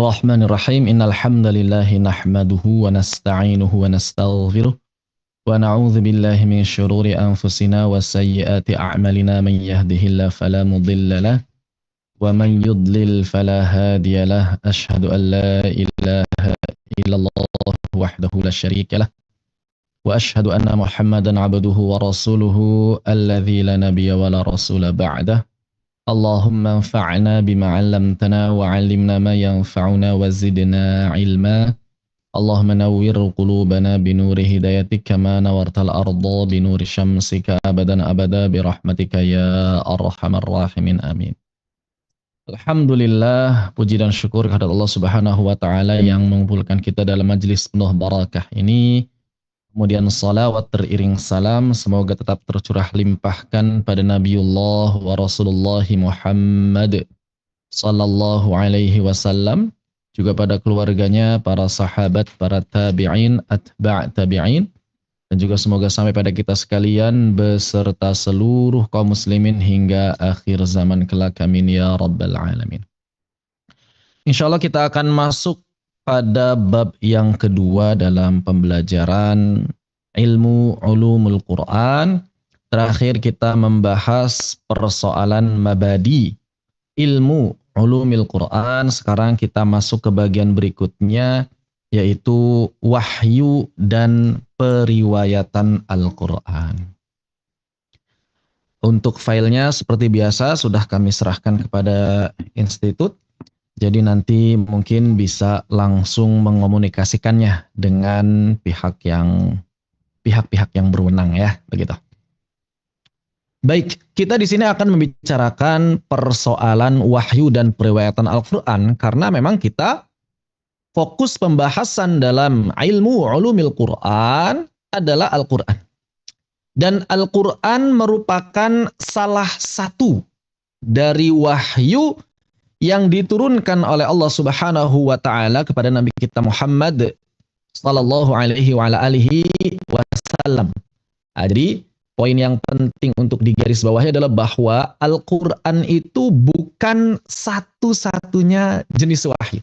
Bismillahirrahmanirrahim. Innal hamdalillah nahmaduhu wa nasta'inuhu wa nastaghfiruh wa na'udzu billahi min syururi anfusina wa sayyiati a'malina man yahdihillahu fala mudilla lahu wa man yudlil fala hadiya lahu. Asyhadu an la ilaha illallah wahdahu la syarika lahu wa asyhadu anna Muhammadan 'abduhu wa rasuluhu alladzi la nabiyya wa la rasula ba'dahu. Allahumma anfa'na bima 'allamtana wa 'allimna ma yanfa'una wa zidna 'ilma. Allahumma nawwir qulubana binuri hidayatika kama nawartal arda binuri syamsika abadan abada birahmatika ya arhamar rahimin amin. Alhamdulillah, puji dan syukur kehadirat Allah Subhanahu wa taala yang mengumpulkan kita dalam majlis penuh barakah ini. Kemudian salawat teriring salam semoga tetap tercurah limpahkan pada Nabiullah wa Rasulullah Muhammad sallallahu alaihi wasallam, juga pada keluarganya, para sahabat, para tabi'in, atba' tabi'in, dan juga semoga sampai pada kita sekalian beserta seluruh kaum muslimin hingga akhir zaman kelak, amin ya rabbal alamin. Insyaallah kita akan masuk pada bab yang kedua dalam pembelajaran ilmu ulumul Quran. Terakhir kita membahas persoalan mabadi ilmu ulumul Quran. Sekarang kita masuk ke bagian berikutnya, yaitu wahyu dan periwayatan Al-Quran. Untuk filenya seperti biasa sudah kami serahkan kepada institut. Jadi nanti mungkin bisa langsung mengomunikasikannya dengan pihak-pihak yang berwenang ya, begitu. Baik, kita di sini akan membicarakan persoalan wahyu dan periwayatan Al-Qur'an karena memang kita fokus pembahasan dalam ilmu ulumil Qur'an adalah Al-Qur'an. Dan Al-Qur'an merupakan salah satu dari wahyu yang diturunkan oleh Allah Subhanahu wa taala kepada Nabi kita Muhammad sallallahu alaihi wa alihi wasallam. Jadi, poin yang penting untuk digarisbawahi adalah bahwa Al-Qur'an itu bukan satu-satunya jenis wahyu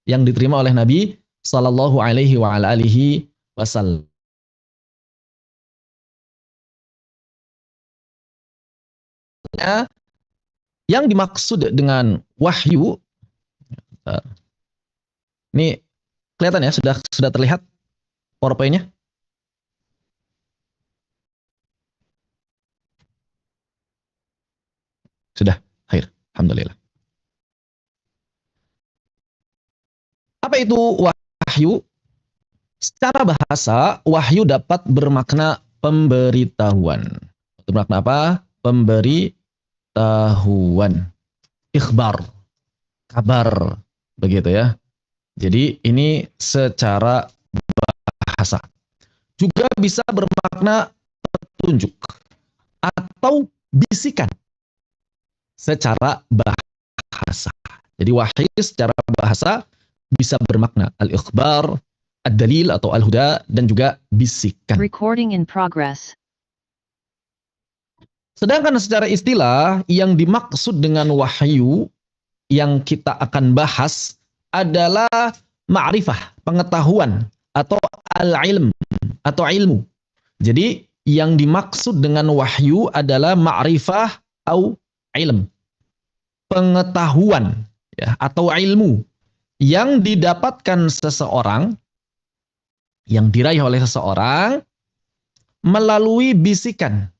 yang diterima oleh Nabi sallallahu alaihi wa alihi wasallam. Yang dimaksud dengan wahyu, ini kelihatan ya, sudah terlihat PowerPoint-nya? Sudah, khair, alhamdulillah. Apa itu wahyu? Secara bahasa, wahyu dapat bermakna pemberitahuan. Bermakna apa? Pemberitahuan, ikhbar, kabar, begitu ya. Jadi ini secara bahasa. Juga bisa bermakna petunjuk atau bisikan secara bahasa. Jadi wahyu secara bahasa bisa bermakna al-ikhbar, ad-dalil atau al-huda, dan juga bisikan. Recording in progress. Sedangkan secara istilah yang dimaksud dengan wahyu yang kita akan bahas adalah ma'rifah, pengetahuan, atau al-ilm, atau ilmu. Jadi yang dimaksud dengan wahyu adalah ma'rifah atau ilm, pengetahuan ya, atau ilmu yang didapatkan seseorang, yang diraih oleh seseorang melalui bisikan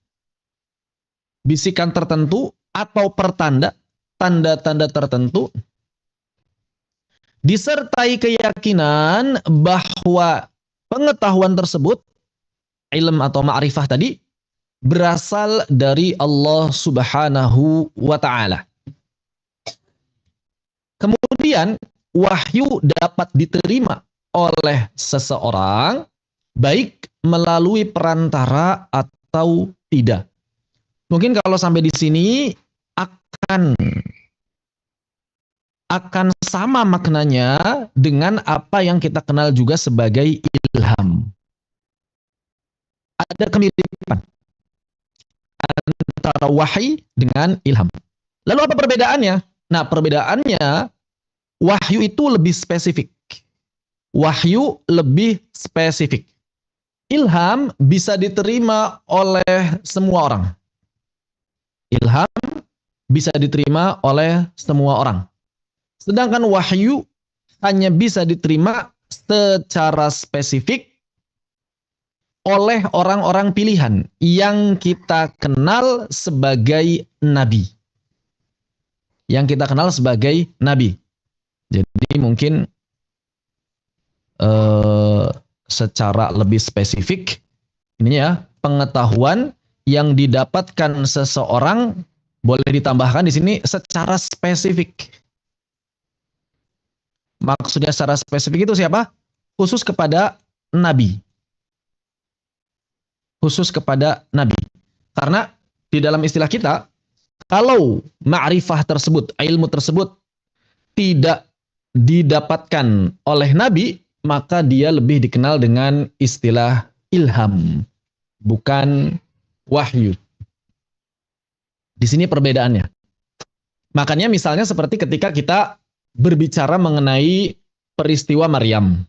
tertentu atau pertanda, tanda-tanda tertentu, disertai keyakinan bahwa pengetahuan tersebut, ilm atau ma'rifah tadi, berasal dari Allah Subhanahu wa ta'ala. Kemudian, wahyu dapat diterima oleh seseorang, baik melalui perantara atau tidak. Mungkin kalau sampai di sini akan sama maknanya dengan apa yang kita kenal juga sebagai ilham. Ada kemiripan antara wahyu dengan ilham. Lalu apa perbedaannya? Nah, perbedaannya Wahyu itu lebih spesifik. Wahyu lebih spesifik. Ilham bisa diterima oleh semua orang. Ilham bisa diterima oleh semua orang. Sedangkan wahyu hanya bisa diterima secara spesifik oleh orang-orang pilihan yang kita kenal sebagai nabi. Yang kita kenal sebagai nabi. Jadi mungkin secara lebih spesifik ini ya, pengetahuan yang didapatkan seseorang boleh ditambahkan di sini secara spesifik. Maksudnya secara spesifik itu siapa? Khusus kepada nabi. Khusus kepada nabi. Karena di dalam istilah kita, kalau ma'rifah tersebut, ilmu tersebut tidak didapatkan oleh nabi, maka dia lebih dikenal dengan istilah ilham, bukan wahyu. Di sini perbedaannya. Makanya misalnya seperti ketika kita berbicara mengenai peristiwa Maryam.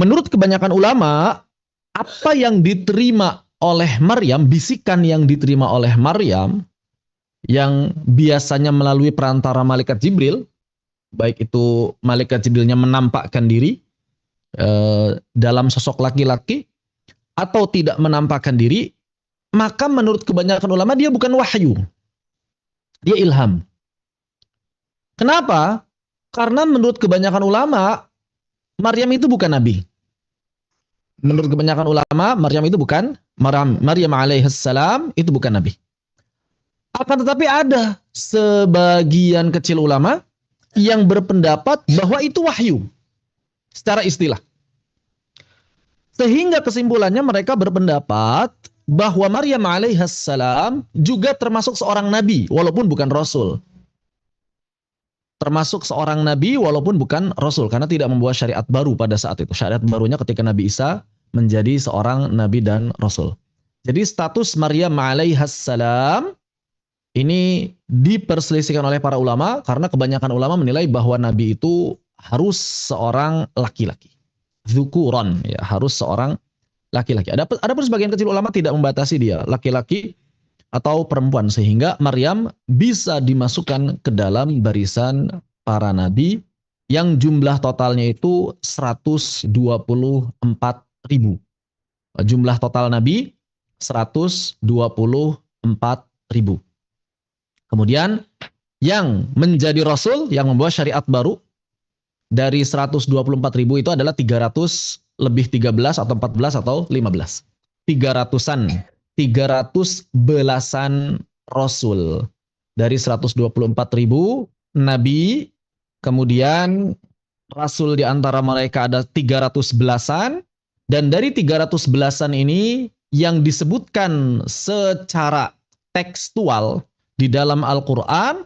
Menurut kebanyakan ulama, apa yang diterima oleh Maryam, bisikan yang diterima oleh Maryam, yang biasanya melalui perantara malaikat Jibril, baik itu malaikat Jibrilnya menampakkan diri dalam sosok laki-laki, atau tidak menampakkan diri, maka menurut kebanyakan ulama dia bukan wahyu. Dia ilham. Kenapa? Karena menurut kebanyakan ulama, Maryam itu bukan nabi. Menurut kebanyakan ulama, Maryam itu bukan, Maryam alaihissalam itu bukan nabi. Akan tetapi ada sebagian kecil ulama yang berpendapat bahwa itu wahyu secara istilah. Sehingga kesimpulannya mereka berpendapat bahwa Maryam alaihissalam juga termasuk seorang nabi walaupun bukan rasul. Termasuk seorang nabi walaupun bukan rasul, karena tidak membawa syariat baru pada saat itu. Syariat barunya ketika Nabi Isa menjadi seorang nabi dan rasul. Jadi status Maryam alaihissalam ini diperselisihkan oleh para ulama karena kebanyakan ulama menilai bahwa nabi itu harus seorang laki-laki. Dzukuran, ya, harus seorang laki-laki. Adapun sebagian kecil ulama tidak membatasi dia laki-laki atau perempuan, sehingga Maryam bisa dimasukkan ke dalam barisan para nabi yang jumlah totalnya itu 124.000. Jumlah total nabi 124.000. Kemudian yang menjadi rasul, yang membawa syariat baru dari 124.000 itu adalah 300 lebih 13 atau 14 atau 15. 300-an. 300 belasan rasul. Dari 124.000 nabi, kemudian rasul di antara mereka ada 300 belasan, dan dari 300 belasan ini yang disebutkan secara tekstual di dalam Al-Quran,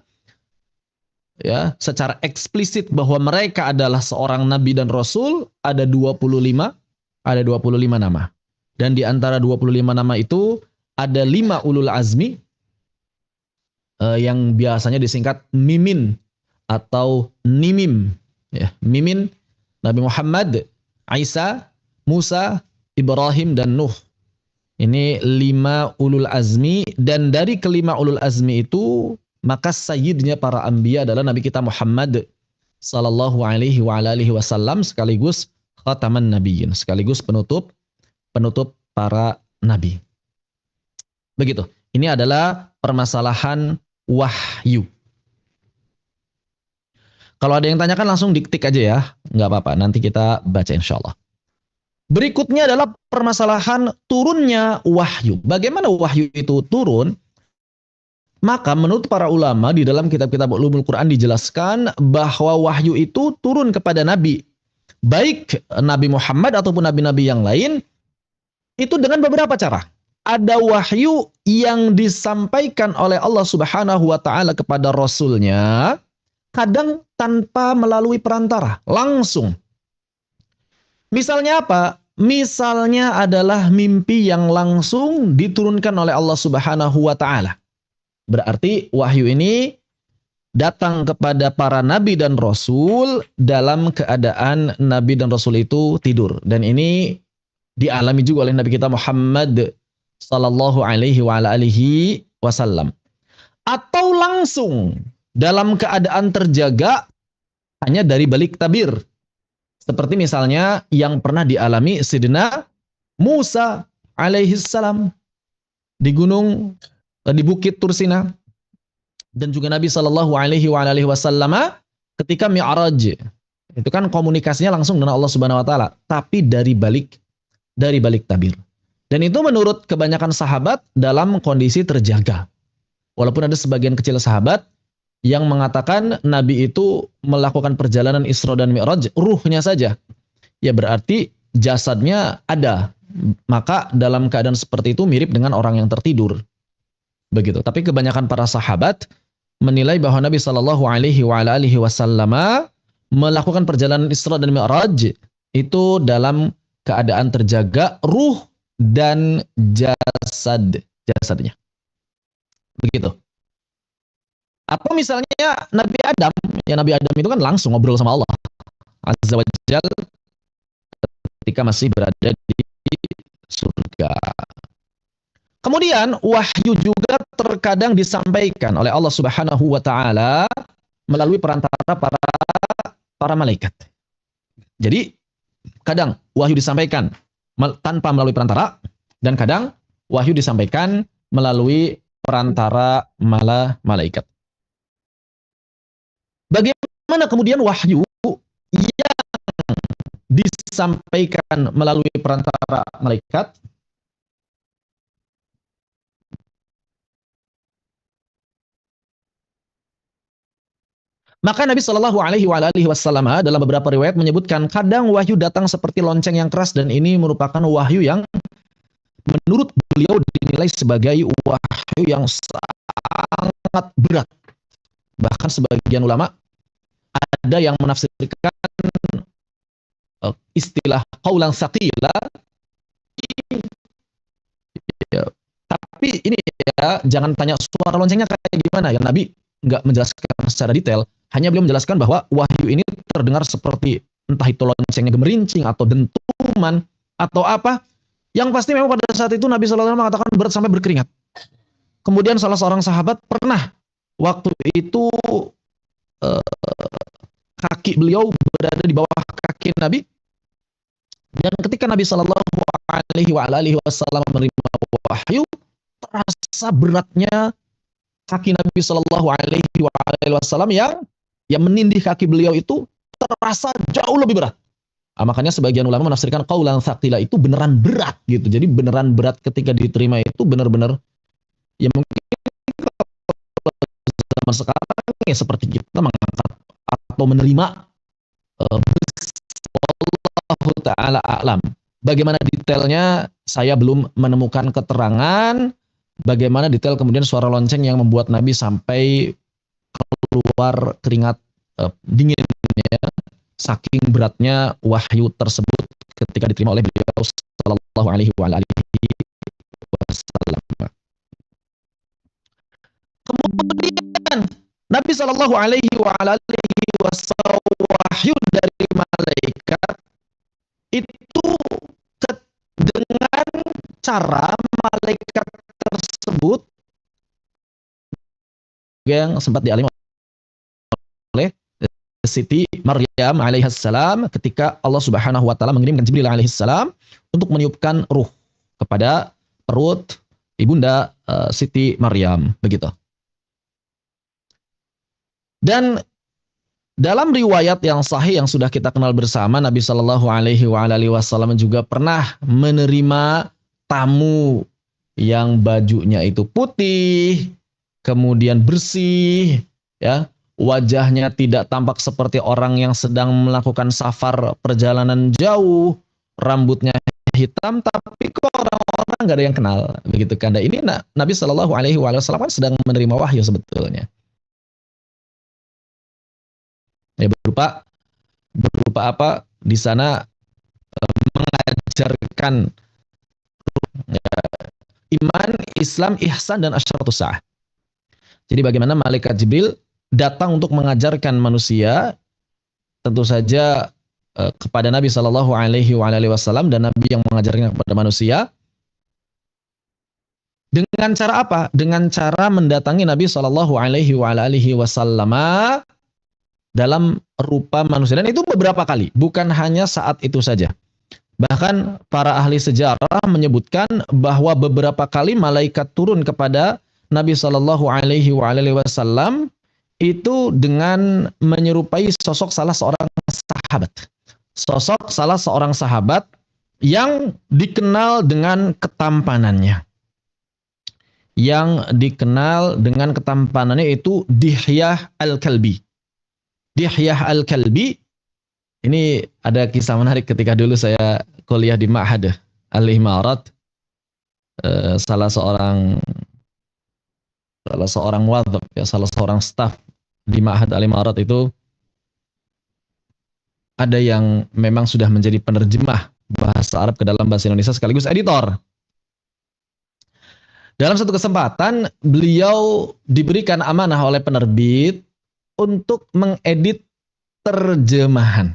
ya, secara eksplisit bahwa mereka adalah seorang nabi dan rasul, ada 25 nama. Dan di antara 25 nama itu ada 5 ulul azmi yang biasanya disingkat mimin atau nimim, ya, mimin, Nabi Muhammad, Isa, Musa, Ibrahim dan Nuh. Ini 5 ulul azmi, dan dari kelima ulul azmi itu maka sayyidnya para anbiya adalah Nabi kita Muhammad sallallahu alaihi wa alihi wasallam, sekaligus khataman nabiyyin, sekaligus penutup para nabi. Begitu. Ini adalah permasalahan wahyu. Kalau ada yang tanyakan langsung diketik aja ya, nggak apa-apa. Nanti kita baca insya Allah. Berikutnya adalah permasalahan turunnya wahyu. Bagaimana wahyu itu turun? Maka menurut para ulama di dalam kitab-kitab ulumul Quran dijelaskan bahwa wahyu itu turun kepada nabi, baik Nabi Muhammad ataupun nabi-nabi yang lain, itu dengan beberapa cara. Ada wahyu yang disampaikan oleh Allah Subhanahu wa taala kepada rasulnya, kadang tanpa melalui perantara, langsung. Misalnya apa? Misalnya adalah mimpi yang langsung diturunkan oleh Allah Subhanahu wa taala. Berarti wahyu ini datang kepada para nabi dan rasul dalam keadaan nabi dan rasul itu tidur. Dan ini dialami juga oleh Nabi kita Muhammad sallallahu alaihi wa alihi wasallam. Atau langsung dalam keadaan terjaga hanya dari balik tabir. Seperti misalnya yang pernah dialami Sidina Musa alaihi salam di gunung, di bukit Tursina. Dan juga Nabi sallallahu alaihi wa alihi wasallam ketika Mi'raj. Itu kan komunikasinya langsung dengan Allah Subhanahu wa taala, tapi dari balik tabir. Dan itu menurut kebanyakan sahabat dalam kondisi terjaga. Walaupun ada sebagian kecil sahabat yang mengatakan Nabi itu melakukan perjalanan Isra dan Mi'raj, ruhnya saja. Ya berarti jasadnya ada. Maka dalam keadaan seperti itu mirip dengan orang yang tertidur. Begitu. Tapi kebanyakan para sahabat menilai bahwa Nabi Shallallahu Alaihi Wasallam melakukan perjalanan Isra dan Mi'raj itu dalam keadaan terjaga ruh dan jasadnya. Begitu. Atau misalnya Nabi Adam, ya Nabi Adam itu kan langsung ngobrol sama Allah Azza wa Jalla ketika masih berada di surga. Kemudian wahyu juga terkadang disampaikan oleh Allah Subhanahu wa taala melalui perantara para malaikat. Jadi kadang wahyu disampaikan tanpa melalui perantara dan kadang wahyu disampaikan melalui perantara malaikat. Bagaimana kemudian wahyu yang disampaikan melalui perantara malaikat? Maka Nabi Shallallahu Alaihi Wasallam dalam beberapa riwayat menyebutkan kadang wahyu datang seperti lonceng yang keras dan ini merupakan wahyu yang menurut beliau dinilai sebagai wahyu yang sangat berat. Bahkan sebagian ulama ada yang menafsirkan istilah qaulan tsaqila. Ya, tapi ini ya jangan tanya suara loncengnya kayak gimana ya, Nabi nggak menjelaskan secara detail, hanya beliau menjelaskan bahwa wahyu ini terdengar seperti entah itu loncengnya gemerincing atau dentuman atau apa. Yang pasti memang pada saat itu Nabi SAW mengatakan berat sampai berkeringat. Kemudian salah seorang sahabat pernah waktu itu kaki beliau berada di bawah kaki Nabi, dan ketika Nabi Shallallahu Alaihi Wasallam menerima wahyu, terasa beratnya kaki Nabi Shallallahu Alaihi Wasallam yang menindih kaki beliau itu terasa jauh lebih berat. Makanya sebagian ulama menafsirkan qaulan tsaqila itu beneran berat gitu. Jadi beneran berat ketika diterima itu benar-benar ya mungkin zaman sekarang ya seperti kita mengangkat atau menerima Allah Ta'ala a'lam. Bagaimana detailnya saya belum menemukan keterangan. Bagaimana detail kemudian suara lonceng yang membuat Nabi sampai keluar keringat dingin ya, saking beratnya wahyu tersebut ketika diterima oleh beliau sallallahu alaihi wasallam. Kemudian Nabi sallallahu alaihi wasallam wahyu dari malaikat itu dengan cara malaikat tersebut yang sempat dialami oleh Siti Maryam alaihissalam ketika Allah Subhanahu wa taala mengirimkan Jibril alaihissalam untuk meniupkan ruh kepada perut ibunda Siti Maryam, begitu. Dan dalam riwayat yang sahih yang sudah kita kenal bersama, Nabi Shallallahu Alaihi Wasallam juga pernah menerima tamu yang bajunya itu putih, kemudian bersih, ya, wajahnya tidak tampak seperti orang yang sedang melakukan safar perjalanan jauh, rambutnya hitam, tapi kok orang-orang nggak ada yang kenal, begitu kan? Dan ini Nabi Shallallahu Alaihi Wasallam kan sedang menerima wahyu sebetulnya. Ya, berupa apa di sana mengajarkan ya, iman, Islam, ihsan dan asyaratus sa'ah. Jadi bagaimana malaikat Jibril datang untuk mengajarkan manusia, tentu saja kepada Nabi Shallallahu Alaihi Wasallam, dan Nabi yang mengajarkan kepada manusia. Dengan cara apa? Dengan cara mendatangi Nabi Shallallahu Alaihi Wasallam dalam rupa manusia, dan itu beberapa kali, bukan hanya saat itu saja. Bahkan para ahli sejarah menyebutkan bahwa beberapa kali malaikat turun kepada Nabi Shallallahu Alaihi Wasallam itu dengan menyerupai sosok salah seorang sahabat. Sosok salah seorang sahabat yang dikenal dengan ketampanannya. Yang dikenal dengan ketampanannya itu Dihyah Al-Kalbi. Dihyah Al-Kalbi, ini ada kisah menarik ketika dulu saya kuliah di Ma'had Al-Imarat. Salah seorang wadhab, ya, salah seorang staf di Ma'had Al-Imarat itu ada yang memang sudah menjadi penerjemah bahasa Arab ke dalam bahasa Indonesia sekaligus editor. Dalam satu kesempatan beliau diberikan amanah oleh penerbit untuk mengedit terjemahan.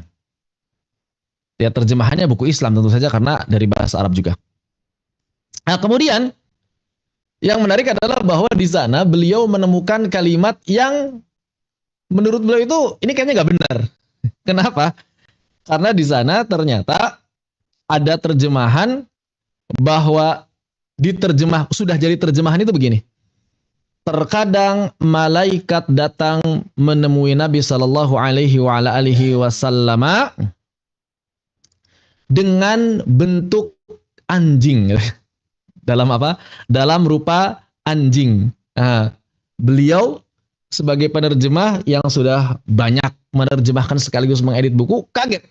Ya, terjemahannya buku Islam tentu saja karena dari bahasa Arab juga. Nah, kemudian yang menarik adalah bahwa di sana beliau menemukan kalimat yang menurut beliau itu ini kayaknya nggak benar. Kenapa? Karena di sana ternyata ada terjemahan bahwa sudah jadi terjemahan itu begini. Terkadang malaikat datang menemui Nabi Shallallahu Alaihi Wasallam dengan bentuk anjing. Dalam apa? Dalam rupa anjing. Nah, beliau sebagai penerjemah yang sudah banyak menerjemahkan sekaligus mengedit buku, kaget.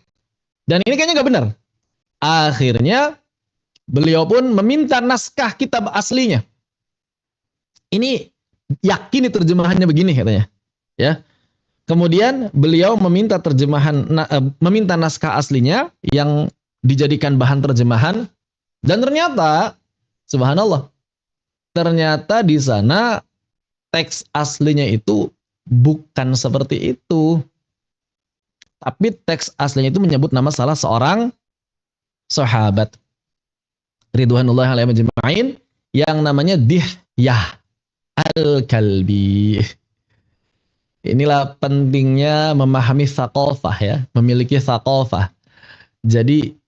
Dan ini kayaknya nggak benar. Akhirnya beliau pun meminta naskah kitab aslinya. Ini yakin terjemahannya begini katanya. Ya. Kemudian beliau meminta meminta naskah aslinya yang dijadikan bahan terjemahan, dan ternyata subhanallah, ternyata di sana teks aslinya itu bukan seperti itu. Tapi teks aslinya itu menyebut nama salah seorang sahabat ridwanullah alaihi majma'in yang namanya Dihyah Al-Kalbi. Inilah pentingnya memahami thaqafah, ya, memiliki thaqafah. Jadi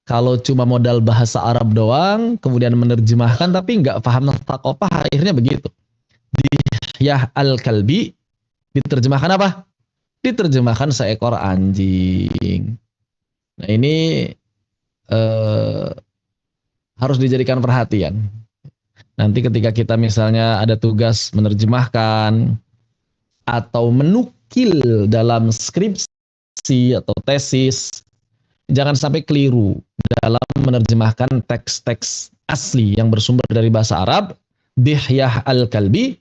kalau cuma modal bahasa Arab doang, kemudian menerjemahkan tapi nggak paham thaqafah, akhirnya begitu. Dihyah Al-Kalbi diterjemahkan apa? Diterjemahkan seekor anjing. Nah, ini harus dijadikan perhatian. Nanti ketika kita misalnya ada tugas menerjemahkan atau menukil dalam skripsi atau tesis, jangan sampai keliru dalam menerjemahkan teks-teks asli yang bersumber dari bahasa Arab, Dihyah Al-Kalbi,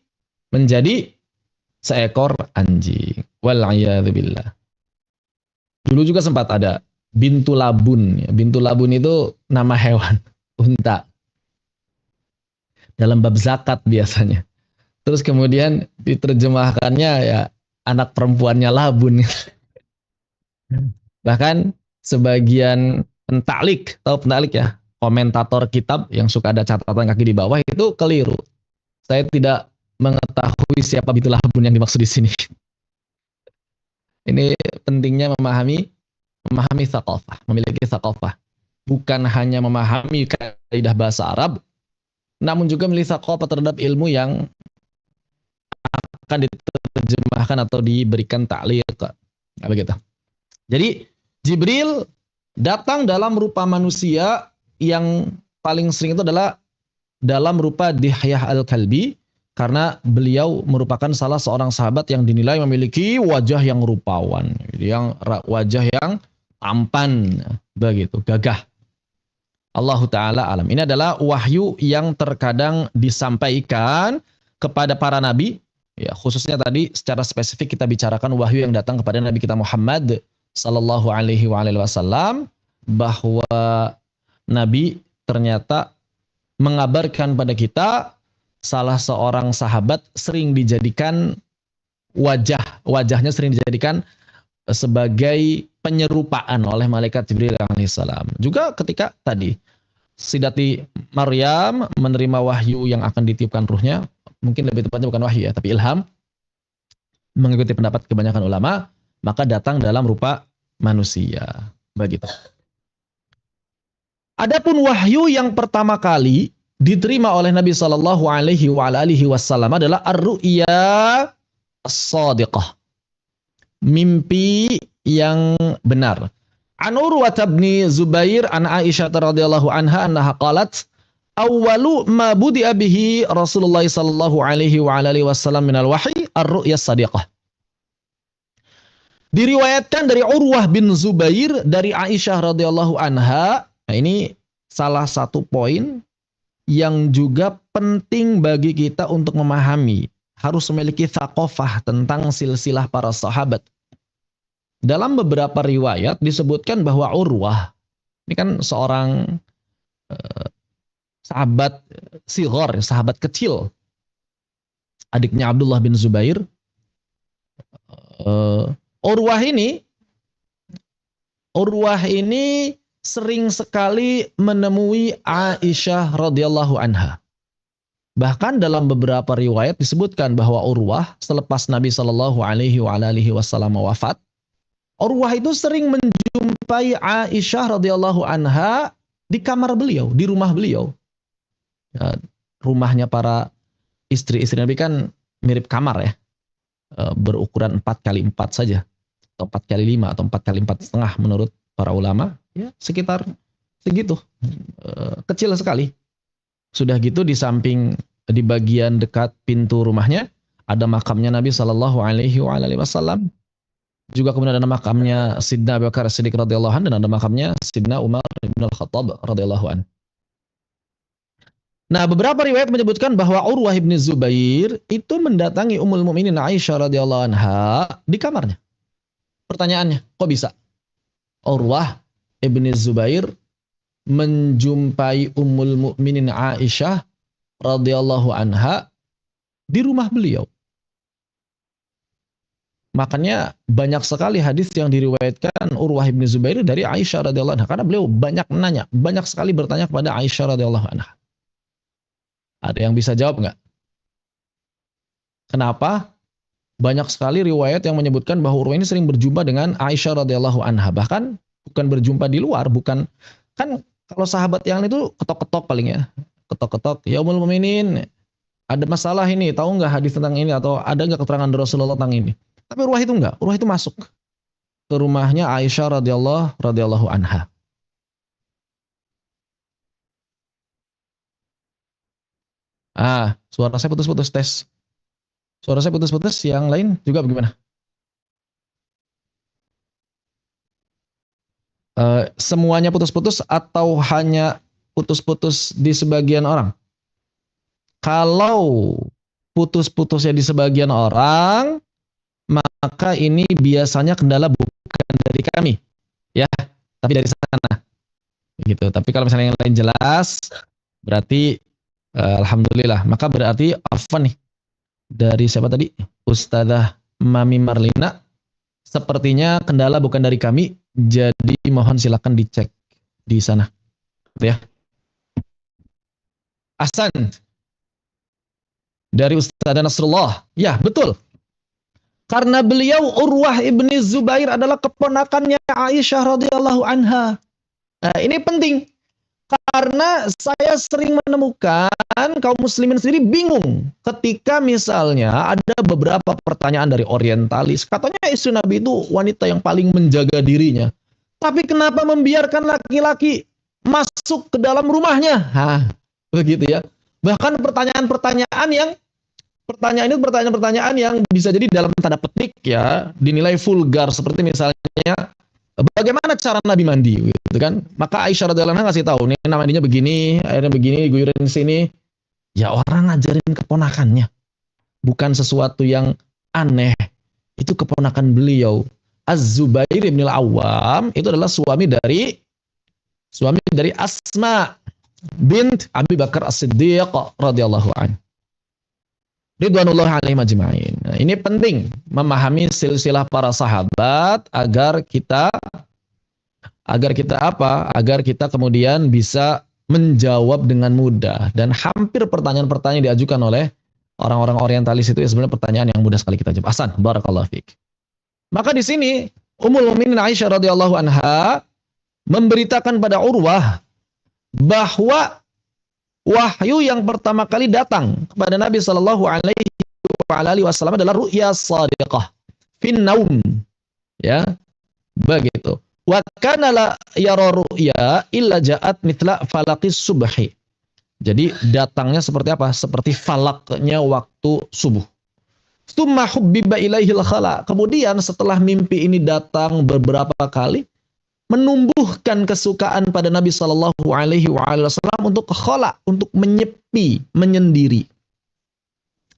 menjadi seekor anjing. Wal'iyadzubillah. Dulu juga sempat ada Bintu Labun. Bintu Labun itu nama hewan, unta. Dalam bab zakat biasanya. Terus kemudian diterjemahkannya ya anak perempuannya Labun. Bahkan sebagian pentaklik, tahu pentaklik ya, komentator kitab yang suka ada catatan kaki di bawah itu keliru. Saya tidak mengetahui siapa Bintu Labun yang dimaksud di sini. Ini pentingnya memahami thaqafah, memiliki thaqafah. Bukan hanya memahami kaidah bahasa Arab, namun juga memiliki thaqafah terhadap ilmu yang akan diterjemahkan atau diberikan ta'liq. Nah, begitu. Jadi Jibril datang dalam rupa manusia, yang paling sering itu adalah dalam rupa Dihyah Al-Kalbi, karena beliau merupakan salah seorang sahabat yang dinilai memiliki wajah yang rupawan, wajah yang tampan, begitu, gagah. Allah Ta'ala alam. Ini adalah wahyu yang terkadang disampaikan kepada para nabi, ya, khususnya tadi secara spesifik kita bicarakan wahyu yang datang kepada Nabi kita Muhammad Sallallahu Alaihi Wasallam, bahwa Nabi ternyata mengabarkan pada kita salah seorang sahabat sering dijadikan wajahnya sering dijadikan sebagai penyerupaan oleh malaikat Jibril alaihissalam. Juga ketika tadi Sidati Maryam menerima wahyu yang akan ditiupkan ruhnya, mungkin lebih tepatnya bukan wahyu ya, tapi ilham, mengikuti pendapat kebanyakan ulama, maka datang dalam rupa manusia. Begitu. Adapun wahyu yang pertama kali diterima oleh Nabi Shallallahu Alaihi Wasallam adalah ar-ru'ya as-sadiqah, mimpi yang benar. An Urwah bin Zubair an Aisyah radhiyallahu anha annaha qalat awwalu ma budi'a bihi Rasulullah sallallahu alaihi wasallam minal wahyi ar-ru'ya as-sadiqah. Diriwayatkan dari Urwah bin Zubair dari Aisyah radhiyallahu anha. Nah, ini salah satu poin yang juga penting bagi kita untuk memahami. Harus memiliki thaqafah tentang silsilah para sahabat. Dalam beberapa riwayat disebutkan bahwa Urwah, ini kan seorang sahabat sighar, sahabat kecil, adiknya Abdullah bin Zubair. Urwah ini sering sekali menemui Aisyah radhiyallahu anha. Bahkan dalam beberapa riwayat disebutkan bahwa Urwah selepas Nabi Shallallahu Alaihi Wasallam wafat, Urwah itu sering menjumpai Aisyah radhiyallahu anha di kamar beliau, di rumah beliau. Ya, rumahnya para istri-istri Nabi kan mirip kamar ya, berukuran 4x4 saja, atau 4x5 atau 4x4,5 menurut para ulama, ya sekitar segitu, kecil sekali. Sudah gitu di samping, di bagian dekat pintu rumahnya ada makamnya Nabi Shallallahu Alaihi Wasallam. Juga kemudian ada makamnya Sidna Abu Bakar Siddiq radhiyallahu anhu dan ada makamnya Sidna Umar bin Al-Khattab radhiyallahu anhu. Nah, beberapa riwayat menyebutkan bahwa Urwah bin Zubair itu mendatangi Ummul Mukminin Aisyah radhiyallahu anha di kamarnya. Pertanyaannya, kok bisa Urwah bin Zubair menjumpai Ummul Mukminin Aisyah radhiyallahu anha di rumah beliau? Makanya banyak sekali hadis yang diriwayatkan Urwah bin Zubair dari Aisyah radhiyallahu anha, karena beliau banyak nanya, banyak sekali bertanya kepada Aisyah radhiyallahu anha. Ada yang bisa jawab nggak? Kenapa? Banyak sekali riwayat yang menyebutkan bahwa Urwah ini sering berjumpa dengan Aisyah radhiyallahu anha, bahkan bukan berjumpa di luar, bukan, kan kalau sahabat yang itu ketok-ketok paling ya, ketok-ketok, ya Ummul Mukminin, ada masalah ini, tahu nggak hadis tentang ini, atau ada nggak keterangan dari Rasulullah tentang ini? Tapi Urwah itu enggak. Urwah itu masuk ke rumahnya Aisyah radhiyallahu anha. Suara saya putus-putus, tes. Suara saya putus-putus, yang lain juga bagaimana? Semuanya putus-putus atau hanya putus-putus di sebagian orang? Kalau putus-putusnya di sebagian orang, maka ini biasanya kendala bukan dari kami, ya, tapi dari sana, gitu. Tapi kalau misalnya yang lain jelas, berarti alhamdulillah. Maka berarti apa nih? Dari siapa tadi? Ustadzah Mami Marlina. Sepertinya kendala bukan dari kami, jadi mohon silakan dicek di sana, ya. Ahsan. Dari Ustadzah Nasrullah. Ya, betul. Karena beliau Urwah ibni Zubair adalah keponakannya Aisyah radhiyallahu anha. Nah, ini penting. Karena saya sering menemukan kaum muslimin sendiri bingung ketika misalnya ada beberapa pertanyaan dari orientalis. Katanya istri Nabi itu wanita yang paling menjaga dirinya. Tapi kenapa membiarkan laki-laki masuk ke dalam rumahnya? Begitu ya. Bahkan pertanyaan-pertanyaan ini pertanyaan-pertanyaan yang bisa jadi dalam tanda petik ya dinilai vulgar, seperti misalnya bagaimana cara Nabi mandi gitu kan. Maka Aisyah radhiyallahu anha ngasih tahu nih, nama mandinya begini, airnya begini, guyurin di sini. Ya orang ngajarin keponakannya. Bukan sesuatu yang aneh. Itu keponakan beliau. Az-Zubair bin Al-Awwam itu adalah suami dari Asma bint Abi Bakar As-Siddiq radhiyallahu anhu. ridwanullah alaihim ajma'in. Nah, ini penting memahami silsilah para sahabat agar kita apa? Agar kita kemudian bisa menjawab dengan mudah, dan hampir pertanyaan-pertanyaan yang diajukan oleh orang-orang orientalis itu sebenarnya pertanyaan yang mudah sekali kita jawab. Ahsan, barakallahu fiik. Maka di sini Ummul Mukminin Aisyah radhiyallahu anha memberitakan pada Urwah bahwa wahyu yang pertama kali datang kepada Nabi sallallahu alaihi wasallam adalah ru'ya shadiqah fin naum, ya, begitu. Wa kana la yara ru'ya illa ja'at mithla falaqis subhi. Jadi datangnya seperti apa? Seperti falaknya waktu subuh. Tsumma hubbiba ilaihil khala. Kemudian setelah mimpi ini datang beberapa kali, menumbuhkan kesukaan pada Nabi sallallahu alaihi wasallam untuk khala, untuk menyepi, menyendiri.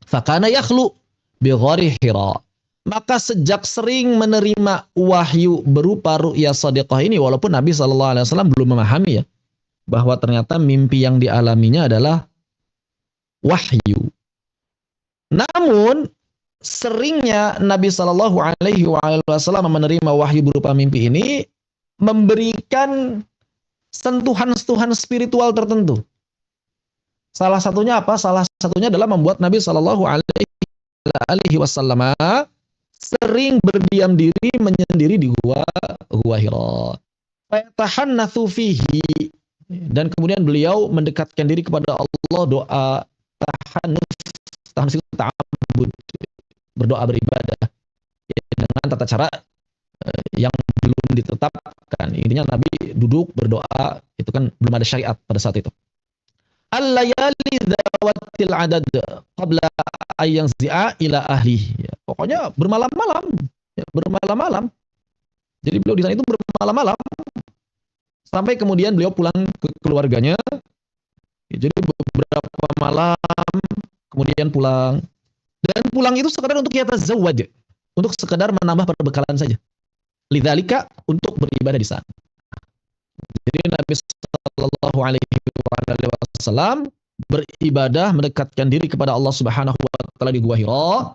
Fakana yakhlu bi ghari Hira. Maka sejak sering menerima wahyu berupa ru'ya shadiqah ini, walaupun Nabi sallallahu alaihi wasallam belum memahami ya bahwa ternyata mimpi yang dialaminya adalah wahyu. Namun seringnya Nabi sallallahu alaihi wasallam menerima wahyu berupa mimpi ini memberikan sentuhan-sentuhan spiritual tertentu. Salah satunya apa? Salah satunya adalah membuat Nabi sallallahu alaihi wasallam sering berdiam diri, menyendiri di gua Hira. Fayatahannatsu fihi, dan kemudian beliau mendekatkan diri kepada Allah, doa tahannus itu ta'abbud, berdoa beribadah ya, dengan tata cara yang belum ditetapkan. Intinya Nabi duduk berdoa, itu kan belum ada syariat pada saat itu. Al-layali dzawatil adad qabla ayyanzi'a ila ahli. Ya, pokoknya bermalam-malam, ya, bermalam-malam. Jadi beliau di sana itu bermalam-malam sampai kemudian beliau pulang ke keluarganya. Ya, jadi beberapa malam kemudian pulang, dan pulang itu sekedar untuk yatazawwaj, untuk sekedar menambah perbekalan saja. Lidzalika, untuk beribadah di sana. Jadi Nabi sallallahu alaihi wasallam beribadah, mendekatkan diri kepada Allah Subhanahu wa taala di Gua Hira.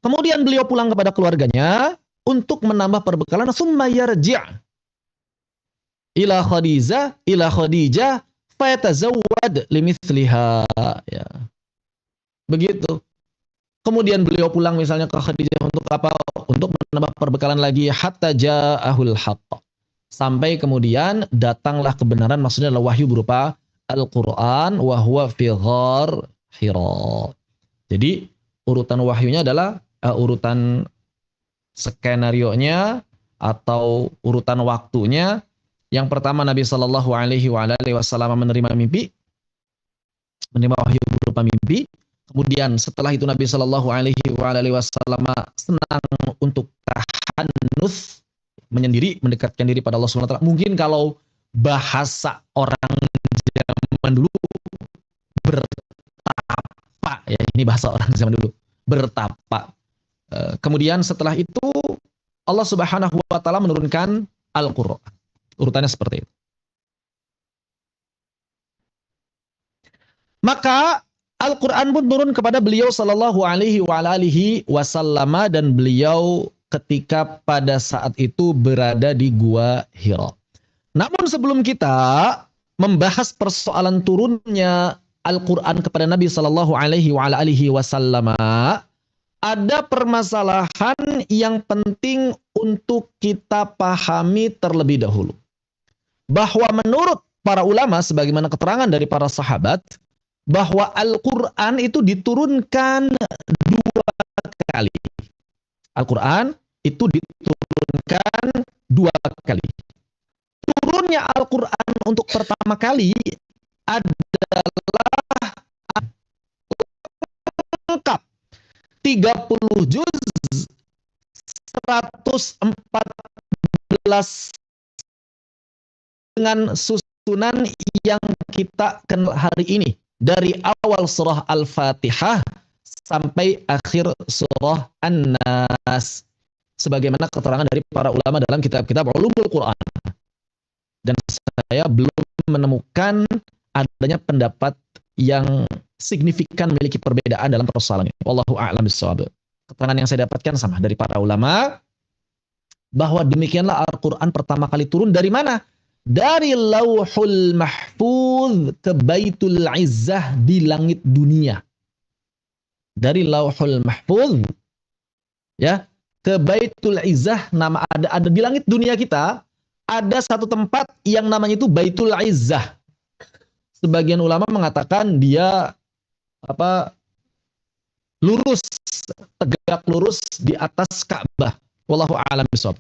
Kemudian beliau pulang kepada keluarganya untuk menambah perbekalan. Tsumma yarji' ila Khadijah fayatazawwad limithliha, ya. Begitu. Kemudian beliau pulang misalnya ke Khadijah untuk apa? Untuk menambah perbekalan lagi, hatta ja'ahul haqq. Sampai kemudian datanglah kebenaran, maksudnya adalah wahyu berupa Al-Qur'an, wa huwa fi ghar Hira. Jadi urutan wahyunya adalah urutan skenarionya atau urutan waktunya. Yang pertama Nabi sallallahu alaihi wasallam menerima mimpi, menerima wahyu berupa mimpi. Kemudian setelah itu Nabi sallallahu alaihi wasallam senang untuk tahannus, menyendiri, mendekatkan diri pada Allah Subhanahu wa taala. Mungkin kalau bahasa orang zaman dulu, bertapa, ya, ini bahasa orang zaman dulu, bertapa. Kemudian setelah itu Allah Subhanahu wa taala menurunkan Al-Qur'an. Urutannya seperti itu. Maka Al-Quran pun turun kepada beliau sallallahu alaihi wasallam, dan beliau ketika pada saat itu berada di Gua Hira. Namun sebelum kita membahas persoalan turunnya Al-Quran kepada Nabi sallallahu alaihi wasallam, ada permasalahan yang penting untuk kita pahami terlebih dahulu. Bahwa menurut para ulama, sebagaimana keterangan dari para sahabat, bahwa Al-Quran itu diturunkan 2 kali. Al-Quran itu diturunkan 2 kali. Turunnya Al-Quran untuk pertama kali adalah lengkap 30 juz 114 dengan susunan yang kita kenal hari ini, dari awal surah Al-Fatihah sampai akhir surah An-Nas, sebagaimana keterangan dari para ulama dalam kitab-kitab Ulumul Quran. Dan saya belum menemukan adanya pendapat yang signifikan memiliki perbedaan dalam persoalan ini. Wallahu a'lam bishawab. Keterangan yang saya dapatkan sama dari para ulama bahwa demikianlah Al-Quran pertama kali turun dari mana? Dari Lauhul Mahfuz ke Baitul Izzah di langit dunia. Dari Lauhul Mahfuz ya ke Baitul Izzah, nama ada di langit dunia kita ada satu tempat yang namanya itu Baitul Izzah. Sebagian ulama mengatakan dia lurus, tegak lurus di atas Ka'bah. Wallahu a'lam bishawab.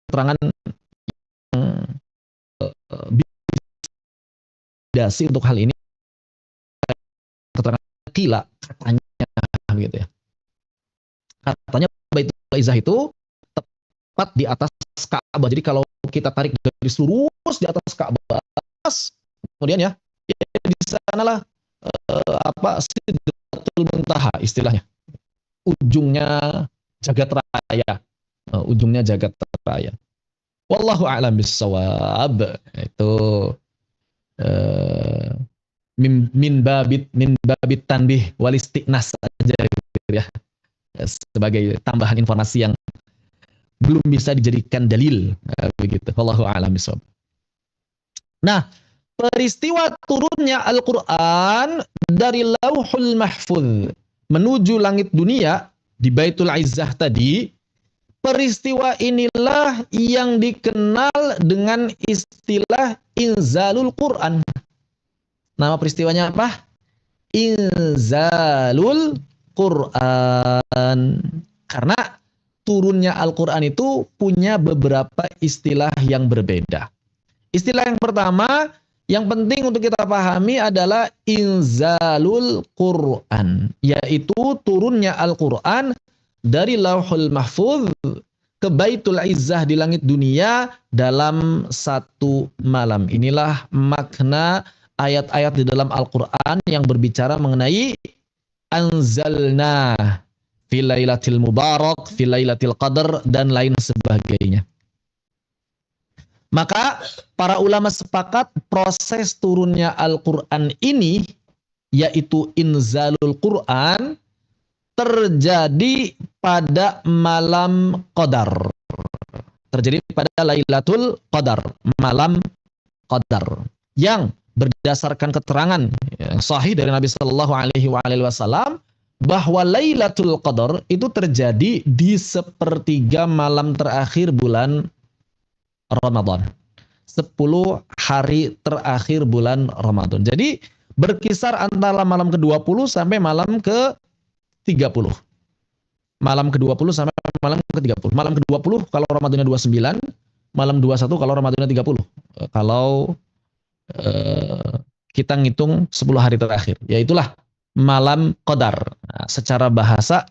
Keterangan biasi untuk hal ini, keterangan kila katanya begitu ya. Katanya Baitul Izzah itu tepat di atas Ka'bah. Jadi kalau kita tarik garis lurus di atas Ka'bah, kemudian ya di sanalah Sidratul Muntaha istilahnya. Ujungnya jagat raya. Ujungnya jagat raya. Wallahu a'lam bissawab. Itu min babit tanbih wal istiqnas saja gitu ya. Sebagai tambahan informasi yang belum bisa dijadikan dalil begitu. Wallahu a'lam bissawab. Nah, peristiwa turunnya Al-Qur'an dari Lauhul Mahfuz menuju langit dunia di Baitul Izzah tadi, peristiwa inilah yang dikenal dengan istilah Inzalul Quran. Nama peristiwanya apa? Inzalul Quran. Karena turunnya Al-Quran itu punya beberapa istilah yang berbeda. Istilah yang pertama, yang penting untuk kita pahami adalah Inzalul Quran, yaitu turunnya Al-Quran dari Lauhul Mahfuz ke Baitul Izzah di langit dunia dalam satu malam. Inilah makna ayat-ayat di dalam Al-Quran yang berbicara mengenai anzalna fil lailatil mubarak, fil lailatil qadar, dan lain sebagainya. Maka para ulama sepakat proses turunnya Al-Quran ini, yaitu Inzalul Quran, terjadi pada malam Qadar. Terjadi pada Lailatul Qadar, malam Qadar. Yang berdasarkan keterangan yang sahih dari Nabi Shallallahu Alaihi Wasallam bahwa Lailatul Qadar itu terjadi di sepertiga malam terakhir bulan Ramadan. 10 hari terakhir bulan Ramadan. Jadi berkisar antara malam ke-20 sampai malam ke-30. Malam ke-20 sampai malam ke-30. Malam ke-20 kalau Ramadannya 29, malam 21 kalau Ramadannya 30. Kalau kita ngitung 10 hari terakhir, yaitulah malam Qadar. Nah, secara bahasa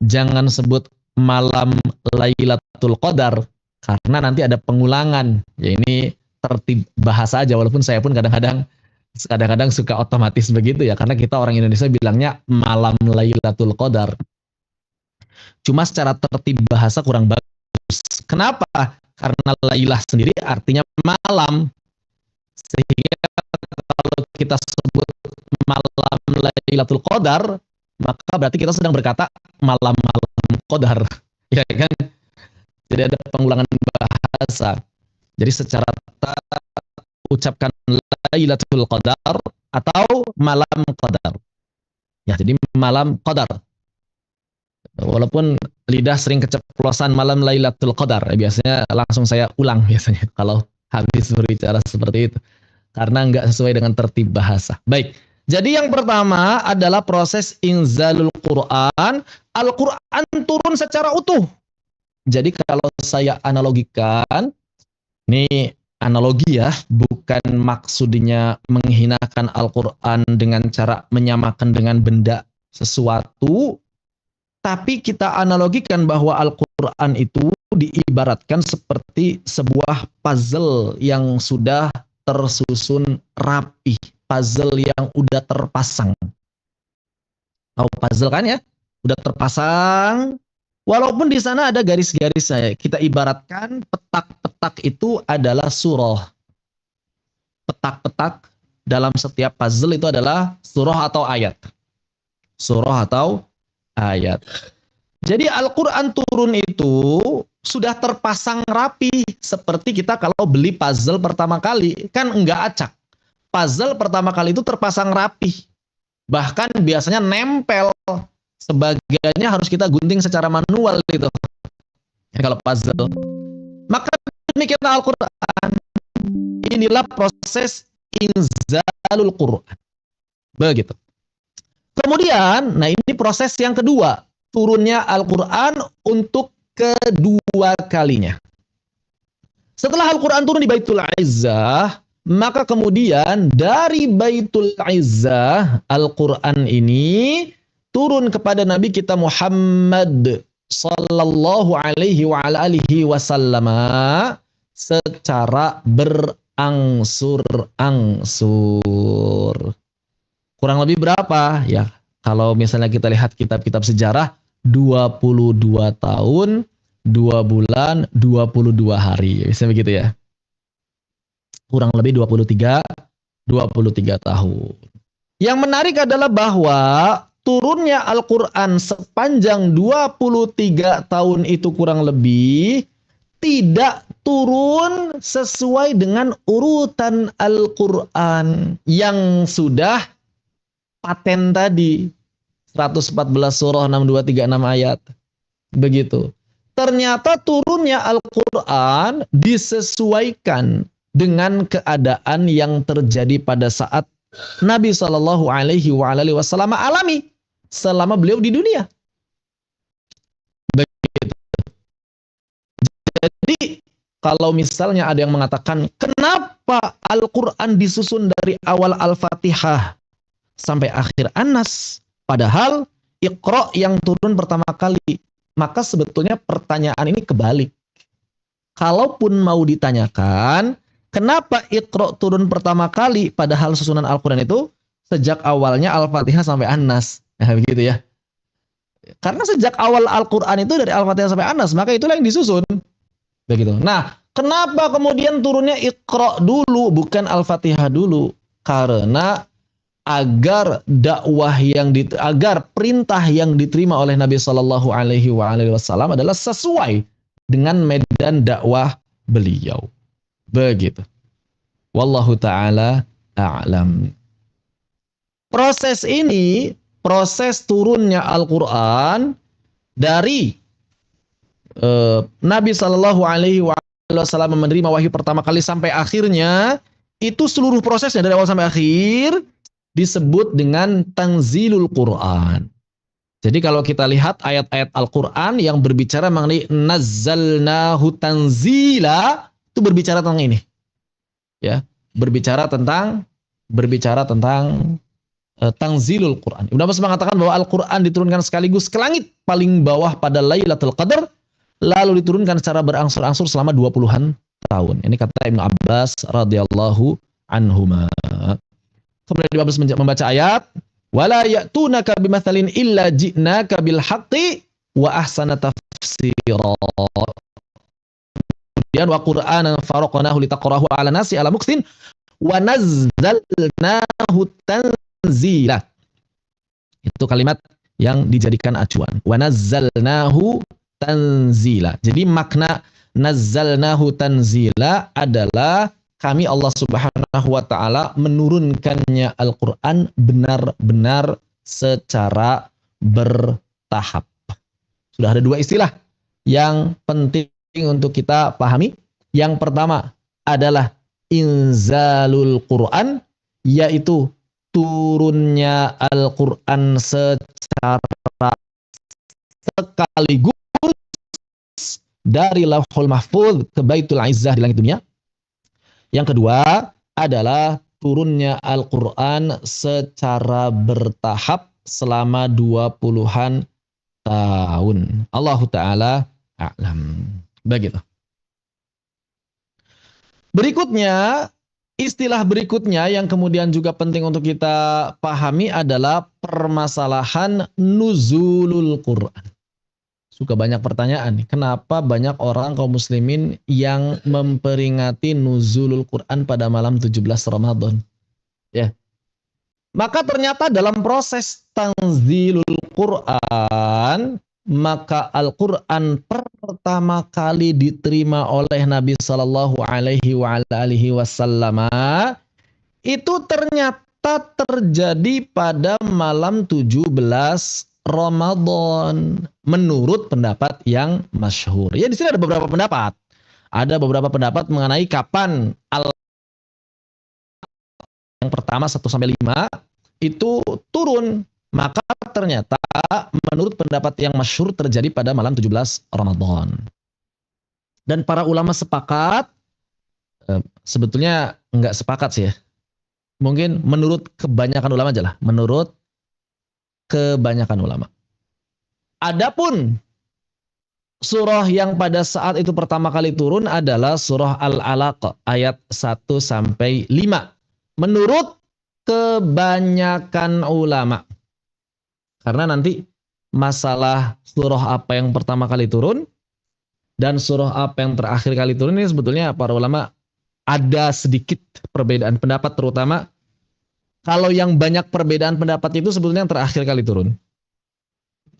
jangan sebut malam Lailatul Qadar karena nanti ada pengulangan. Ya ini tertib bahasa aja, walaupun saya pun kadang-kadang suka otomatis begitu ya, karena kita orang Indonesia bilangnya malam Lailatul Qadar. Cuma secara tertib bahasa kurang bagus. Kenapa? Karena Lailah sendiri artinya malam. Sehingga kalau kita sebut malam Lailatul Qadar, maka berarti kita sedang berkata malam-malam Qadar. Ya kan? Jadi ada pengulangan bahasa. Jadi secara ucapkan Lailatul Qadar atau malam Qadar. Ya, jadi malam Qadar. Walaupun lidah sering keceplosan malam Lailatul Qadar, biasanya langsung saya ulang biasanya kalau habis berbicara seperti itu. Karena nggak sesuai dengan tertib bahasa. Baik, jadi yang pertama adalah proses Inzalul Quran. Al-Quran turun secara utuh. Jadi kalau saya analogikan, ini analogi ya, bukan maksudnya menghinakan Al-Quran dengan cara menyamakan dengan benda sesuatu, tapi kita analogikan bahwa Al-Quran itu diibaratkan seperti sebuah puzzle yang sudah tersusun rapi, puzzle yang udah terpasang. Tahu puzzle kan ya? Udah terpasang. Walaupun di sana ada garis-garis saya, kita ibaratkan petak-petak itu adalah surah. Petak-petak dalam setiap puzzle itu adalah surah atau ayat. Surah atau ayat. Jadi Al-Quran turun itu sudah terpasang rapi. Seperti kita kalau beli puzzle pertama kali. Kan enggak acak. Puzzle pertama kali itu terpasang rapi. Bahkan biasanya nempel. Sebagiannya harus kita gunting secara manual gitu. Ya, kalau puzzle. Maka demikian Al-Quran. Inilah proses inzalul Quran. Begitu. Kemudian, nah ini proses yang kedua. Turunnya Al-Quran untuk kedua kalinya. Setelah Al-Quran turun di Baitul Izzah, maka kemudian dari Baitul Izzah, Al-Quran ini turun kepada Nabi kita Muhammad sallallahu alaihi wa alihi wasallam secara berangsur-angsur. Kurang lebih berapa? Ya, kalau misalnya kita lihat kitab-kitab sejarah, 22 tahun, 2 bulan, 22 hari. Bisa begitu ya. Kurang lebih 23 tahun. Yang menarik adalah bahwa turunnya Al-Quran sepanjang 23 tahun itu kurang lebih tidak turun sesuai dengan urutan Al-Quran yang sudah paten tadi. 114 surah, 6236 ayat. Begitu. Ternyata turunnya Al-Quran disesuaikan dengan keadaan yang terjadi pada saat Nabi Shallallahu Alaihi Wasallam alami selama beliau di dunia. Begitu. Jadi kalau misalnya ada yang mengatakan kenapa Al-Quran disusun dari awal Al-Fatihah sampai akhir An-Nas, padahal Iqra yang turun pertama kali, maka sebetulnya pertanyaan ini kebalik. Kalaupun mau ditanyakan, kenapa Iqra turun pertama kali, padahal susunan Al-Quran itu sejak awalnya Al-Fatihah sampai An-Nas. Nah, begitu ya. Karena sejak awal Al-Quran itu dari Al-Fatihah sampai An-Nas, maka itulah yang disusun. Begitu. Nah, kenapa kemudian turunnya Iqra dulu, bukan Al-Fatihah dulu? Karena agar agar perintah yang diterima oleh Nabi Shallallahu Alaihi Wasallam adalah sesuai dengan medan dakwah beliau. Begitu. Wallahu taala a'lam. Proses ini, proses turunnya Al-Quran dari Nabi Shallallahu Alaihi Wasallam menerima wahyu pertama kali sampai akhirnya, itu seluruh prosesnya dari awal sampai akhir disebut dengan tanzilul Quran. Jadi kalau kita lihat ayat-ayat Al-Quran yang berbicara mengenai nazzalnahu tanzila, itu berbicara tentang ini. Ya, berbicara tentang tanzilul Quran. Ibnu Abbas mengatakan bahwa Al-Quran diturunkan sekaligus ke langit paling bawah pada Lailatul Qadar, lalu diturunkan secara berangsur-angsur selama 20-an tahun. Ini kata Ibnu Abbas radhiyallahu anhuma. Kemudian Ibnu Abbas membaca ayat, wala ya'tunaka bimatsalin illa ji'naka bil haqqi wa ahsana tafsira. Kemudian wa Qur'anan faraqnahu litaqrahu 'ala nasi 'ala muksin wa nazzalnahu tanzila. Itu kalimat yang dijadikan acuan. Wa nazzalnahu tanzila. Jadi makna nazzalnahu tanzila adalah kami Allah Subhanahu wa taala menurunkannya Al-Qur'an benar-benar secara bertahap. Sudah ada dua istilah yang penting untuk kita pahami. Yang pertama adalah inzalul Qur'an, yaitu turunnya Al-Qur'an secara sekaligus dari Lauhul Mahfuz ke Baitul Izzah di langit dunia. Yang kedua adalah turunnya Al-Quran secara bertahap selama 20-an tahun. Allahu Ta'ala a'lam. Begitu. Berikutnya, istilah berikutnya yang kemudian juga penting untuk kita pahami adalah permasalahan nuzulul Quran. Suka banyak pertanyaan nih, kenapa banyak orang kaum muslimin yang memperingati nuzulul Quran pada malam 17 Ramadan? Ya. Maka ternyata dalam proses tanzilul Quran, maka Al-Quran pertama kali diterima oleh Nabi Sallallahu Alaihi Wasallam itu ternyata terjadi pada malam 17 Ramadan menurut pendapat yang masyhur. Ya di sini ada beberapa pendapat. Ada beberapa pendapat mengenai kapan yang pertama 1 sampai 5 itu turun. Maka ternyata menurut pendapat yang masyhur terjadi pada malam 17 Ramadan. Dan para ulama sepakat, sebetulnya nggak sepakat sih ya. Mungkin menurut kebanyakan ulama aja lah. Menurut kebanyakan ulama. Adapun surah yang pada saat itu pertama kali turun adalah surah Al-Alaq ayat 1 sampai 5. Menurut kebanyakan ulama. Karena nanti masalah surah apa yang pertama kali turun dan surah apa yang terakhir kali turun ini sebetulnya para ulama ada sedikit perbedaan pendapat, terutama kalau yang banyak perbedaan pendapat itu sebetulnya yang terakhir kali turun.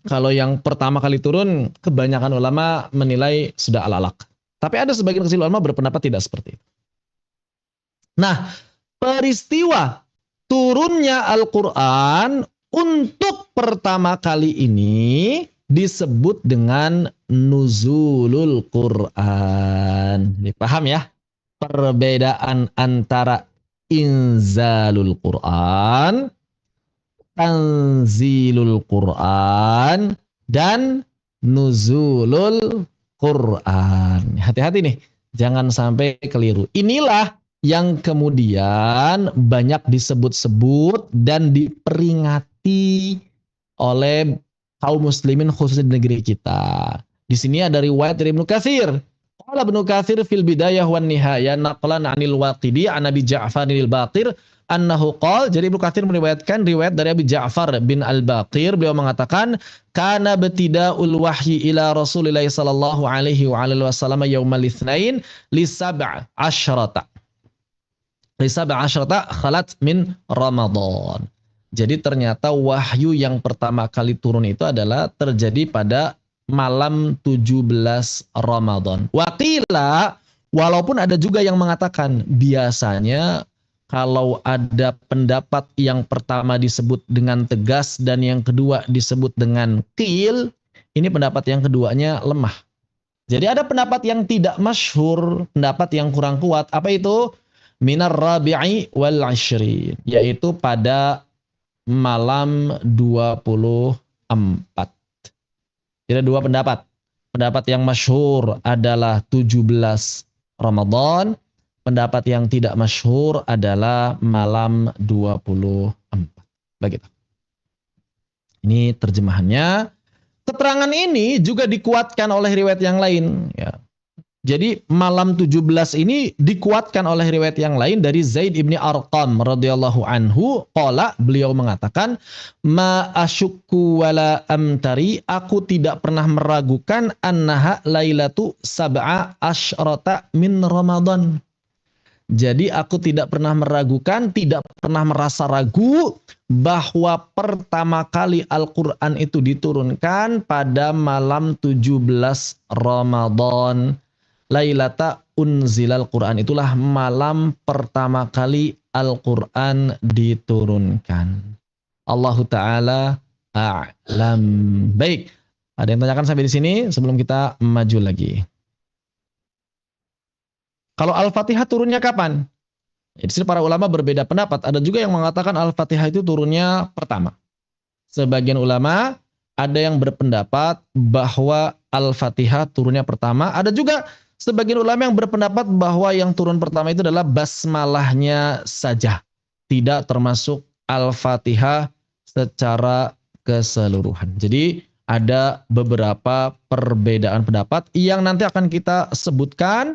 Kalau yang pertama kali turun, kebanyakan ulama menilai sudah Al-Alaq. Tapi ada sebagian kecil ulama berpendapat tidak seperti itu. Nah, peristiwa turunnya Al-Quran untuk pertama kali ini disebut dengan nuzulul Quran. Dipaham ya? Perbedaan antara inzalul Quran, tanzilul Quran, dan nuzulul Quran. Hati-hati nih, jangan sampai keliru. Inilah yang kemudian banyak disebut-sebut dan diperingati oleh kaum muslimin khususnya di negeri kita. Di sini ada riwayat dari Ibnu Katsir. Qala Ibnu Katsir fil bidayah wan nihayah naqlan 'anil Waqidi 'an Abi Ja'far al-Baqir annahu qala, jadi Ibnu Katsir meriwayatkan riwayat dari Abi Ja'far bin Al-Baqir, beliau mengatakan kana betida'ul wahyi ila Rasulillah sallallahu alaihi wa alihi wasallam yaumal itsnain li sab'a asyrata khalat min Ramadan. Jadi ternyata wahyu yang pertama kali turun itu adalah terjadi pada malam 17 Ramadan. Waqila, walaupun ada juga yang mengatakan biasanya kalau ada pendapat yang pertama disebut dengan tegas dan yang kedua disebut dengan qil, ini pendapat yang keduanya lemah. Jadi ada pendapat yang tidak masyhur, pendapat yang kurang kuat. Apa itu? Minar rabi'i wal ashrin, yaitu pada malam 24. Jadi ada dua pendapat. Pendapat yang masyhur adalah 17 Ramadan. Pendapat yang tidak masyhur adalah malam 24. Begitu. Ini terjemahannya. Keterangan ini juga dikuatkan oleh riwayat yang lain. Ya. Jadi malam 17 ini dikuatkan oleh riwayat yang lain dari Zaid ibni Arqam radhiyallahu anhu. Qala, beliau mengatakan, ma asyukku wala amtari, aku tidak pernah meragukan annaha lailatu sab'a asyrata min Ramadan. Jadi aku tidak pernah meragukan, tidak pernah merasa ragu bahwa pertama kali Al-Quran itu diturunkan pada malam 17 Ramadan. Lailata unzilal Quran, itulah malam pertama kali Al-Quran diturunkan. Allahu Ta'ala a'lam. Baik, ada yang tanyakan sampai di sini sebelum kita maju lagi. Kalau Al-Fatihah turunnya kapan? Di sini para ulama berbeda pendapat. Ada juga yang mengatakan Al-Fatihah itu turunnya pertama. Sebagian ulama ada yang berpendapat bahwa Al-Fatihah turunnya pertama. Ada juga sebagian ulama yang berpendapat bahwa yang turun pertama itu adalah basmalahnya saja. Tidak termasuk Al-Fatihah secara keseluruhan. Jadi ada beberapa perbedaan pendapat yang nanti akan kita sebutkan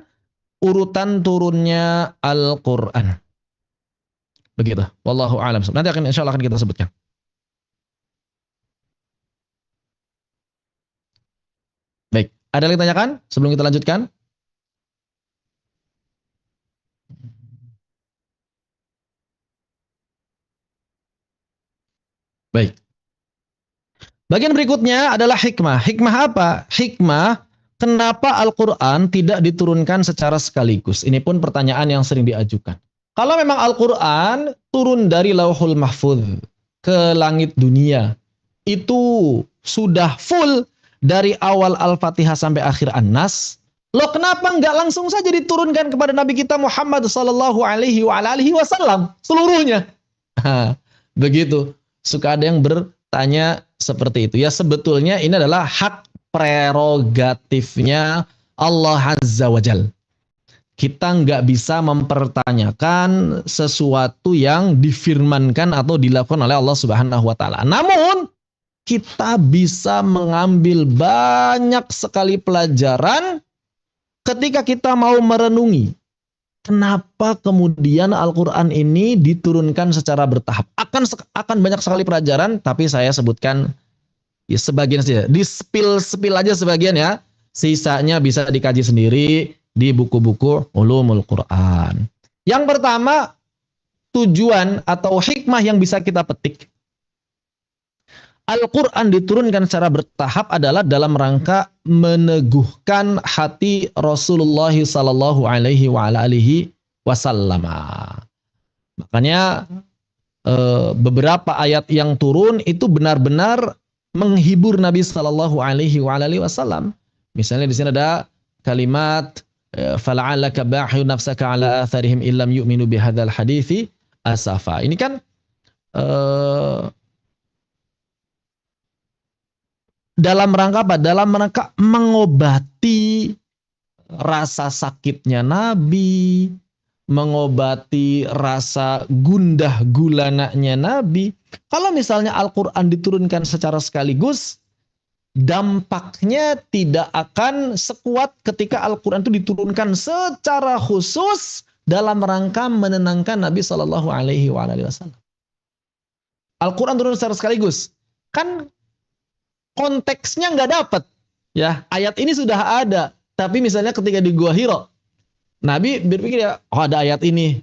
urutan turunnya Al-Quran. Begitu. Wallahu a'lam. Nanti insya Allah akan kita sebutkan. Baik. Ada yang ditanyakan sebelum kita lanjutkan? Baik. Bagian berikutnya adalah hikmah. Hikmah apa? Hikmah kenapa Al-Quran tidak diturunkan secara sekaligus? Ini pun pertanyaan yang sering diajukan. Kalau memang Al-Quran turun dari Lauhul Mahfuz ke langit dunia, itu sudah full dari awal Al-Fatihah sampai akhir An-Nas, loh kenapa nggak langsung saja diturunkan kepada Nabi kita Muhammad Sallallahu Alaihi Wasallam seluruhnya? Begitu. Suka ada yang bertanya seperti itu. Ya sebetulnya ini adalah hak prerogatifnya Allah Azza wa Jal. Kita nggak bisa mempertanyakan sesuatu yang difirmankan atau dilakukan oleh Allah Subhanahu wa Ta'ala. Namun kita bisa mengambil banyak sekali pelajaran ketika kita mau merenungi kenapa kemudian Al-Quran ini diturunkan secara bertahap. Akan banyak sekali pelajaran, tapi saya sebutkan ya sebagian saja. Di-spill aja sebagian ya. Sisanya bisa dikaji sendiri di buku-buku Ulumul Quran. Yang pertama, tujuan atau hikmah yang bisa kita petik. Al-Quran diturunkan secara bertahap adalah dalam rangka meneguhkan hati Rasulullah Sallallahu Alaihi Wasallam. Makanya beberapa ayat yang turun itu benar-benar menghibur Nabi Sallallahu Alaihi Wasallam. Misalnya di sini ada kalimat fala'allaka bahi'u nafsaka ala atharihim illam yu'minu bihadzal hadithi asafa. Ini kan dalam rangka apa? Dalam rangka mengobati rasa sakitnya Nabi, mengobati rasa gundah gulananya Nabi. Kalau misalnya Al-Quran diturunkan secara sekaligus, dampaknya tidak akan sekuat ketika Al-Quran itu diturunkan secara khusus dalam rangka menenangkan Nabi Shallallahu Alaihi Wasallam. Al-Quran turun secara sekaligus, kan konteksnya nggak dapat, ya ayat ini sudah ada, tapi misalnya ketika di Gua Hiro, Nabi berpikir ya, oh ada ayat ini,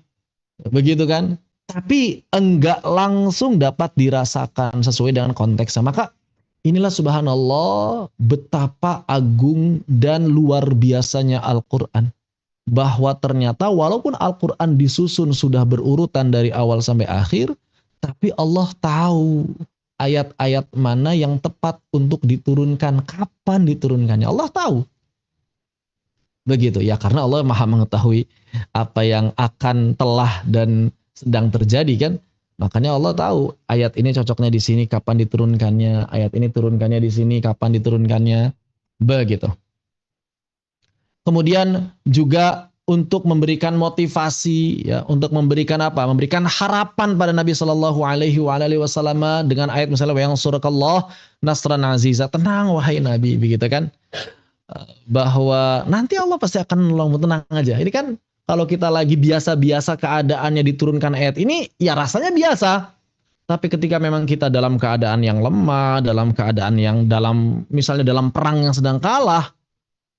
begitu kan? Tapi enggak langsung dapat dirasakan sesuai dengan konteksnya. Maka inilah subhanallah betapa agung dan luar biasanya Al-Quran. Bahwa ternyata walaupun Al-Quran disusun sudah berurutan dari awal sampai akhir, tapi Allah tahu ayat-ayat mana yang tepat untuk diturunkan, kapan diturunkannya. Allah tahu. Begitu ya, karena Allah Maha mengetahui apa yang akan telah dan sedang terjadi kan. Makanya Allah tahu ayat ini cocoknya di sini kapan diturunkannya, ayat ini turunkannya di sini kapan diturunkannya. Begitu. Kemudian juga untuk memberikan motivasi, ya, untuk memberikan apa? Memberikan harapan pada Nabi Shallallahu Alaihi Wasallam dengan ayat misalnya yang surakallah nasran aziza, tenang wahai Nabi, begitu kan? Bahwa nanti Allah pasti akan menolongmu, tenang aja. Ini kan kalau kita lagi biasa-biasa keadaannya diturunkan ayat ini, ya rasanya biasa. Tapi ketika memang kita dalam keadaan yang lemah, dalam keadaan yang misalnya dalam perang yang sedang kalah,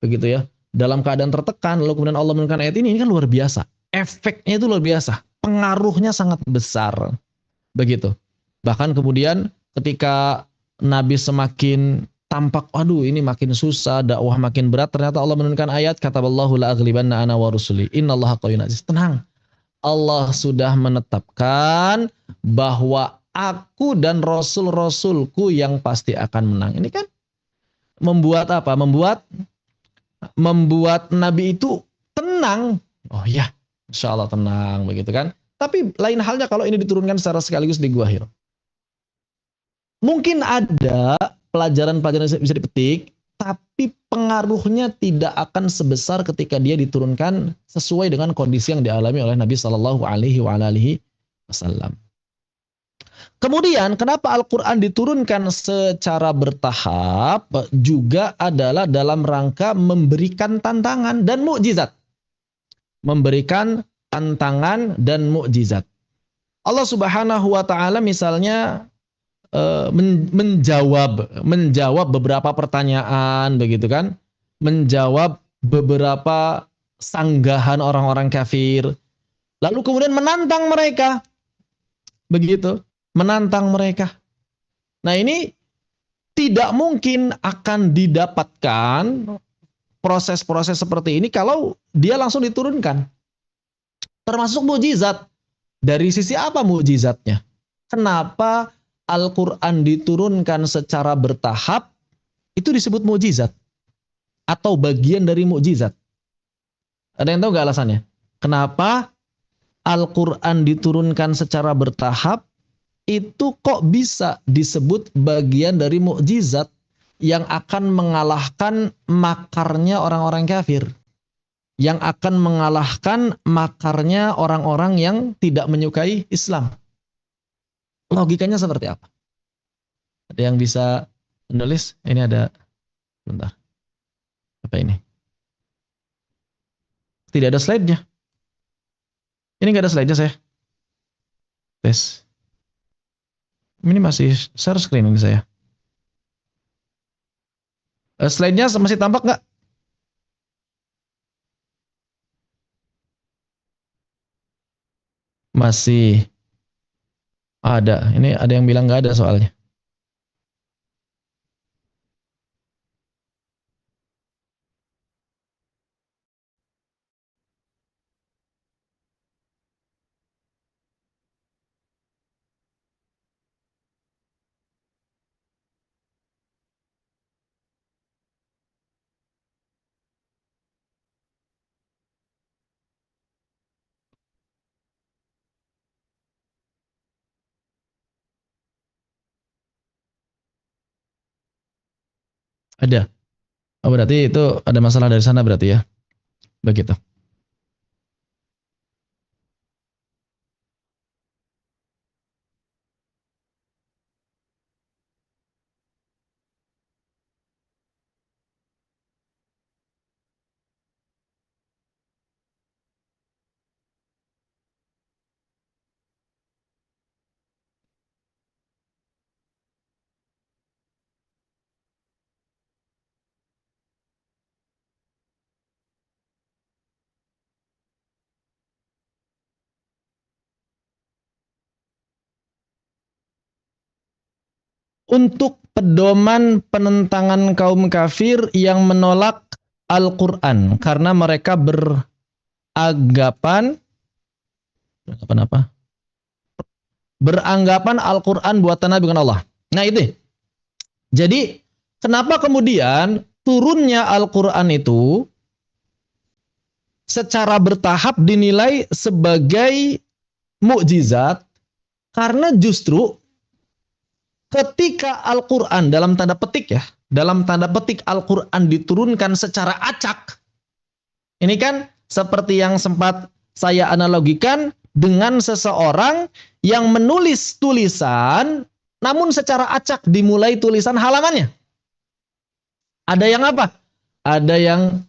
begitu ya, dalam keadaan tertekan, lalu kemudian Allah menurunkan ayat ini kan luar biasa. Efeknya itu luar biasa. Pengaruhnya sangat besar. Begitu. Bahkan kemudian ketika Nabi semakin tampak, aduh ini makin susah, dakwah makin berat, ternyata Allah menurunkan ayat, kataballahu la aghlibanna ana wa rusuli, innallaha qawiyyun aziz. Tenang. Allah sudah menetapkan bahwa aku dan rasul-rasulku yang pasti akan menang. Ini kan membuat apa? Membuat Nabi itu tenang. Oh ya, insya Allah tenang, begitu kan. Tapi lain halnya kalau ini diturunkan secara sekaligus di Gua Hiro. Mungkin ada pelajaran-pelajaran yang bisa dipetik, tapi pengaruhnya tidak akan sebesar ketika dia diturunkan sesuai dengan kondisi yang dialami oleh Nabi Shallallahu Alaihi Wasallam. Kemudian kenapa Al-Quran diturunkan secara bertahap juga adalah dalam rangka memberikan tantangan dan mukjizat. Memberikan tantangan dan mukjizat. Allah Subhanahu wa taala misalnya menjawab beberapa pertanyaan, begitu kan? Menjawab beberapa sanggahan orang-orang kafir. Lalu kemudian menantang mereka. Begitu, menantang mereka. Nah ini tidak mungkin akan didapatkan proses-proses seperti ini kalau dia langsung diturunkan. Termasuk mukjizat. Dari sisi apa mukjizatnya? Kenapa Al-Quran diturunkan secara bertahap? Itu disebut mukjizat. Atau bagian dari mukjizat. Ada yang tahu nggak alasannya? Kenapa Al-Quran diturunkan secara bertahap? Itu kok bisa disebut bagian dari mukjizat yang akan mengalahkan makarnya orang-orang kafir, yang akan mengalahkan makarnya orang-orang yang tidak menyukai Islam. Logikanya seperti apa? Ada yang bisa menulis? Ini ada, bentar. Apa ini? Tidak ada slide-nya. Ini nggak ada slide-nya saya. Tes. Ini masih share screen ini saya. Slide-nya masih tampak nggak? Masih ada. Ini ada yang bilang nggak ada soalnya. Ada. Oh, berarti itu ada masalah dari sana berarti ya. Begitu. Untuk pedoman penentangan kaum kafir yang menolak Al-Quran karena mereka beranggapan apa? Beranggapan Al-Quran buatan Nabi dengan Allah. Nah itu. Jadi kenapa kemudian turunnya Al-Quran itu secara bertahap dinilai sebagai mukjizat? Karena justru ketika Al-Quran dalam tanda petik ya, dalam tanda petik Al-Quran diturunkan secara acak, ini kan seperti yang sempat saya analogikan dengan seseorang yang menulis tulisan, namun secara acak dimulai tulisan halamannya. Ada yang apa? Ada yang,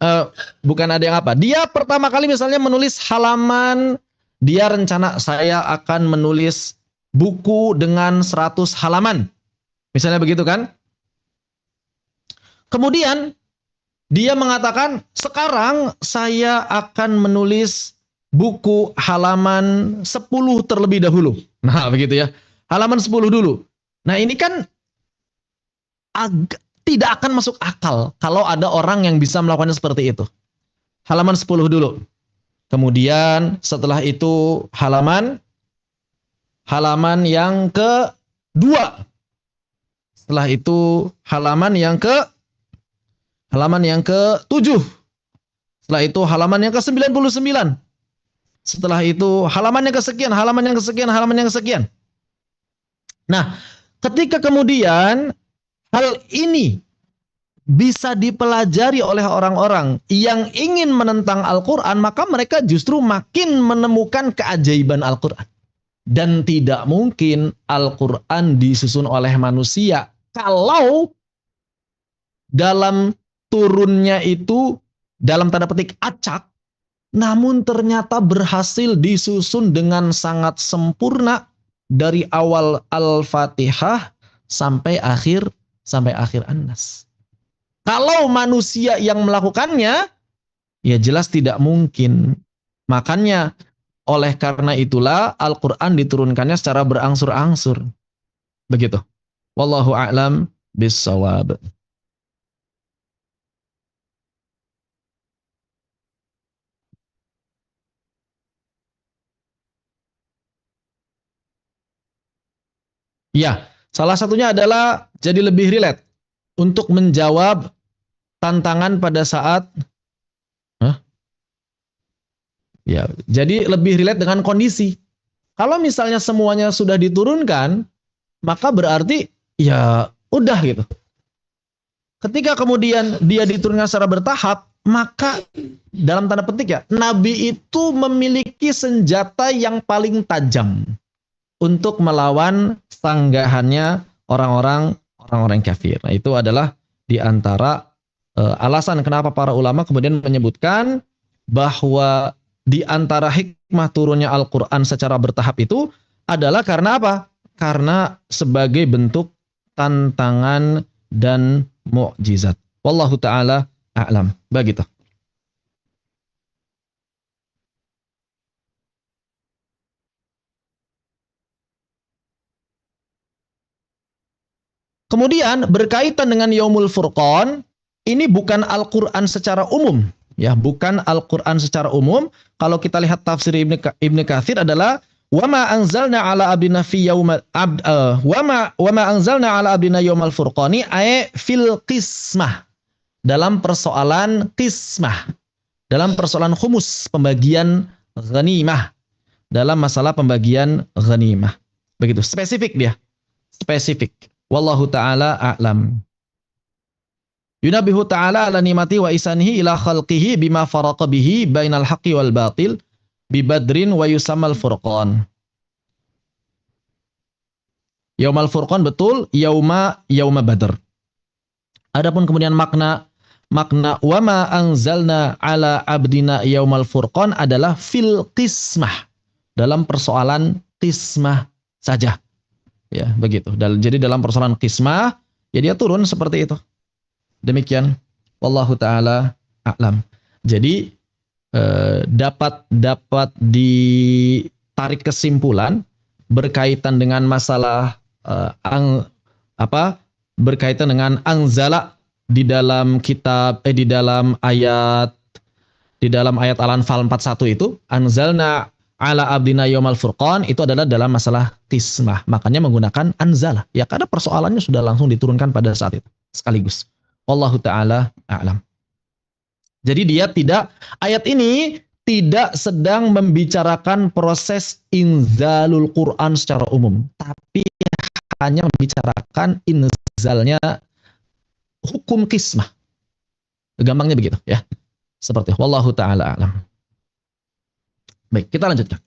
bukan ada yang apa. Dia pertama kali misalnya menulis halaman, dia rencana saya akan menulis buku dengan 100 halaman. Misalnya begitu kan? Kemudian dia mengatakan, sekarang saya akan menulis buku halaman 10 terlebih dahulu. Nah, begitu ya. Halaman 10 dulu. Nah, ini kan tidak akan masuk akal kalau ada orang yang bisa melakukannya seperti itu. Halaman 10 dulu. Kemudian setelah itu halaman yang kedua. Setelah itu halaman yang ke-7. Setelah itu halaman yang ke-99. Setelah itu halaman yang kesekian, halaman yang kesekian, halaman yang kesekian. Nah, ketika kemudian hal ini bisa dipelajari oleh orang-orang yang ingin menentang Al-Quran, maka mereka justru makin menemukan keajaiban Al-Quran. Dan tidak mungkin Al-Quran disusun oleh manusia kalau dalam turunnya itu dalam tanda petik acak, namun ternyata berhasil disusun dengan sangat sempurna dari awal Al-Fatihah sampai akhir An-Nas. Kalau manusia yang melakukannya, ya jelas tidak mungkin. Makanya oleh karena itulah Al-Quran diturunkannya secara berangsur-angsur. Begitu. Wallahu a'lam bissawab. Ya, salah satunya adalah jadi lebih relate untuk menjawab tantangan pada saat Hah? Ya, jadi lebih relate dengan kondisi. Kalau misalnya semuanya sudah diturunkan, maka berarti ya udah gitu. Ketika kemudian dia diturunkan secara bertahap, maka dalam tanda petik ya, Nabi itu memiliki senjata yang paling tajam untuk melawan sanggahannya orang-orang kafir. Nah, itu adalah di antara alasan kenapa para ulama kemudian menyebutkan bahwa di antara hikmah turunnya Al-Quran secara bertahap itu adalah karena apa? Karena sebagai bentuk tantangan dan mukjizat. Wallahu taala a'lam. Begitu. Kemudian berkaitan dengan Yaumul Furqan, ini bukan Al-Qur'an secara umum, ya, bukan Al-Qur'an secara umum. Kalau kita lihat tafsir Ibnu Katsir adalah wama anzalna ala abdina fi yaumal wama anzalna ala abdina yaumal furqani ay fil qismah, dalam persoalan qismah, dalam persoalan khumus, pembagian ghanimah, dalam masalah pembagian ghanimah. Begitu, spesifik dia. Spesifik. Wallahu ta'ala a'lam. Yunabihu ta'ala ala nimati wa isanihi ila khalqihi bima faraqa bihi bainal haqqi wal batil bi badrin wa yusammal furqan. Yaumal furqan betul, yauma badr. Adapun kemudian makna wama anzalna ala abdina yaumal furqan adalah fil qismah, dalam persoalan qismah saja. Ya, begitu. Jadi dalam persoalan qismah, ya dia turun seperti itu. Demikian. Wallahu taala a'lam. Jadi dapat ditarik kesimpulan berkaitan dengan masalah berkaitan dengan anzala di dalam kitab di dalam ayat Al-Anfal 41 itu, anzalna ala abdina yaumal furqan, itu adalah dalam masalah qismah. Makanya menggunakan anzala. Ya, karena persoalannya sudah langsung diturunkan pada saat itu sekaligus. Wallahu taala a'lam. Jadi ayat ini tidak sedang membicarakan proses inzalul Quran secara umum, tapi hanya membicarakan inzalnya hukum qismah. Gampangnya begitu ya. Seperti wallahu taala a'lam. Baik, kita lanjutkan.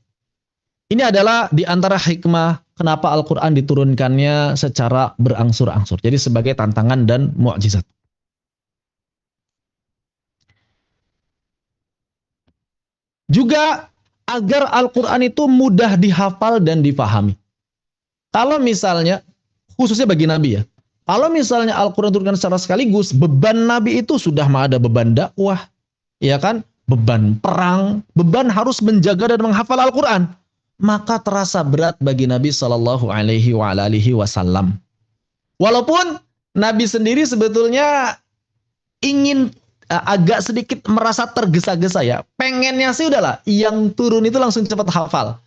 Ini adalah di antara hikmah kenapa Al-Quran diturunkannya secara berangsur-angsur. Jadi sebagai tantangan dan mukjizat. Juga agar Al-Quran itu mudah dihafal dan difahami. Kalau misalnya, khususnya bagi Nabi ya, kalau misalnya Al-Quran diturunkan secara sekaligus, beban Nabi itu sudah ada beban dakwah, ya kan? Beban perang, beban harus menjaga dan menghafal Al-Quran, maka terasa berat bagi Nabi Shallallahu Alaihi Wasallam. Walaupun Nabi sendiri sebetulnya ingin agak sedikit merasa tergesa-gesa ya, pengennya sih udahlah yang turun itu langsung cepat hafal.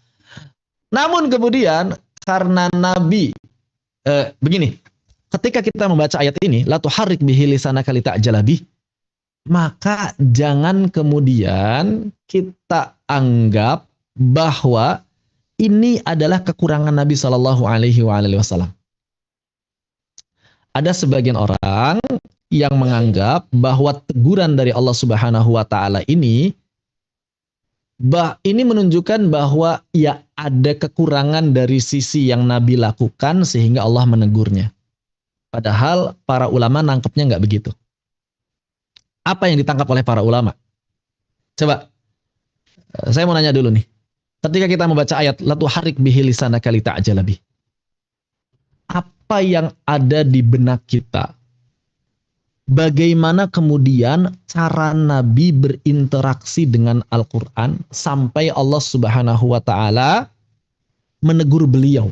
Namun kemudian karena Nabi begini, ketika kita membaca ayat ini, la tuharrik bihi lisanaka lita'jala bih, maka jangan kemudian kita anggap bahwa ini adalah kekurangan Nabi Shallallahu Alaihi Wasallam. Ada sebagian orang yang menganggap bahwa teguran dari Allah Subhanahu Wa Taala ini menunjukkan bahwa ya ada kekurangan dari sisi yang Nabi lakukan sehingga Allah menegurnya. Padahal para ulama nangkepnya nggak begitu. Apa yang ditangkap oleh para ulama? Coba, saya mau nanya dulu nih. Ketika kita membaca ayat la tuharrik bihi lisanaka lita'jala bih, apa yang ada di benak kita? Bagaimana kemudian cara Nabi berinteraksi dengan Al-Quran sampai Allah Subhanahu Wa Taala menegur beliau?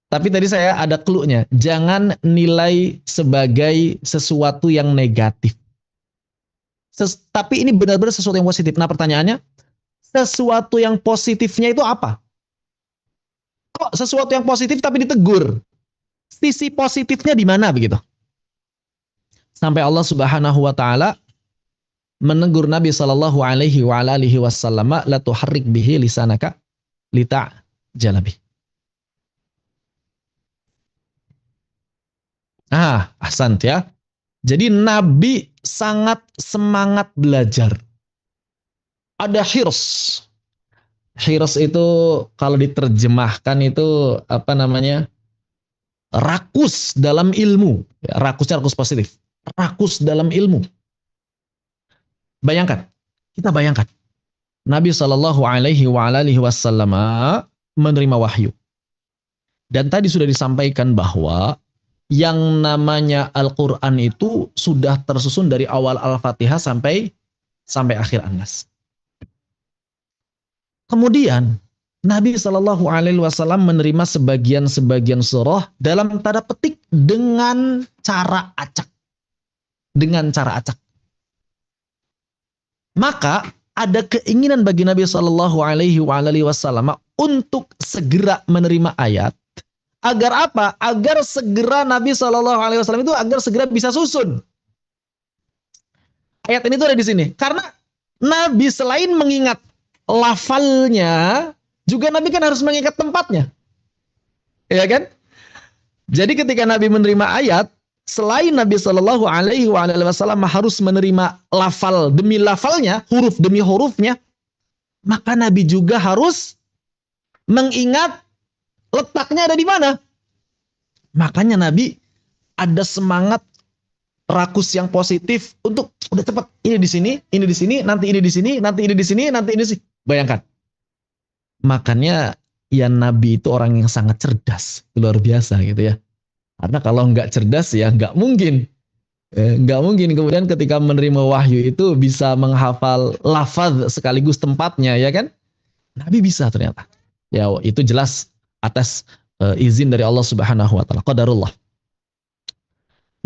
Tapi tadi saya ada clue-nya. Jangan nilai sebagai sesuatu yang negatif. Tapi ini benar-benar sesuatu yang positif. Nah pertanyaannya, sesuatu yang positifnya itu apa? Kok sesuatu yang positif tapi ditegur? Sisi positifnya di mana begitu? Sampai Allah Subhanahu wa taala menegur Nabi sallallahu alaihi wa alihi wasallam, la tuharrik bihi lisanaka lita jalabi. Ahsant ya. Jadi Nabi sangat semangat belajar. Ada hirs. Hirs itu kalau diterjemahkan itu apa namanya? Rakus dalam ilmu. Rakusnya rakus positif. Rakus dalam ilmu. Bayangkan, kita bayangkan. Nabi Shallallahu Alaihi Wasallam menerima wahyu. Dan tadi sudah disampaikan bahwa yang namanya Al-Quran itu sudah tersusun dari awal Al-Fatihah sampai akhir An-Nas. Kemudian Nabi Shallallahu Alaihi Wasallam menerima sebagian surah dalam tanda petik dengan cara acak. Maka ada keinginan bagi Nabi Shallallahu Alaihi Wasallam untuk segera menerima ayat. Agar apa? Agar segera Nabi Shallallahu Alaihi Wasallam itu agar segera bisa susun. Ayat ini tuh ada di sini. Karena Nabi selain mengingat lafalnya, juga Nabi kan harus mengingat tempatnya. Ya kan? Jadi ketika Nabi menerima ayat, selain Nabi Shallallahu Alaihi Wasallam harus menerima lafal demi lafalnya, huruf demi hurufnya, maka Nabi juga harus mengingat letaknya ada di mana. Makanya Nabi ada semangat rakus yang positif untuk udah cepat, ini di sini, nanti ini di sini, nanti ini di sini, nanti ini di sini. Bayangkan. Makanya ya Nabi itu orang yang sangat cerdas, luar biasa gitu ya. Karena kalau nggak cerdas ya nggak mungkin. Nggak mungkin kemudian ketika menerima wahyu itu bisa menghafal lafaz sekaligus tempatnya, ya kan? Nabi bisa ternyata. Ya itu jelas atas izin dari Allah Subhanahu wa taala, qadarullah.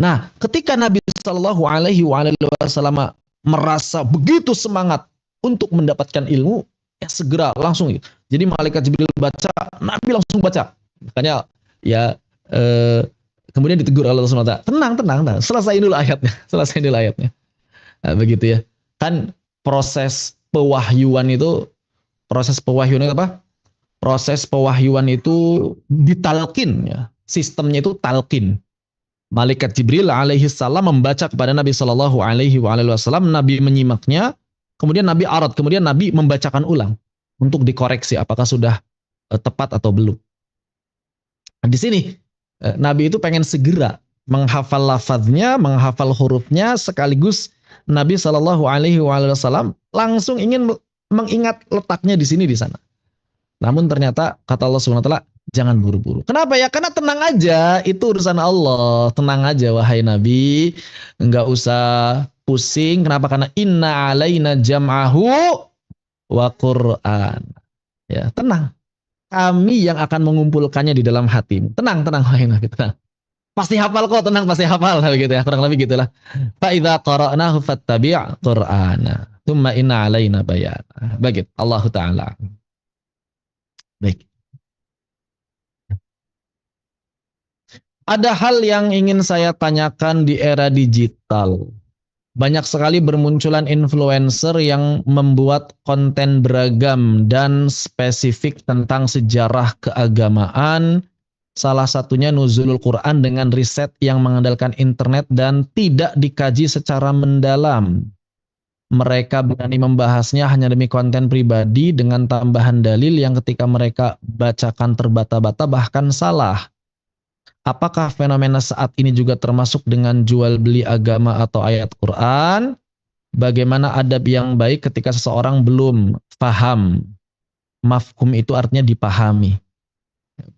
Nah, ketika Nabi Shallallahu Alaihi Wasallam merasa begitu semangat untuk mendapatkan ilmu, ya segera langsung. Jadi malaikat Jibril baca, Nabi langsung baca. Makanya ya kemudian ditegur Allah Subhanahu wa taala, tenang, selesaiin dulu ayatnya. Nah, begitu ya. Kan proses pewahyuan itu apa? Proses pewahyuan itu ditalkin ya. Sistemnya itu talqin. Malaikat Jibril alaihi salam membaca kepada Nabi Shallallahu alaihi wasallam, Nabi menyimaknya, kemudian Nabi arad, kemudian Nabi membacakan ulang untuk dikoreksi apakah sudah tepat atau belum. Nah, di sini Nabi itu pengen segera menghafal lafadznya, menghafal hurufnya, sekaligus Nabi Shallallahu alaihi wasallam langsung ingin mengingat letaknya di sini di sana. Namun ternyata kata Allah Subhanahu wa taala, jangan buru-buru. Kenapa ya? Karena tenang aja, itu urusan Allah. Tenang aja wahai Nabi, enggak usah pusing. Kenapa? Karena inna alaina jam'ahu wa Qur'an. Ya, tenang. Kami yang akan mengumpulkannya di dalam hatimu. Tenang wahai Nabi, tenang. Pasti hafal kok, tenang, pasti hafal gitu ya. Kurang lebih gitulah. Fa idza qara'nahu fattabi' Qur'ana. Tsumma inna alaina bayana. Begitu Allah taala. Baik. Ada hal yang ingin saya tanyakan di era digital. Banyak sekali bermunculan influencer yang membuat konten beragam dan spesifik tentang sejarah keagamaan. Salah satunya nuzulul Quran dengan riset yang mengandalkan internet dan tidak dikaji secara mendalam. Mereka berani membahasnya hanya demi konten pribadi dengan tambahan dalil yang ketika mereka bacakan terbata-bata bahkan salah. Apakah fenomena saat ini juga termasuk dengan jual beli agama atau ayat Quran? Bagaimana adab yang baik ketika seseorang belum paham? Mafhum itu artinya dipahami.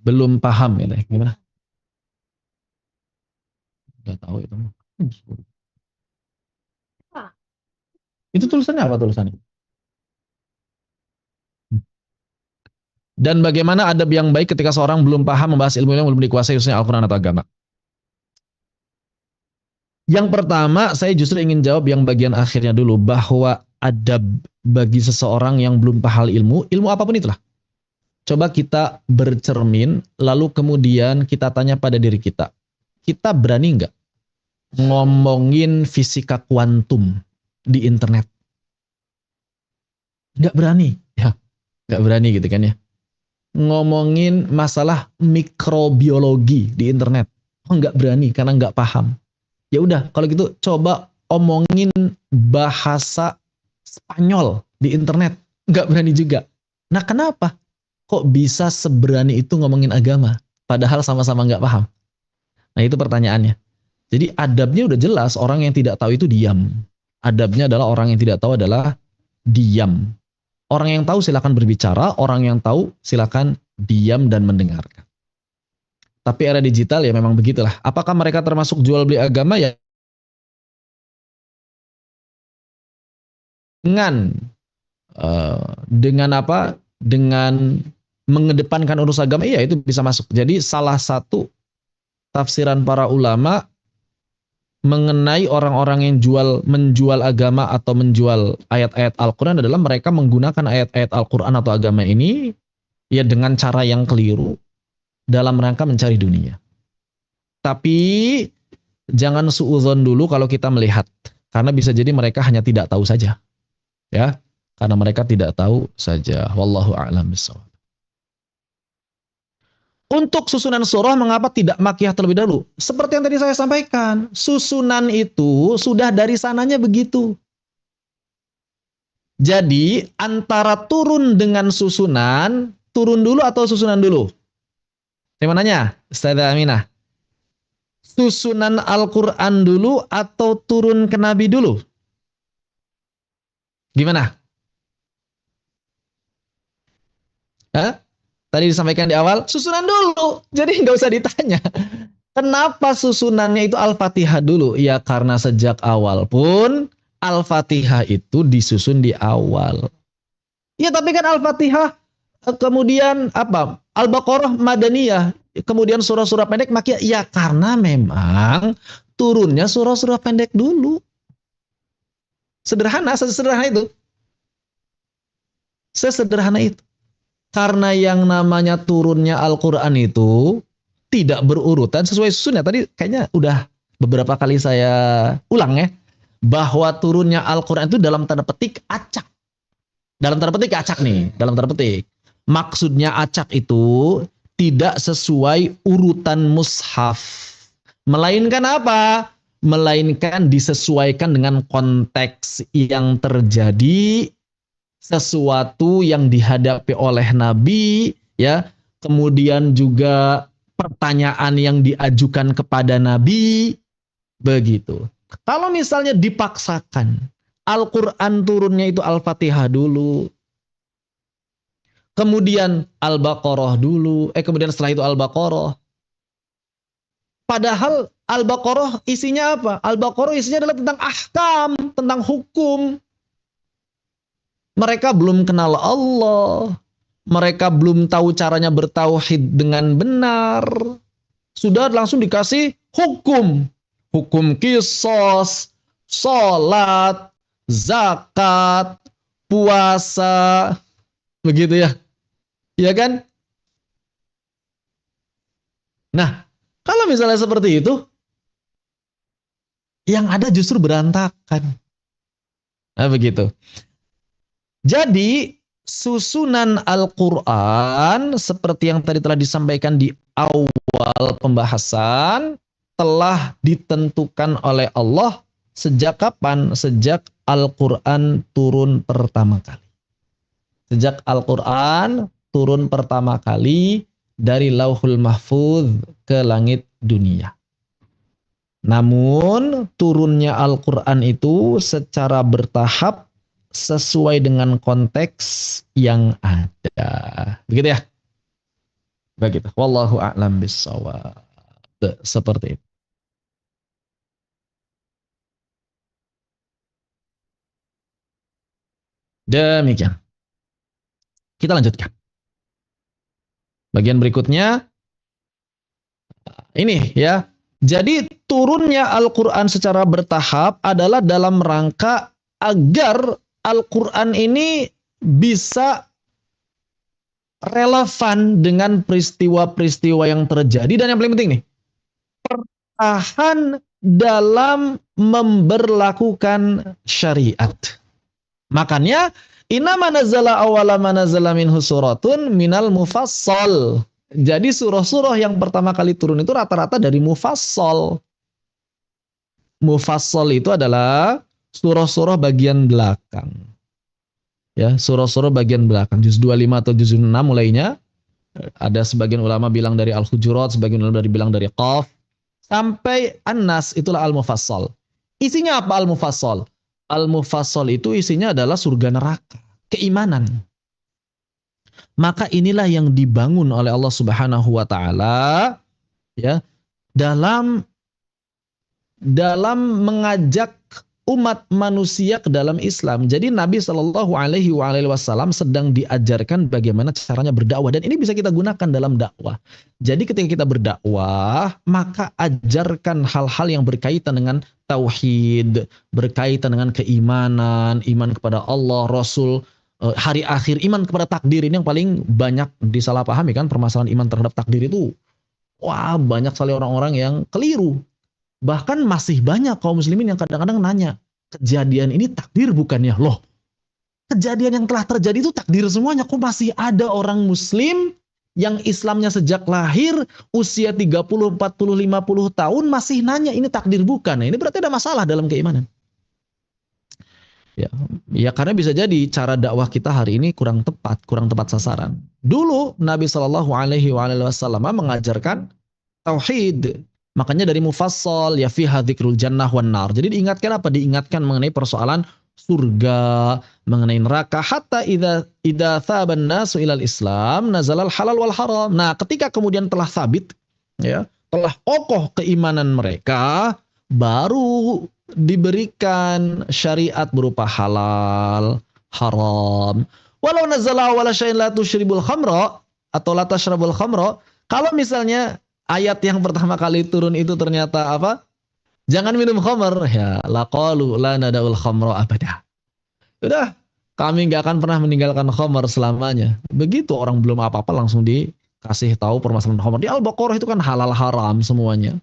Belum paham ya, gimana? Gak tahu itu. Itu tulisannya apa tulisannya? Dan bagaimana adab yang baik ketika seorang belum paham membahas ilmu yang belum dikuasai, khususnya Al-Quran atau agama. Yang pertama, saya justru ingin jawab yang bagian akhirnya dulu, bahwa adab bagi seseorang yang belum paham ilmu, ilmu apapun itulah. Coba kita bercermin, lalu kemudian kita tanya pada diri kita berani nggak ngomongin fisika kuantum di internet? Nggak berani, ya, nggak berani gitu kan ya. Ngomongin masalah mikrobiologi di internet, oh nggak berani karena nggak paham. Ya udah, kalau gitu coba omongin bahasa Spanyol di internet, nggak berani juga. Nah kenapa? Kok bisa seberani itu ngomongin agama, padahal sama-sama nggak paham? Nah itu pertanyaannya. Jadi adabnya udah jelas, orang yang tidak tahu itu diam. Adabnya adalah orang yang tidak tahu adalah diam. Orang yang tahu silakan berbicara, orang yang tahu silakan diam dan mendengarkan. Tapi era digital ya memang begitulah. Apakah mereka termasuk jual beli agama? Ya dengan dengan apa? Dengan mengedepankan urus agama, iya itu bisa masuk. Jadi salah satu tafsiran para ulama mengenai orang-orang yang menjual agama atau menjual ayat-ayat Al-Quran adalah mereka menggunakan ayat-ayat Al-Quran atau agama ini ya dengan cara yang keliru dalam rangka mencari dunia. Tapi jangan suudzon dulu kalau kita melihat, karena bisa jadi mereka hanya tidak tahu saja, ya, karena mereka tidak tahu saja. Wallahu a'lam bishawab. Untuk susunan surah, mengapa tidak makiyah terlebih dahulu? Seperti yang tadi saya sampaikan, susunan itu sudah dari sananya begitu. Jadi, antara turun dengan susunan, turun dulu atau susunan dulu? Saya mau nanya, Ustazah Aminah. Susunan Al-Quran dulu atau turun ke Nabi dulu? Gimana? Hah? Tadi disampaikan di awal, susunan dulu. Jadi nggak usah ditanya. Kenapa susunannya itu Al-Fatihah dulu? Ya karena sejak awal pun Al-Fatihah itu disusun di awal. Ya tapi kan Al-Fatihah kemudian apa? Al-Baqarah Madaniyah, kemudian surah-surah pendek makiyah. Ya karena memang turunnya surah-surah pendek dulu. Sederhana, sesederhana itu. Sesederhana itu. Karena yang namanya turunnya Al-Quran itu tidak berurutan sesuai susunnya. Tadi kayaknya udah beberapa kali saya ulang ya. Bahwa turunnya Al-Quran itu dalam tanda petik acak. Dalam tanda petik acak nih. Dalam tanda petik. Maksudnya acak itu tidak sesuai urutan mushaf. Melainkan apa? Melainkan disesuaikan dengan konteks yang terjadi, sesuatu yang dihadapi oleh Nabi, ya, kemudian juga pertanyaan yang diajukan kepada Nabi, begitu. Kalau misalnya dipaksakan, Al-Quran turunnya itu Al-Fatihah dulu, kemudian Al-Baqarah dulu, kemudian setelah itu Al-Baqarah. Padahal Al-Baqarah isinya apa? Al-Baqarah isinya adalah tentang ahkam, tentang hukum. Mereka belum kenal Allah. Mereka belum tahu caranya bertauhid dengan benar. Sudah langsung dikasih hukum. Hukum kisos, sholat, zakat, puasa. Begitu ya. Iya kan? Nah, kalau misalnya seperti itu, yang ada justru berantakan. Nah, begitu. Jadi susunan Al-Quran seperti yang tadi telah disampaikan di awal pembahasan telah ditentukan oleh Allah sejak kapan? Sejak Al-Quran turun pertama kali. Sejak Al-Quran turun pertama kali dari Lauhul Mahfuz ke langit dunia. Namun turunnya Al-Quran itu secara bertahap sesuai dengan konteks yang ada. Begitu ya? Begitu. Wallahu a'lam bishawab. Seperti itu. Demikian. Kita lanjutkan. Bagian berikutnya ini ya. Jadi turunnya Al-Quran secara bertahap adalah dalam rangka agar Al-Quran ini bisa relevan dengan peristiwa-peristiwa yang terjadi. Dan yang paling penting nih, tahan dalam memberlakukan syariat. Makanya inama nazala awala manazala minhu suratun minal mufassal. Jadi surah-surah yang pertama kali turun itu rata-rata dari mufassal. Mufassal itu adalah surah-surah bagian belakang. Ya, surah-surah bagian belakang, juz 25 atau juz 6 mulainya. Ada sebagian ulama bilang dari Al-Hujurat, sebagian ulama bilang dari Qaf sampai An-Nas, itulah Al-Mufassal. Isinya apa Al-Mufassal? Al-Mufassal itu isinya adalah surga neraka, keimanan. Maka inilah yang dibangun oleh Allah Subhanahu wa taala ya dalam mengajak umat manusia ke dalam Islam. Jadi Nabi Shallallahu alaihi wasallam sedang diajarkan bagaimana caranya berdakwah, dan ini bisa kita gunakan dalam dakwah. Jadi ketika kita berdakwah, maka ajarkan hal-hal yang berkaitan dengan tauhid, berkaitan dengan keimanan, iman kepada Allah, Rasul, hari akhir, iman kepada takdir. Ini yang paling banyak disalahpahami kan, permasalahan iman terhadap takdir itu. Wah, banyak sekali orang-orang yang keliru. Bahkan masih banyak kaum muslimin yang kadang-kadang nanya, kejadian ini takdir bukannya? Loh, kejadian yang telah terjadi itu takdir semuanya. Kok masih ada orang muslim yang Islamnya sejak lahir, usia 30, 40, 50 tahun masih nanya ini takdir bukan? Nah, ini berarti ada masalah dalam keimanan. Ya, karena bisa jadi cara dakwah kita hari ini kurang tepat sasaran. Dulu Nabi Shallallahu alaihi wasallam mengajarkan tauhid. Makanya dari mufassal ya fiha dzikrul jannah wan nar. Jadi diingatkan apa? Diingatkan mengenai persoalan surga, mengenai neraka. Hatta idza thaban nasu ilal Islam nazalal halal wal haram. Nah, ketika kemudian telah sabit ya, telah kokoh keimanan mereka, baru diberikan syariat berupa halal, haram. Walau nazala wala syai'in la tusyribul khamra atau la tashrabul khamra. Kalau misalnya ayat yang pertama kali turun itu ternyata apa? Jangan minum khamr, ya laqalu la nadaul khamra abada. Sudah, kami nggak akan pernah meninggalkan khamr selamanya. Begitu orang belum apa-apa langsung dikasih tahu permasalahan khamr. Di Al-Baqarah itu kan halal haram semuanya.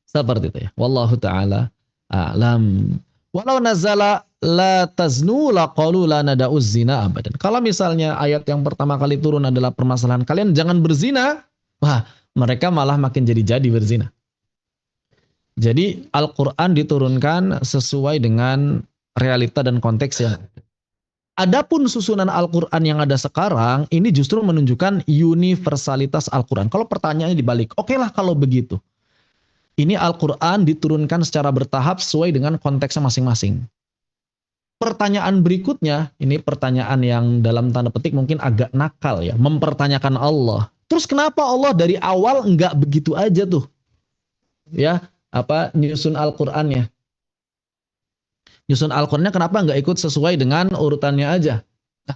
Seperti itu ya. Wallahu ta'ala a'lam. Walau nazala la taznu laqalu la nada'uz zina abadan. Kalau misalnya ayat yang pertama kali turun adalah permasalahan kalian jangan berzina, wah, mereka malah makin jadi berzina. Jadi Al-Quran diturunkan sesuai dengan realita dan konteks yang ada. Adapun susunan Al-Quran yang ada sekarang, ini justru menunjukkan universalitas Al-Quran. Kalau pertanyaannya dibalik, oke lah kalau begitu. Ini Al-Quran diturunkan secara bertahap sesuai dengan konteksnya masing-masing. Pertanyaan berikutnya, ini pertanyaan yang dalam tanda petik mungkin agak nakal ya, mempertanyakan Allah. Terus kenapa Allah dari awal enggak begitu aja tuh? Ya, nyusun Al-Qur'annya. Nyusun Al-Qur'annya kenapa enggak ikut sesuai dengan urutannya aja?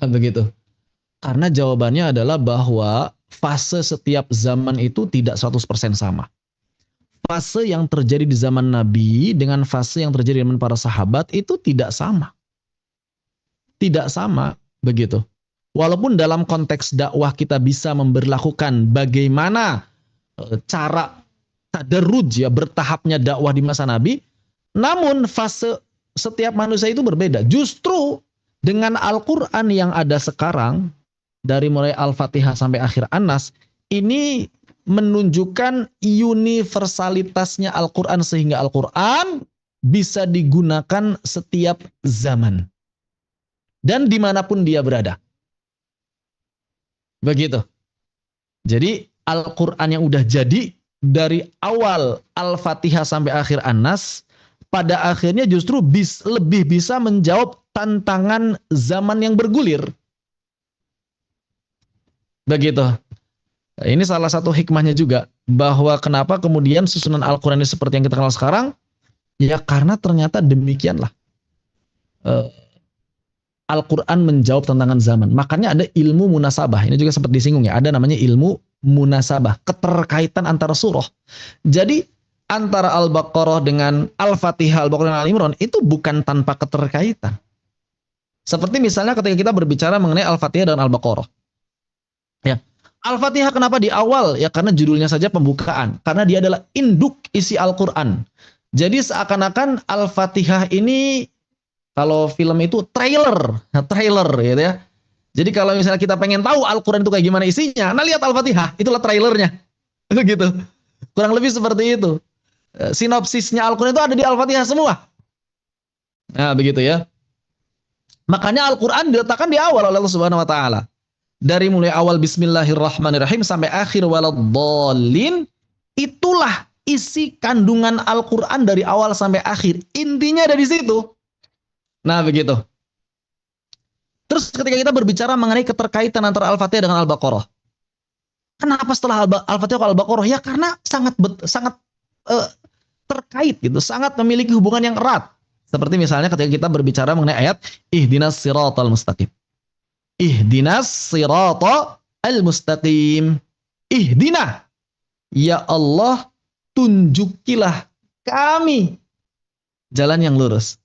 Begitu. Karena jawabannya adalah bahwa fase setiap zaman itu tidak 100% sama. Fase yang terjadi di zaman Nabi dengan fase yang terjadi di zaman para sahabat itu tidak sama. Tidak sama, begitu. Walaupun dalam konteks dakwah kita bisa memberlakukan bagaimana cara tadarruj ya, bertahapnya dakwah di masa Nabi, namun fase setiap manusia itu berbeda. Justru dengan Al-Quran yang ada sekarang, dari mulai Al-Fatihah sampai akhir An-Nas, ini menunjukkan universalitasnya Al-Quran sehingga Al-Quran bisa digunakan setiap zaman. Dan dimanapun dia berada. Begitu. Jadi Al-Quran yang udah jadi dari awal Al-Fatihah sampai akhir An-Nas, pada akhirnya justru lebih bisa menjawab tantangan zaman yang bergulir. Begitu. Ini salah satu hikmahnya juga, bahwa kenapa kemudian susunan Al-Quran ini seperti yang kita kenal sekarang, ya karena ternyata demikianlah Al-Quran menjawab tantangan zaman. Makanya ada ilmu munasabah. Ini juga sempat disinggung ya. Ada namanya ilmu munasabah. Keterkaitan antara surah. Jadi antara Al-Baqarah dengan Al-Fatihah, Al-Baqarah dengan Al-Imran itu bukan tanpa keterkaitan. Seperti misalnya ketika kita berbicara mengenai Al-Fatihah dan Al-Baqarah. Ya. Al-Fatihah kenapa di awal? Ya karena judulnya saja pembukaan. Karena dia adalah induk isi Al-Quran. Jadi seakan-akan Al-Fatihah ini kalau film itu trailer gitu ya. Jadi kalau misalnya kita pengen tahu Al-Quran itu kayak gimana isinya, nah lihat Al-Fatihah, itulah trailernya. Gitu. Kurang lebih seperti itu. Sinopsisnya Al-Quran itu ada di Al-Fatihah semua. Nah, begitu ya. Makanya Al-Quran diletakkan di awal oleh Allah Subhanahu wa taala. Dari mulai awal bismillahirrahmanirrahim sampai akhir waladhdallin, itulah isi kandungan Al-Quran dari awal sampai akhir. Intinya ada di situ. Nah, begitu. Terus ketika kita berbicara mengenai keterkaitan antara Al-Fatihah dengan Al-Baqarah. Kenapa setelah Al-Fatihah ke Al-Baqarah? Ya karena sangat terkait gitu, sangat memiliki hubungan yang erat. Seperti misalnya ketika kita berbicara mengenai ayat ihdinas siratal mustaqim. Ihdinas siratal mustaqim. Ihdina. Ya Allah, tunjukilah kami jalan yang lurus.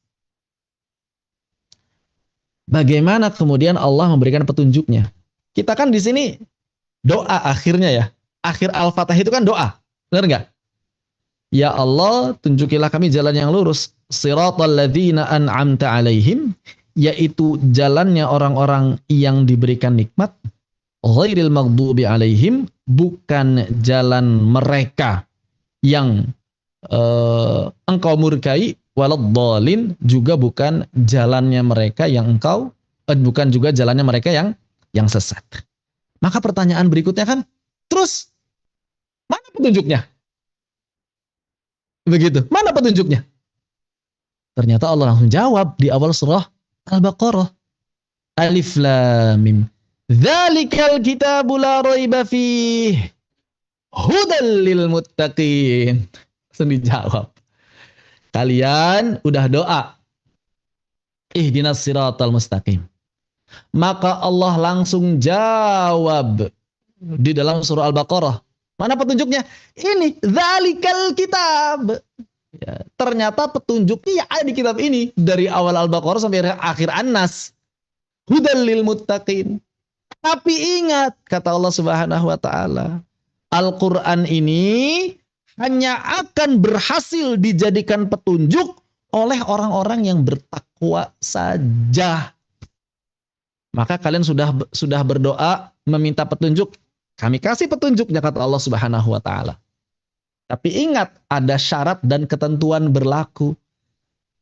Bagaimana kemudian Allah memberikan petunjuknya? Kita kan di sini doa akhirnya ya. Akhir Al-Fatihah itu kan doa. Benar nggak? Ya Allah, tunjukilah kami jalan yang lurus. Siratal ladzina an'amta alaihim, yaitu jalannya orang-orang yang diberikan nikmat. Ghairil maghdubi alaihim, bukan jalan mereka yang engkau murkai. Waladhdallin, juga bukan jalannya mereka yang bukan juga jalannya mereka yang sesat. Maka pertanyaan berikutnya kan, terus mana petunjuknya? Begitu, mana petunjuknya? Ternyata Allah langsung jawab di awal surah Al-Baqarah. Alif Lam Mim. Dzalikal kitabu la raiba fih. Hudal lil muttaqin. Langsung dijawab. Kalian udah doa. Ihdinas siratal mustaqim. Maka Allah langsung jawab di dalam surah Al-Baqarah. Mana petunjuknya? Ini dzalikal kitab. Ya, ternyata petunjuknya ya ada di kitab ini dari awal Al-Baqarah sampai akhir An-Nas. Hudal lil muttaqin. Tapi ingat kata Allah Subhanahu wa taala, Al-Qur'an ini hanya akan berhasil dijadikan petunjuk oleh orang-orang yang bertakwa saja. Maka kalian sudah berdoa meminta petunjuk, kami kasih petunjuknya kata Allah Subhanahu wa taala. Tapi ingat, ada syarat dan ketentuan berlaku.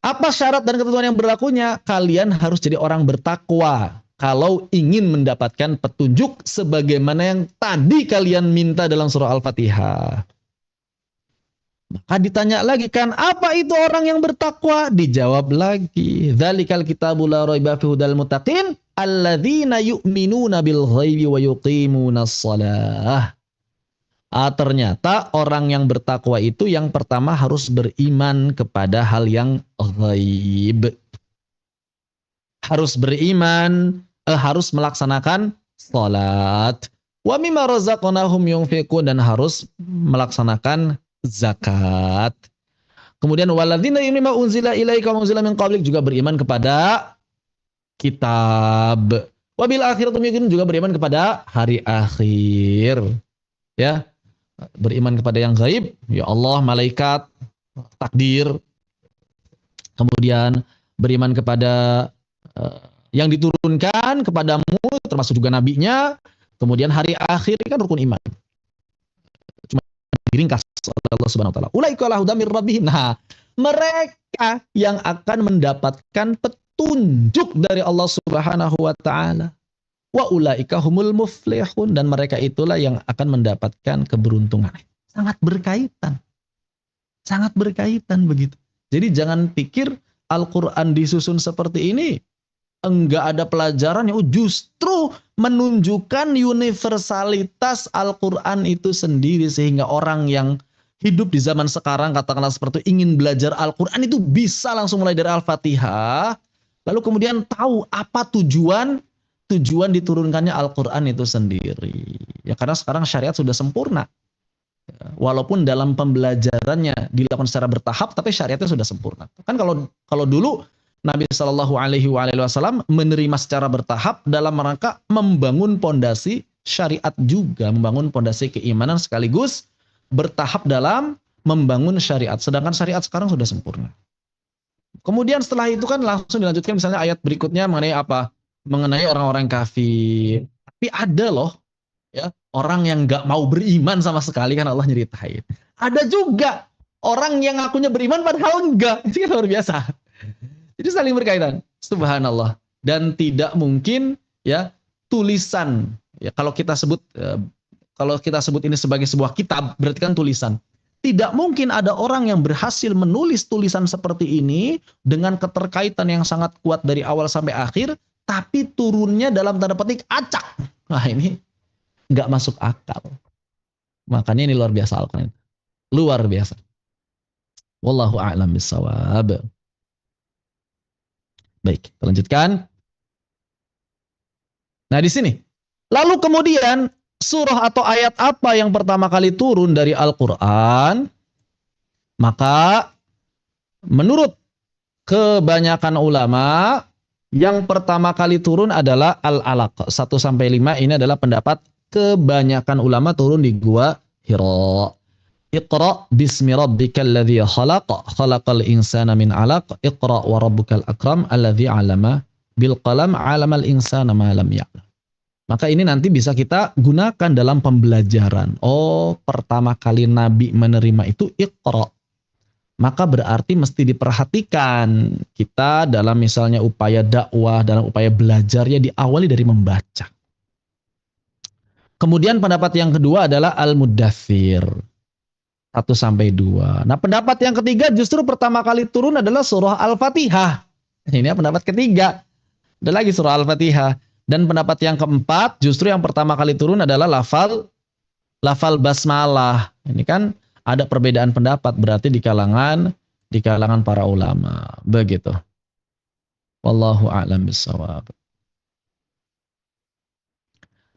Apa syarat dan ketentuan yang berlakunya? Kalian harus jadi orang bertakwa kalau ingin mendapatkan petunjuk sebagaimana yang tadi kalian minta dalam surah Al-Fatihah. Maka ditanya lagi kan, apa itu orang yang bertakwa? Dijawab lagi, dzalikal kitabu la raiba fihi hudal muttaqin alladzina yu'minuna bil ghaibi wa yuqimunas shalah. Ternyata orang yang bertakwa itu yang pertama harus beriman kepada hal yang ghaib. Harus beriman, harus melaksanakan salat. Wa mimma razaqnahum yunfiqun, dan harus melaksanakan zakat. Kemudian waladzina yu'minuna unzila ilaika wa unzila min qablik, juga beriman kepada kitab. Wabil akhiratum yuqinun, juga beriman kepada hari akhir. Ya, beriman kepada yang gaib, ya Allah, malaikat, takdir. Kemudian beriman kepada yang diturunkan kepadamu, termasuk juga nabinya. Kemudian hari akhir kan rukun iman. Cuma diringkas oleh Allah Subhanahu wa taala. Ulaika ala hudam mir rabbihim. Nah, mereka yang akan mendapatkan petunjuk dari Allah Subhanahu wa taala. Wa ulaika humul muflihun, dan mereka itulah yang akan mendapatkan keberuntungan. Sangat berkaitan. Sangat berkaitan begitu. Jadi jangan pikir Al-Qur'an disusun seperti ini enggak ada pelajarannya. Justru menunjukkan universalitas Al-Qur'an itu sendiri, sehingga orang yang hidup di zaman sekarang katakanlah seperti ingin belajar Al-Qur'an itu bisa langsung mulai dari Al-Fatihah, Lalu kemudian tahu apa tujuan diturunkannya Al-Quran itu sendiri. Ya karena sekarang syariat sudah sempurna. Walaupun dalam pembelajarannya dilakukan secara bertahap, tapi syariatnya sudah sempurna. Kan kalau dulu Nabi Shallallahu Alaihi Wasallam menerima secara bertahap dalam rangka membangun pondasi syariat juga, membangun pondasi keimanan sekaligus bertahap dalam membangun syariat. Sedangkan syariat sekarang sudah sempurna. Kemudian setelah itu kan langsung dilanjutkan misalnya ayat berikutnya mengenai apa? Mengenai orang-orang kafir. Tapi ada loh ya orang yang nggak mau beriman sama sekali, kan Allah nyeritain. Ada juga orang yang ngakunya beriman padahal enggak. Itu kan luar biasa. Jadi saling berkaitan. Subhanallah. Dan tidak mungkin ya tulisan. Ya kalau kita sebut ini sebagai sebuah kitab, berarti kan tulisan. Tidak mungkin ada orang yang berhasil menulis tulisan seperti ini dengan keterkaitan yang sangat kuat dari awal sampai akhir, tapi turunnya dalam tanda petik acak. Nah ini nggak masuk akal. Makanya ini luar biasa Al-Quran. Luar biasa. Wallahu a'lam bishawab. Baik, kita lanjutkan. Nah di sini. Lalu kemudian surah atau ayat apa yang pertama kali turun dari Al-Quran? Maka menurut kebanyakan ulama, yang pertama kali turun adalah Al-Alaq. 1-5 ini adalah pendapat kebanyakan ulama turun di Gua Hira. Iqra bismi rabbikal ladzi khalaq, khalaqal insana min 'alaq, iqra wa rabbukal akram alladzi 'allama bil qalam 'allamal insana ma lam ya'lam. Maka ini nanti bisa kita gunakan dalam pembelajaran. Oh, pertama kali Nabi menerima itu Iqra. Maka berarti mesti diperhatikan kita dalam misalnya upaya dakwah, dalam upaya belajar ya diawali dari membaca. Kemudian pendapat yang kedua adalah Al-Muddathir. 1-2. Nah pendapat yang ketiga justru pertama kali turun adalah surah Al-Fatihah. Ini pendapat ketiga. Ada lagi surah Al-Fatihah. Dan pendapat yang keempat, justru yang pertama kali turun adalah lafal basmalah. Ini kan ada perbedaan pendapat, berarti di kalangan para ulama. Begitu. Wallahu a'lam bishawab.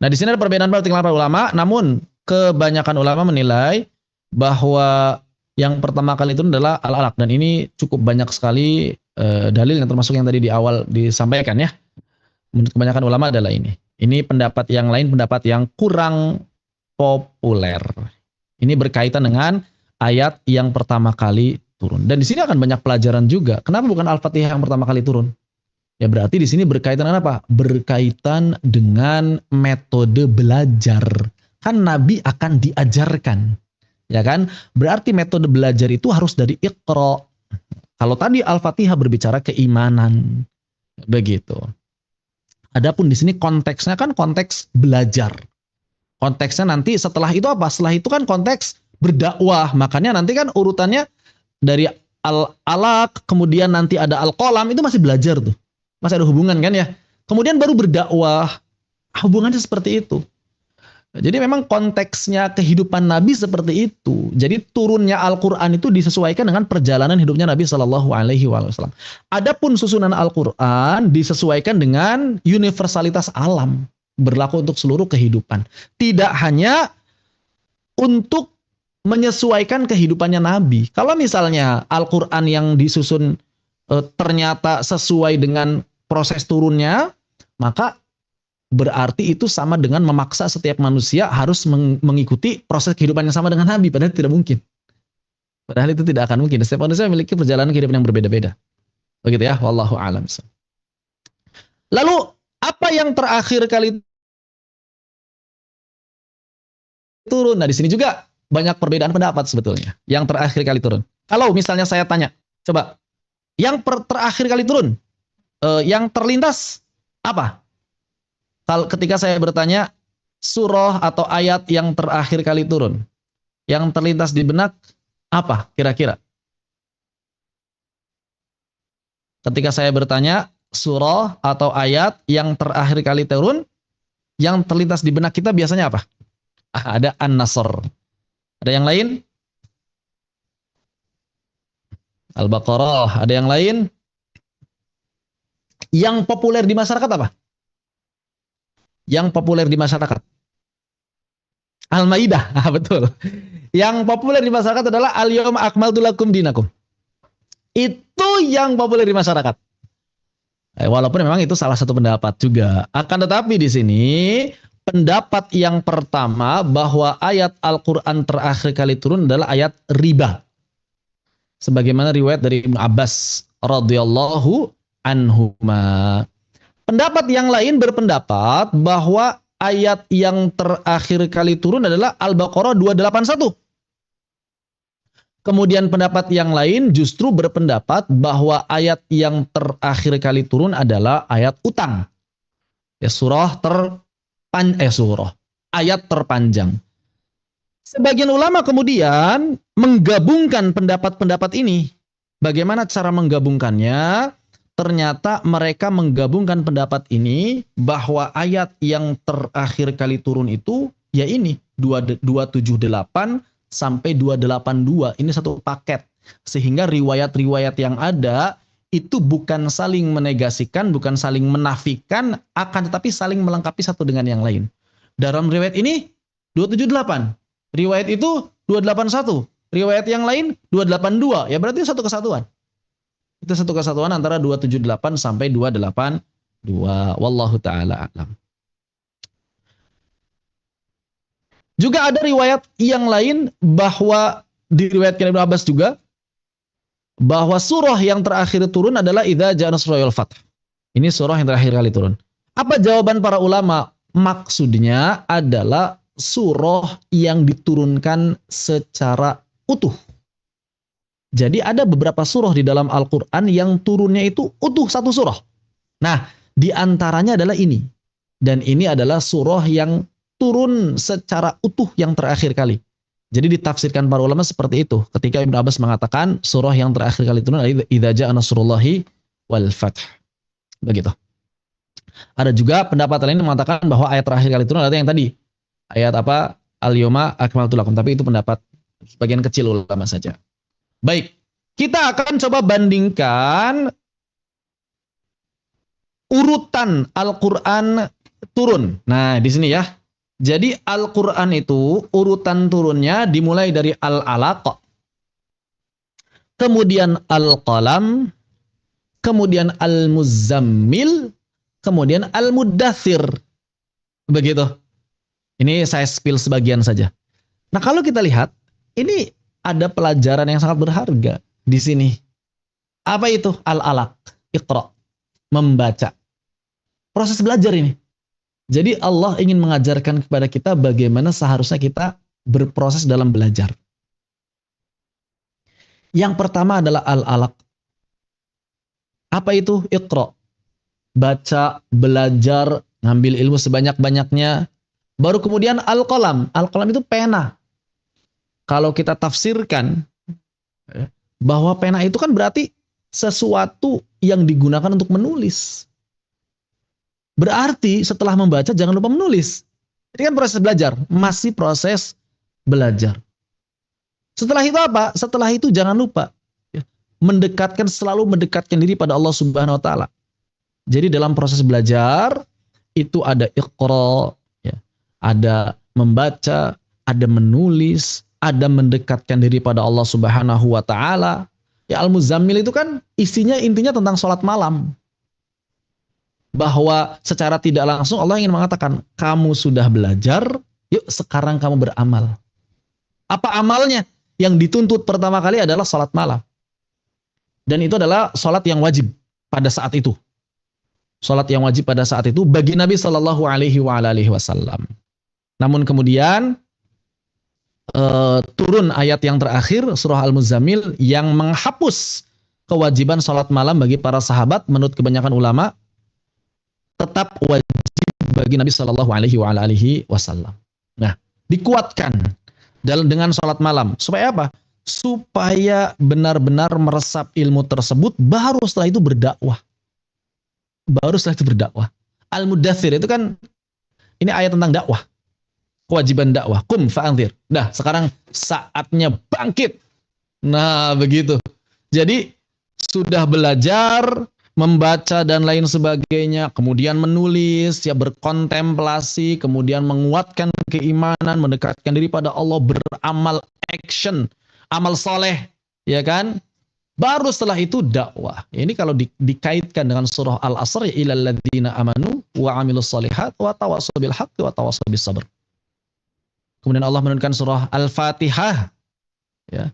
Nah, di sini ada perbedaan pendapat para ulama, namun kebanyakan ulama menilai bahwa yang pertama kali turun adalah Al-Alaq, dan ini cukup banyak sekali dalil yang termasuk yang tadi di awal disampaikan ya. Menurut kebanyakan ulama adalah ini. Ini pendapat yang lain, pendapat yang kurang populer. Ini berkaitan dengan ayat yang pertama kali turun. Dan di sini akan banyak pelajaran juga. Kenapa bukan Al-Fatihah yang pertama kali turun? Ya berarti di sini berkaitan dengan apa? Berkaitan dengan metode belajar. Kan Nabi akan diajarkan. Ya kan? Berarti metode belajar itu harus dari Iqra. Kalau tadi Al-Fatihah berbicara keimanan. Begitu. Adapun di sini konteksnya kan konteks belajar. Konteksnya nanti setelah itu apa? Setelah itu kan konteks berdakwah. Makanya nanti kan urutannya dari Al-Alaq, kemudian nanti ada Al-Qalam, itu masih belajar tuh. Masih ada hubungan kan ya. Kemudian baru berdakwah. Hubungannya seperti itu. Jadi memang konteksnya kehidupan Nabi seperti itu. Jadi turunnya Al-Quran itu disesuaikan dengan perjalanan hidupnya Nabi Shallallahu Alaihi Wasallam. Adapun susunan Al-Quran disesuaikan dengan universalitas alam, berlaku untuk seluruh kehidupan. Tidak hanya untuk menyesuaikan kehidupannya Nabi. Kalau misalnya Al-Quran yang disusun ternyata sesuai dengan proses turunnya, maka berarti itu sama dengan memaksa setiap manusia harus mengikuti proses kehidupan yang sama dengan Nabi. Padahal tidak mungkin. Padahal itu tidak akan mungkin. Setiap manusia memiliki perjalanan kehidupan yang berbeda-beda. Begitu ya. Wallahu a'lam. Lalu, apa yang terakhir kali turun? Nah, di sini juga banyak perbedaan pendapat sebetulnya. Yang terakhir kali turun. Kalau misalnya saya tanya, coba, yang terakhir kali turun, yang terlintas apa? Ketika saya bertanya surah atau ayat yang terakhir kali turun, yang terlintas di benak apa kira-kira? Ketika saya bertanya surah atau ayat yang terakhir kali turun, yang terlintas di benak kita biasanya apa? Ada An-Nasr. Ada yang lain? Al-Baqarah. Ada yang lain? Yang populer di masyarakat apa? Yang populer di masyarakat. Al-Maidah, betul. Yang populer di masyarakat adalah Al-Yawma akmaltu lakum dinakum. Itu yang populer di masyarakat. Walaupun memang itu salah satu pendapat juga. Akan tetapi di sini pendapat yang pertama bahwa ayat Al-Quran terakhir kali turun adalah ayat riba. Sebagaimana riwayat dari Ibnu Abbas radhiyallahu anhuma. Pendapat yang lain berpendapat bahwa ayat yang terakhir kali turun adalah Al-Baqarah 281. Kemudian pendapat yang lain justru berpendapat bahwa ayat yang terakhir kali turun adalah ayat utang. Ya, ayat terpanjang. Sebagian ulama kemudian menggabungkan pendapat-pendapat ini. Bagaimana cara menggabungkannya? Ternyata mereka menggabungkan pendapat ini bahwa ayat yang terakhir kali turun itu ya ini 278 sampai 282, ini satu paket. Sehingga riwayat-riwayat yang ada itu bukan saling menegasikan, bukan saling menafikan, akan tetapi saling melengkapi satu dengan yang lain. Dalam riwayat ini 278, riwayat itu 281, riwayat yang lain 282, ya berarti satu kesatuan. Itu satu kesatuan antara 278 sampai 282. Wallahu ta'ala a'lam. Juga ada riwayat yang lain bahwa diriwayatkan Ibnu Abbas juga bahwa surah yang terakhir turun adalah Idza Ja'a Nasrullahi wal Fath. Ini surah yang terakhir kali turun. Apa jawaban para ulama? Maksudnya adalah surah yang diturunkan secara utuh. Jadi ada beberapa surah di dalam Al-Qur'an yang turunnya itu utuh satu surah. Nah, di antaranya adalah ini. Dan ini adalah surah yang turun secara utuh yang terakhir kali. Jadi ditafsirkan para ulama seperti itu. Ketika Ibnu Abbas mengatakan surah yang terakhir kali turun adalah Idza Ja'a Nasrullahi wal Fath. Begitu. Ada juga pendapat lain yang mengatakan bahwa ayat terakhir kali turun adalah yang tadi. Ayat apa? Al-Yawma akmaltu lakum. Tapi itu pendapat sebagian kecil ulama saja. Baik. Kita akan coba bandingkan urutan Al-Qur'an turun. Nah, di sini ya. Jadi Al-Quran itu urutan turunnya dimulai dari Al-Alaq, kemudian Al-Qalam, kemudian Al-Muzammil, kemudian Al-Muddathir. Begitu. Ini saya spill sebagian saja. Nah, kalau kita lihat, ini ada pelajaran yang sangat berharga di sini. Apa itu? Al-Alaq, Iqra, membaca. Proses belajar ini. Jadi Allah ingin mengajarkan kepada kita bagaimana seharusnya kita berproses dalam belajar. Yang pertama adalah Al-Alaq. Apa itu? Iqra. Baca, belajar, ngambil ilmu sebanyak-banyaknya. Baru kemudian Al-Qalam. Al-Qalam itu pena. Kalau kita tafsirkan, bahwa pena itu kan berarti sesuatu yang digunakan untuk menulis. Berarti setelah membaca jangan lupa menulis. Ini kan proses belajar, masih proses belajar. Setelah itu apa? Setelah itu jangan lupa selalu mendekatkan diri pada Allah Subhanahu wa taala. Jadi dalam proses belajar itu ada Iqra, ya, ada membaca, ada menulis, ada mendekatkan diri pada Allah Subhanahu wa taala. Ya, Al-Muzammil itu kan intinya tentang sholat malam. Bahwa secara tidak langsung Allah ingin mengatakan, kamu sudah belajar, yuk sekarang kamu beramal. Apa amalnya? Yang dituntut pertama kali adalah sholat malam. Dan itu adalah sholat yang wajib pada saat itu. Sholat yang wajib pada saat itu bagi Nabi Shallallahu Alaihi Wasallam. Namun kemudian turun ayat yang terakhir, surah Al-Muzammil, yang menghapus kewajiban sholat malam bagi para sahabat menurut kebanyakan ulama. Tetap wajib bagi Nabi Shallallahu Alaihi Wasallam. Nah, dikuatkan dengan sholat malam. Supaya apa? Supaya benar-benar meresap ilmu tersebut, baru setelah itu berdakwah. Al-Muddathir itu kan, ini ayat tentang dakwah. Kewajiban dakwah. Qum fa'anzir. Nah, sekarang saatnya bangkit. Nah, begitu. Jadi, sudah belajar, membaca dan lain sebagainya, kemudian menulis, ya berkontemplasi, kemudian menguatkan keimanan, mendekatkan diri pada Allah, beramal action, amal soleh, ya kan? Baru setelah itu dakwah. Ini kalau dikaitkan dengan surah Al-Asr, ya ilal ladzina amanu wa amilus solihat wa tawassaw bil haqqi wa tawassaw bis sabr. Kemudian Allah menurunkan surah Al-Fatihah, ya.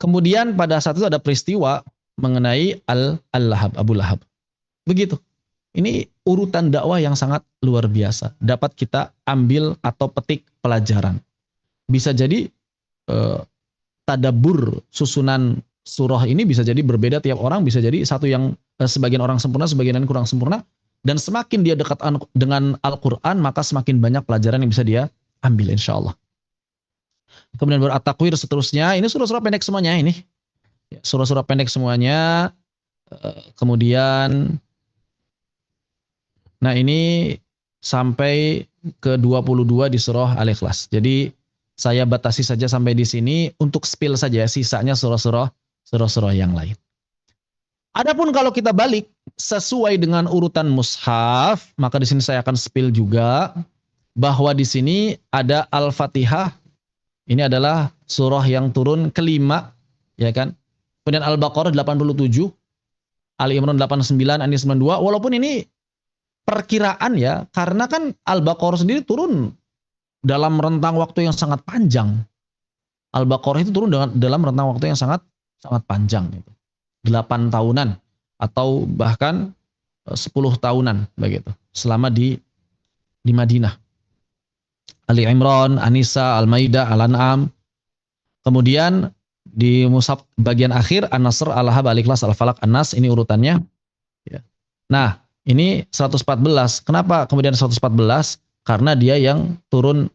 Kemudian pada saat itu ada peristiwa mengenai Al-Lahab, Abu Lahab. Begitu. Ini urutan dakwah yang sangat luar biasa. Dapat kita ambil atau petik pelajaran. Bisa jadi tadabbur susunan surah ini bisa jadi berbeda tiap orang. Bisa jadi satu yang sebagian orang sempurna, sebagian yang kurang sempurna. Dan semakin dia dekat dengan Al-Quran, maka semakin banyak pelajaran yang bisa dia ambil insya Allah. Kemudian baru At-Takwir seterusnya. Ini surah-surah pendek semuanya ini. Surah-surah pendek semuanya. Kemudian nah ini sampai ke 22 di surah Al-Ikhlas. Jadi saya batasi saja sampai di sini untuk spill saja, sisanya surah-surah yang lain. Adapun kalau kita balik sesuai dengan urutan mushaf, maka di sini saya akan spill juga bahwa di sini ada Al-Fatihah. Ini adalah surah yang turun kelima, ya kan? Kemudian Al-Baqarah 87, Ali Imran 89, An-Nisa 92. Walaupun ini perkiraan ya, karena kan Al-Baqarah sendiri turun dalam rentang waktu yang sangat panjang. Al-Baqarah itu turun dalam rentang waktu yang sangat panjang, gitu. 8 tahunan atau bahkan 10 tahunan begitu. Selama di Madinah. Ali Imran, An-Nisa, Al-Maidah, Al-An'am. Kemudian di mushaf bagian akhir An-Nasr, Al-Lahab, Al-Ikhlas, Al-Falaq, An-Nas, ini urutannya. Nah, ini 114. Kenapa kemudian 114? Karena dia yang turun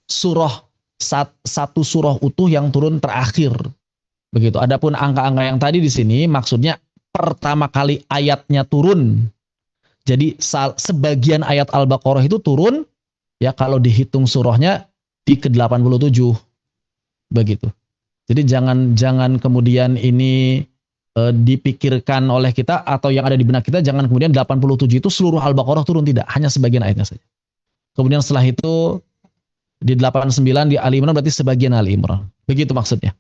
satu surah utuh yang turun terakhir. Begitu. Adapun angka-angka yang tadi di sini maksudnya pertama kali ayatnya turun. Jadi sebagian ayat Al-Baqarah itu turun ya kalau dihitung surahnya di ke-87. Begitu. Jadi jangan kemudian ini dipikirkan oleh kita atau yang ada di benak kita, jangan kemudian 87 itu seluruh Al-Baqarah turun, tidak, hanya sebagian ayatnya saja. Kemudian setelah itu di 89 di Ali Imran berarti sebagian Ali Imran. Begitu maksudnya.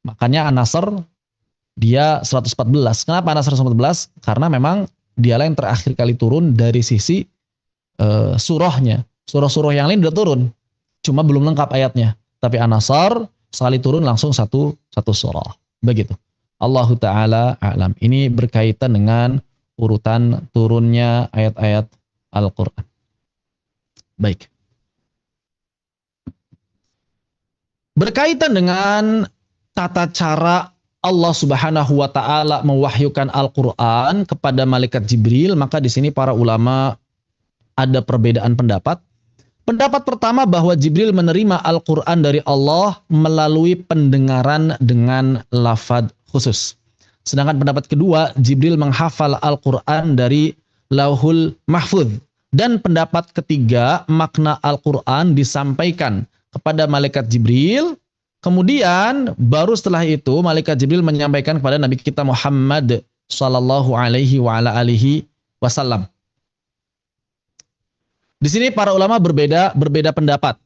Makanya An-Nasr dia 114. Kenapa An-Nasr 114? Karena memang dialah yang terakhir kali turun dari sisi surahnya. Surah-surah yang lain udah turun, cuma belum lengkap ayatnya. Tapi An-Nasr sekali turun langsung satu surah. Begitu. Allahu Ta'ala a'lam. Ini berkaitan dengan urutan turunnya ayat-ayat Al-Quran. Baik. Berkaitan dengan tata cara Allah Subhanahu wa Ta'ala mewahyukan Al-Quran kepada malaikat Jibril, maka di sini para ulama ada perbedaan pendapat. Pendapat pertama bahwa Jibril menerima Al-Quran dari Allah melalui pendengaran dengan lafaz khusus. Sedangkan pendapat kedua, Jibril menghafal Al-Quran dari Lauhul Mahfudz. Dan pendapat ketiga, makna Al-Quran disampaikan kepada malaikat Jibril. Kemudian baru setelah itu malaikat Jibril menyampaikan kepada Nabi kita Muhammad sallallahu alaihi wa ala alihi wasallam. Di sini para ulama berbeda pendapat.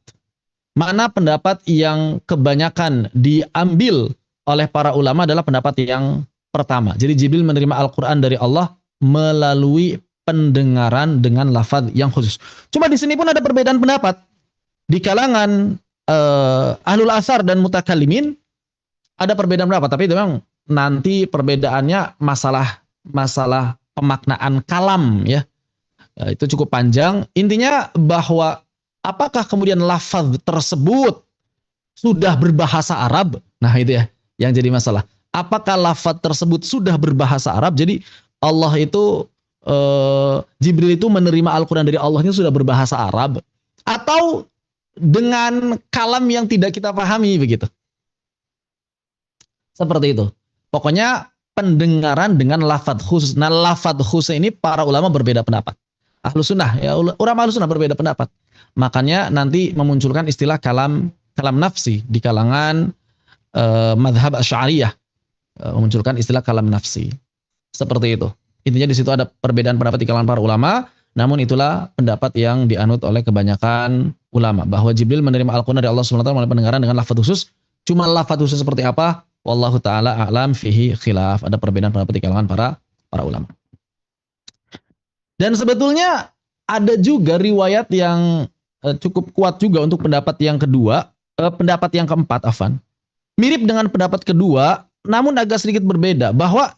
Mana pendapat yang kebanyakan diambil oleh para ulama adalah pendapat yang pertama. Jadi Jibril menerima Al-Quran dari Allah melalui pendengaran dengan lafaz yang khusus. Cuma di sini pun ada perbedaan pendapat. Di kalangan ahlul asar dan mutakallimin ada perbedaan pendapat. Tapi memang nanti perbedaannya masalah pemaknaan kalam ya. Itu cukup panjang. Intinya bahwa apakah kemudian lafaz tersebut sudah berbahasa Arab? Nah itu ya yang jadi masalah. Apakah lafaz tersebut sudah berbahasa Arab? Jadi Allah itu Jibril itu menerima Al-Quran dari Allah ini sudah berbahasa Arab atau dengan kalam yang tidak kita pahami begitu. Seperti itu. Pokoknya pendengaran dengan lafaz khusus. Nah lafaz khusus ini para ulama berbeda pendapat. Ahlus sunnah, ya ulama ahlus sunnah berbeda pendapat. Makanya nanti memunculkan istilah kalam nafsi di kalangan madhab Asy'ariyah. Memunculkan istilah kalam nafsi. Seperti itu. Intinya di situ ada perbedaan pendapat di kalangan para ulama, namun itulah pendapat yang dianut oleh kebanyakan ulama bahwa Jibril menerima Al-Qur'an dari Allah SWT melalui pendengaran dengan lafaz khusus. Cuma lafaz khusus seperti apa? Wallahu taala a'lam, fihi khilaf. Ada perbedaan pendapat di kalangan para ulama. Dan sebetulnya ada juga riwayat yang cukup kuat juga untuk pendapat yang kedua, pendapat yang keempat, afan. Mirip dengan pendapat kedua, namun agak sedikit berbeda bahwa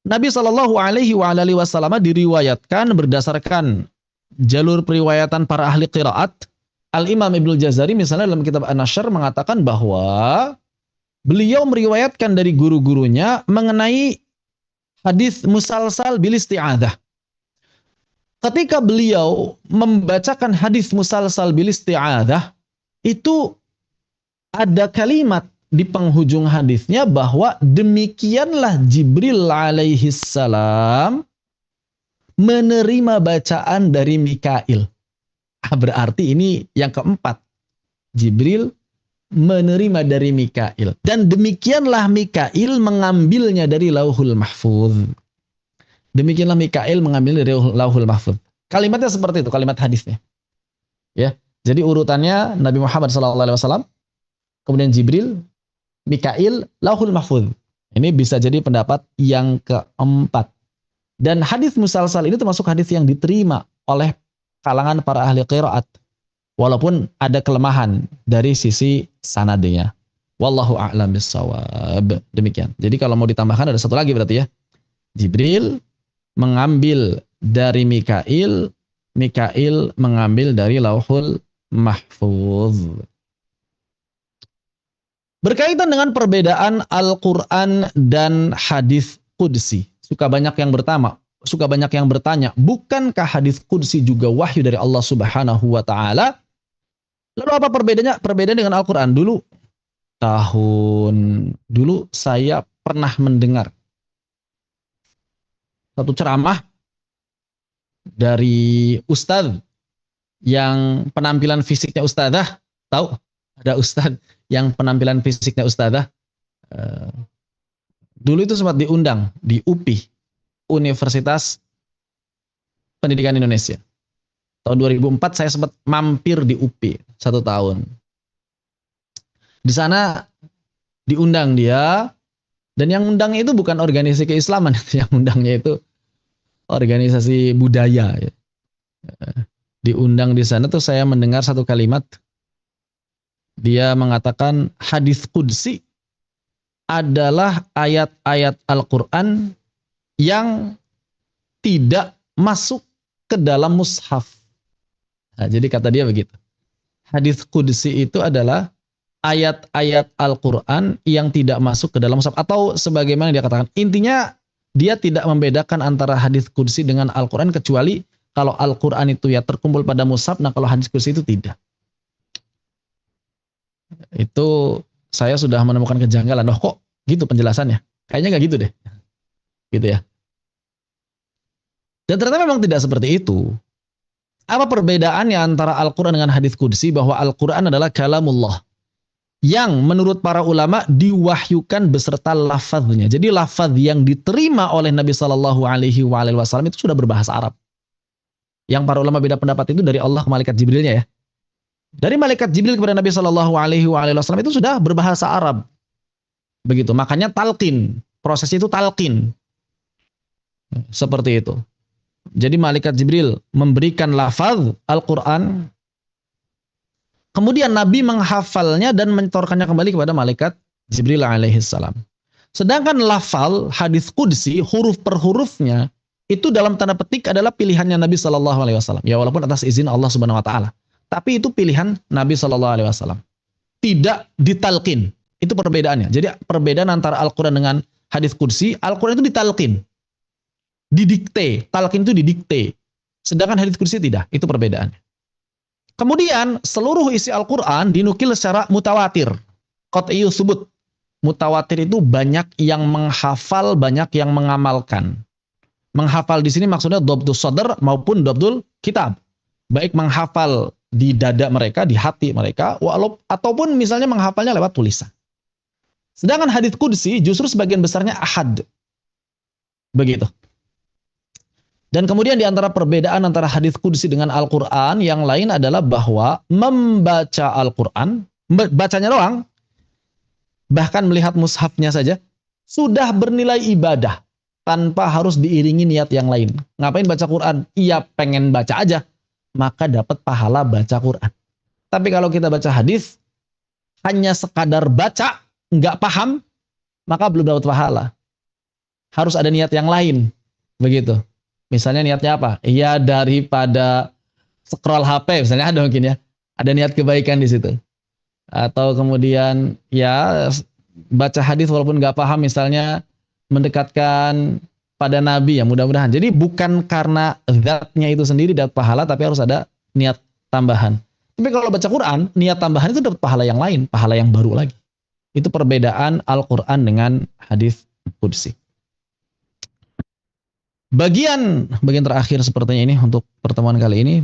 Nabi Shallallahu Alaihi Wasallam diriwayatkan berdasarkan jalur periwayatan para ahli qiraat. Al-Imam Ibnu Jazari misalnya dalam kitab An-Nashr mengatakan bahwa beliau meriwayatkan dari guru-gurunya mengenai hadis musalsal bil isti'adzah. Ketika beliau membacakan hadis musalsal bil isti'adzah, itu ada kalimat di penghujung hadisnya bahwa demikianlah Jibril alaihi salam menerima bacaan dari Mikail. Berarti ini yang keempat. Jibril menerima dari Mikail. Dan demikianlah Mikail mengambilnya dari Lauhul Mahfuz. Demikianlah Mikail mengambil dari Lauhul Mahfuz. Kalimatnya seperti itu, kalimat hadisnya. Ya. Jadi urutannya Nabi Muhammad SAW, kemudian Jibril, Mikail, Lauhul Mahfuz. Ini bisa jadi pendapat yang keempat. Dan hadis musalsal ini termasuk hadis yang diterima oleh kalangan para ahli qiraat. Walaupun ada kelemahan dari sisi sanadnya. Wallahu a'lam bissawab. Demikian. Jadi kalau mau ditambahkan ada satu lagi berarti ya. Jibril mengambil dari Mikail, Mikail mengambil dari Lauhul Mahfuz. Berkaitan dengan perbedaan Al-Quran dan hadis Qudsi. Suka banyak yang bertanya, bukankah hadis Qudsi juga wahyu dari Allah Subhanahu wa taala? Lalu apa perbedaannya? Perbedaan dengan Al-Quran dulu saya pernah mendengar satu ceramah dari ustadz yang penampilan fisiknya ustadzah, tahu? Ada ustadz yang penampilan fisiknya ustadzah. Dulu itu sempat diundang di UPI, Universitas Pendidikan Indonesia. Tahun 2004 saya sempat mampir di UPI 1 tahun. Di sana diundang dia, dan yang undangnya itu bukan organisasi keislaman, yang undangnya itu organisasi budaya. Diundang di sana tuh saya mendengar satu kalimat. Dia mengatakan hadis Qudsi adalah ayat-ayat Al-Quran yang tidak masuk ke dalam mushaf. Nah, jadi kata dia begitu. Hadis Qudsi itu adalah ayat-ayat Al-Quran yang tidak masuk ke dalam mushaf. Atau sebagaimana dia katakan, intinya dia tidak membedakan antara hadis Qudsi dengan Al-Quran, kecuali kalau Al-Quran itu ya terkumpul pada mushaf, nah kalau hadis Qudsi itu tidak. Itu saya sudah menemukan kejanggalan. Loh kok gitu penjelasannya? Kayaknya nggak gitu deh. Gitu ya. Dan ternyata memang tidak seperti itu. Apa perbedaannya antara Al-Quran dengan hadis Qudsi? Bahwa Al-Quran adalah kalamullah yang menurut para ulama diwahyukan beserta lafaznya. Jadi lafaz yang diterima oleh Nabi Shallallahu Alaihi Wasallam itu sudah berbahasa Arab. Yang para ulama beda pendapat itu dari Allah ke malaikat Jibrilnya ya. Dari malaikat Jibril kepada Nabi Shallallahu Alaihi Wasallam itu sudah berbahasa Arab. Begitu. Makanya talqin, proses itu talqin. Seperti itu. Jadi malaikat Jibril memberikan lafaz Al-Quran, kemudian Nabi menghafalnya dan mentorkannya kembali kepada malaikat Jibril alaihissalam. Sedangkan lafaz hadis Qudsi huruf per hurufnya itu dalam tanda petik adalah pilihannya Nabi Shallallahu Alaihi Wasallam. Ya walaupun atas izin Allah Subhanahu Wa Taala. Tapi itu pilihan Nabi Shallallahu Alaihi Wasallam. Tidak ditalqin. Itu perbedaannya. Jadi perbedaan antara Al-Quran dengan hadis Qudsi, Al-Quran itu ditalqin. Didikte. Talqin itu didikte. Sedangkan hadis Qudsi tidak. Itu perbedaannya. Kemudian seluruh isi Al-Quran dinukil secara mutawatir. Qat'iyyu tsubut. Mutawatir itu banyak yang menghafal, banyak yang mengamalkan. Menghafal di sini maksudnya dhabtus sadr maupun dhabtul kitab. Baik menghafal di dada mereka, di hati mereka, ataupun misalnya menghafalnya lewat tulisan. Sedangkan hadits Qudsi justru sebagian besarnya ahad. Begitu. Dan kemudian di antara perbedaan antara hadis qudsi dengan Al-Quran yang lain adalah bahwa membaca Al-Quran, bacanya doang, bahkan melihat mushafnya saja, sudah bernilai ibadah tanpa harus diiringi niat yang lain. Ngapain baca Quran? Iya pengen baca aja, maka dapat pahala baca Quran. Tapi kalau kita baca hadis, hanya sekadar baca, nggak paham, maka belum dapat pahala. Harus ada niat yang lain, begitu. Misalnya niatnya apa? Iya daripada scroll HP, misalnya ada mungkin ya, ada niat kebaikan di situ. Atau kemudian ya baca hadis walaupun nggak paham, misalnya mendekatkan pada Nabi ya, mudah-mudahan. Jadi bukan karena zatnya itu sendiri dapat pahala, tapi harus ada niat tambahan. Tapi kalau baca Quran, niat tambahan itu dapat pahala yang lain, pahala yang baru lagi. Itu perbedaan Al-Quran dengan hadis qudsi. Bagian terakhir sepertinya ini untuk pertemuan kali ini,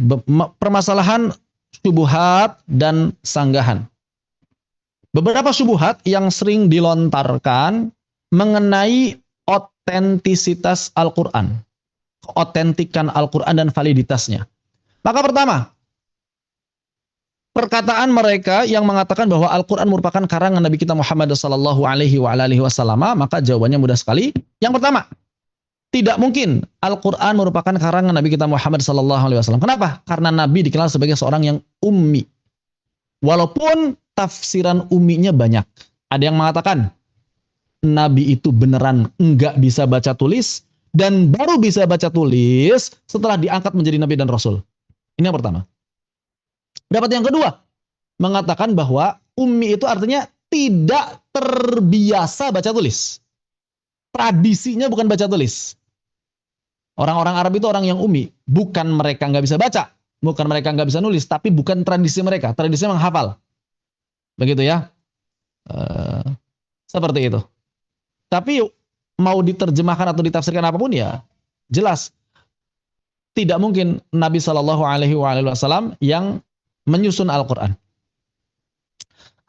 permasalahan syubhat dan sanggahan. Beberapa syubhat yang sering dilontarkan mengenai otentisitas Al-Quran, keotentikan Al-Quran dan validitasnya. Maka pertama, perkataan mereka yang mengatakan bahwa Al-Quran merupakan karangan Nabi kita Muhammad sallallahu alaihi wasallam, maka jawabannya mudah sekali. Yang pertama, tidak mungkin Al-Quran merupakan karangan Nabi kita Muhammad sallallahu alaihi wasallam. Kenapa? Karena Nabi dikenal sebagai seorang yang ummi. Walaupun tafsiran umminya banyak. Ada yang mengatakan Nabi itu beneran enggak bisa baca tulis dan baru bisa baca tulis setelah diangkat menjadi Nabi dan Rasul. Ini yang pertama. Dapat yang kedua, mengatakan bahwa ummi itu artinya tidak terbiasa baca tulis. Tradisinya bukan baca tulis. Orang-orang Arab itu orang yang ummi. Bukan mereka nggak bisa baca, bukan mereka nggak bisa nulis, tapi bukan tradisi mereka. Tradisinya menghafal. Begitu ya. Seperti itu. Tapi mau diterjemahkan atau ditafsirkan apapun ya, jelas tidak mungkin Nabi Shallallahu Alaihi Wasallam yang menyusun Al-Quran.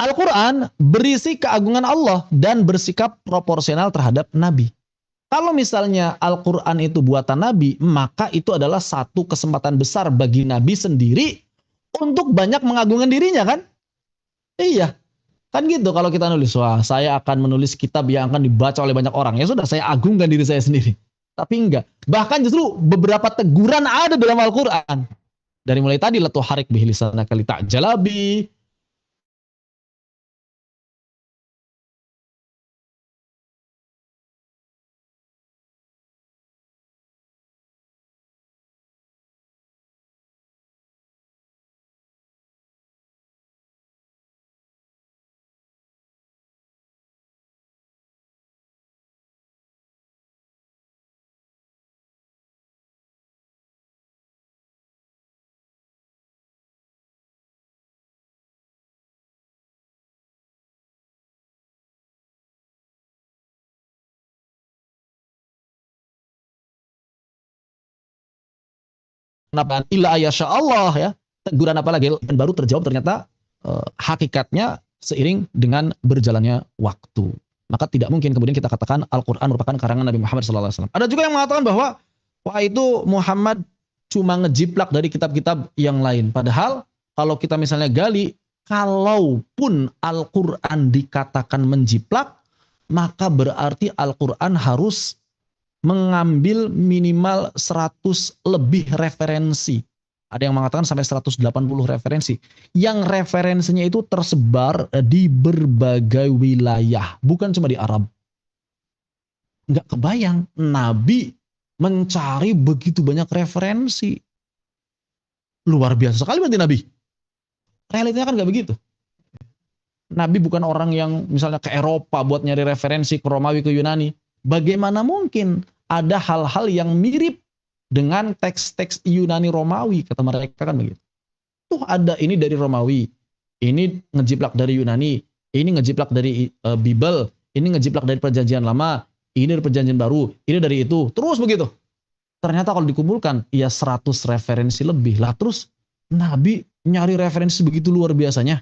Al-Quran berisi keagungan Allah dan bersikap proporsional terhadap Nabi. Kalau misalnya Al-Quran itu buatan Nabi, maka itu adalah satu kesempatan besar bagi Nabi sendiri untuk banyak mengagungkan dirinya kan? Iya. Kan gitu kalau kita nulis, wah saya akan menulis kitab yang akan dibaca oleh banyak orang. Ya sudah, saya agungkan diri saya sendiri. Tapi enggak. Bahkan justru beberapa teguran ada dalam Al-Quran. Dari mulai tadi, la tuharrik bihi lisanaka lita'jala bi. Kenapa? Illa ayasya Allah ya. Teguran apa lagi? Dan baru terjawab ternyata hakikatnya seiring dengan berjalannya waktu. Maka tidak mungkin kemudian kita katakan Al-Quran merupakan karangan Nabi Muhammad SAW. Ada juga yang mengatakan bahwa wah itu Muhammad cuma ngejiplak dari kitab-kitab yang lain. Padahal kalau kita misalnya gali, kalaupun Al-Quran dikatakan menjiplak, maka berarti Al-Quran harus mengambil minimal 100 lebih referensi. Ada yang mengatakan sampai 180 referensi. Yang referensinya itu tersebar di berbagai wilayah. Bukan cuma di Arab. Nggak kebayang. Nabi mencari begitu banyak referensi. Luar biasa sekali berarti Nabi. Realitanya kan nggak begitu. Nabi bukan orang yang misalnya ke Eropa buat nyari referensi ke Romawi, ke Yunani. Bagaimana mungkin ada hal-hal yang mirip dengan teks-teks Yunani Romawi, kata mereka kan begitu. Tuh ada ini dari Romawi, ini ngejiplak dari Yunani, ini ngejiplak dari Bible, ini ngejiplak dari Perjanjian Lama, ini dari Perjanjian Baru, ini dari itu, terus begitu. Ternyata kalau dikumpulkan, ya 100 referensi lebih lah. Terus Nabi nyari referensi begitu luar biasanya,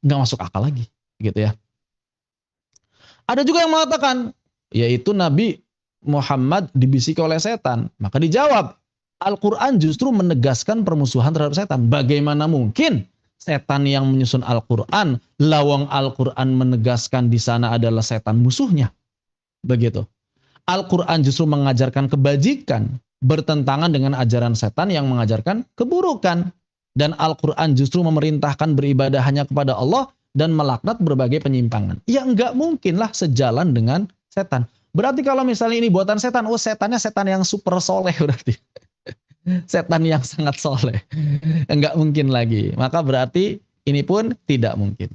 nggak masuk akal lagi, gitu ya. Ada juga yang mengatakan, yaitu Nabi Muhammad dibisiki oleh setan? Maka dijawab, Al-Quran justru menegaskan permusuhan terhadap setan. Bagaimana mungkin setan yang menyusun Al-Quran, lawang Al-Quran menegaskan di sana adalah setan musuhnya. Begitu. Al-Quran justru mengajarkan kebajikan, bertentangan dengan ajaran setan yang mengajarkan keburukan. Dan Al-Quran justru memerintahkan beribadah hanya kepada Allah dan melaknat berbagai penyimpangan. Ya enggak mungkin lah sejalan dengan setan. Berarti kalau misalnya ini buatan setan, oh setannya setan yang super soleh berarti. Setan yang sangat soleh. Enggak mungkin lagi. Maka berarti ini pun tidak mungkin.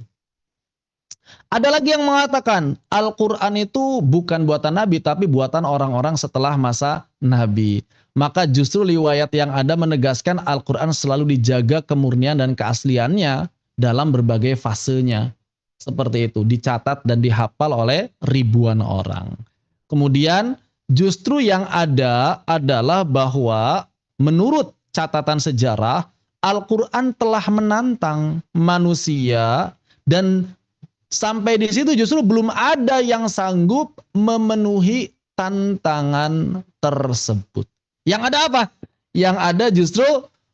Ada lagi yang mengatakan Al-Quran itu bukan buatan Nabi, tapi buatan orang-orang setelah masa Nabi. Maka justru riwayat yang ada menegaskan Al-Quran selalu dijaga kemurnian dan keasliannya dalam berbagai fasenya. Seperti itu, dicatat dan dihafal oleh ribuan orang. Kemudian justru yang ada adalah bahwa menurut catatan sejarah, Al-Quran telah menantang manusia dan sampai di situ justru belum ada yang sanggup memenuhi tantangan tersebut. Yang ada apa? Yang ada justru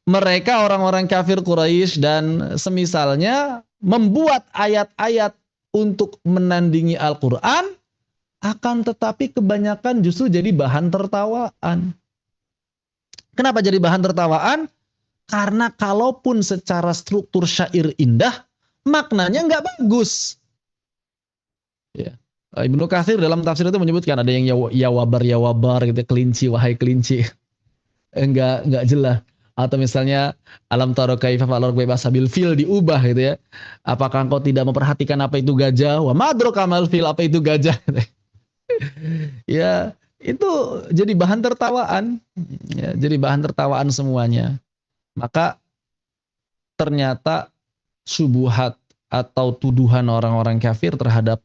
mereka orang-orang kafir Quraisy dan semisalnya membuat ayat-ayat untuk menandingi Al-Quran, akan tetapi kebanyakan justru jadi bahan tertawaan. Kenapa jadi bahan tertawaan? Karena kalaupun secara struktur syair indah, maknanya nggak bagus. Ya. Ibnu Katsir dalam tafsir itu menyebutkan ada yang ya wabar gitu, kelinci wahai kelinci. Enggak jelas. Atau misalnya alam taro kaifa fa'ala rabbuka ashabil fil diubah gitu ya. Apakah engkau tidak memperhatikan apa itu gajah? Wa madraka mal fil, apa itu gajah? Ya, itu jadi bahan tertawaan. Ya, jadi bahan tertawaan semuanya. Maka ternyata syubhat atau tuduhan orang-orang kafir terhadap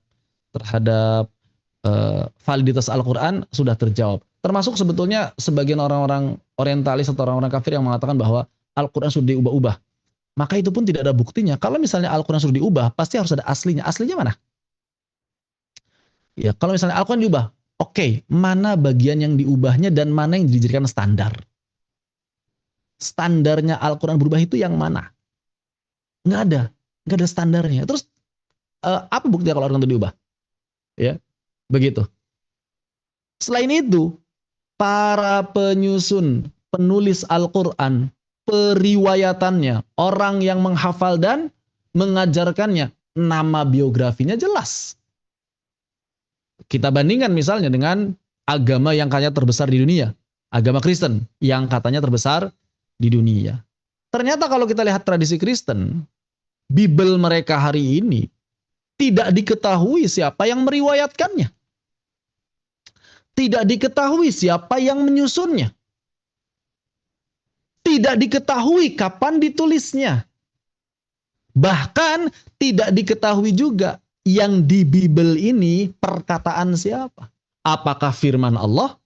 validitas Al-Quran sudah terjawab. Termasuk sebetulnya sebagian orang-orang orientalis atau orang-orang kafir yang mengatakan bahwa Al-Quran sudah diubah-ubah. Maka itu pun tidak ada buktinya. Kalau misalnya Al-Quran sudah diubah, pasti harus ada aslinya. Aslinya mana? Ya, kalau misalnya Al-Quran diubah, oke, mana bagian yang diubahnya dan mana yang dijadikan standar? Standarnya Al-Quran berubah itu yang mana? Nggak ada standarnya. Terus apa buktinya kalau Al-Quran itu diubah? Ya, begitu. Selain itu, para penulis Al-Quran, periwayatannya, orang yang menghafal dan mengajarkannya, nama biografinya jelas. Kita bandingkan misalnya dengan agama yang katanya terbesar di dunia, agama Kristen yang katanya terbesar di dunia. Ternyata kalau kita lihat tradisi Kristen, Bible mereka hari ini tidak diketahui siapa yang meriwayatkannya. Tidak diketahui siapa yang menyusunnya. Tidak diketahui kapan ditulisnya. Bahkan tidak diketahui juga yang di Bible ini perkataan siapa. Apakah firman Allah,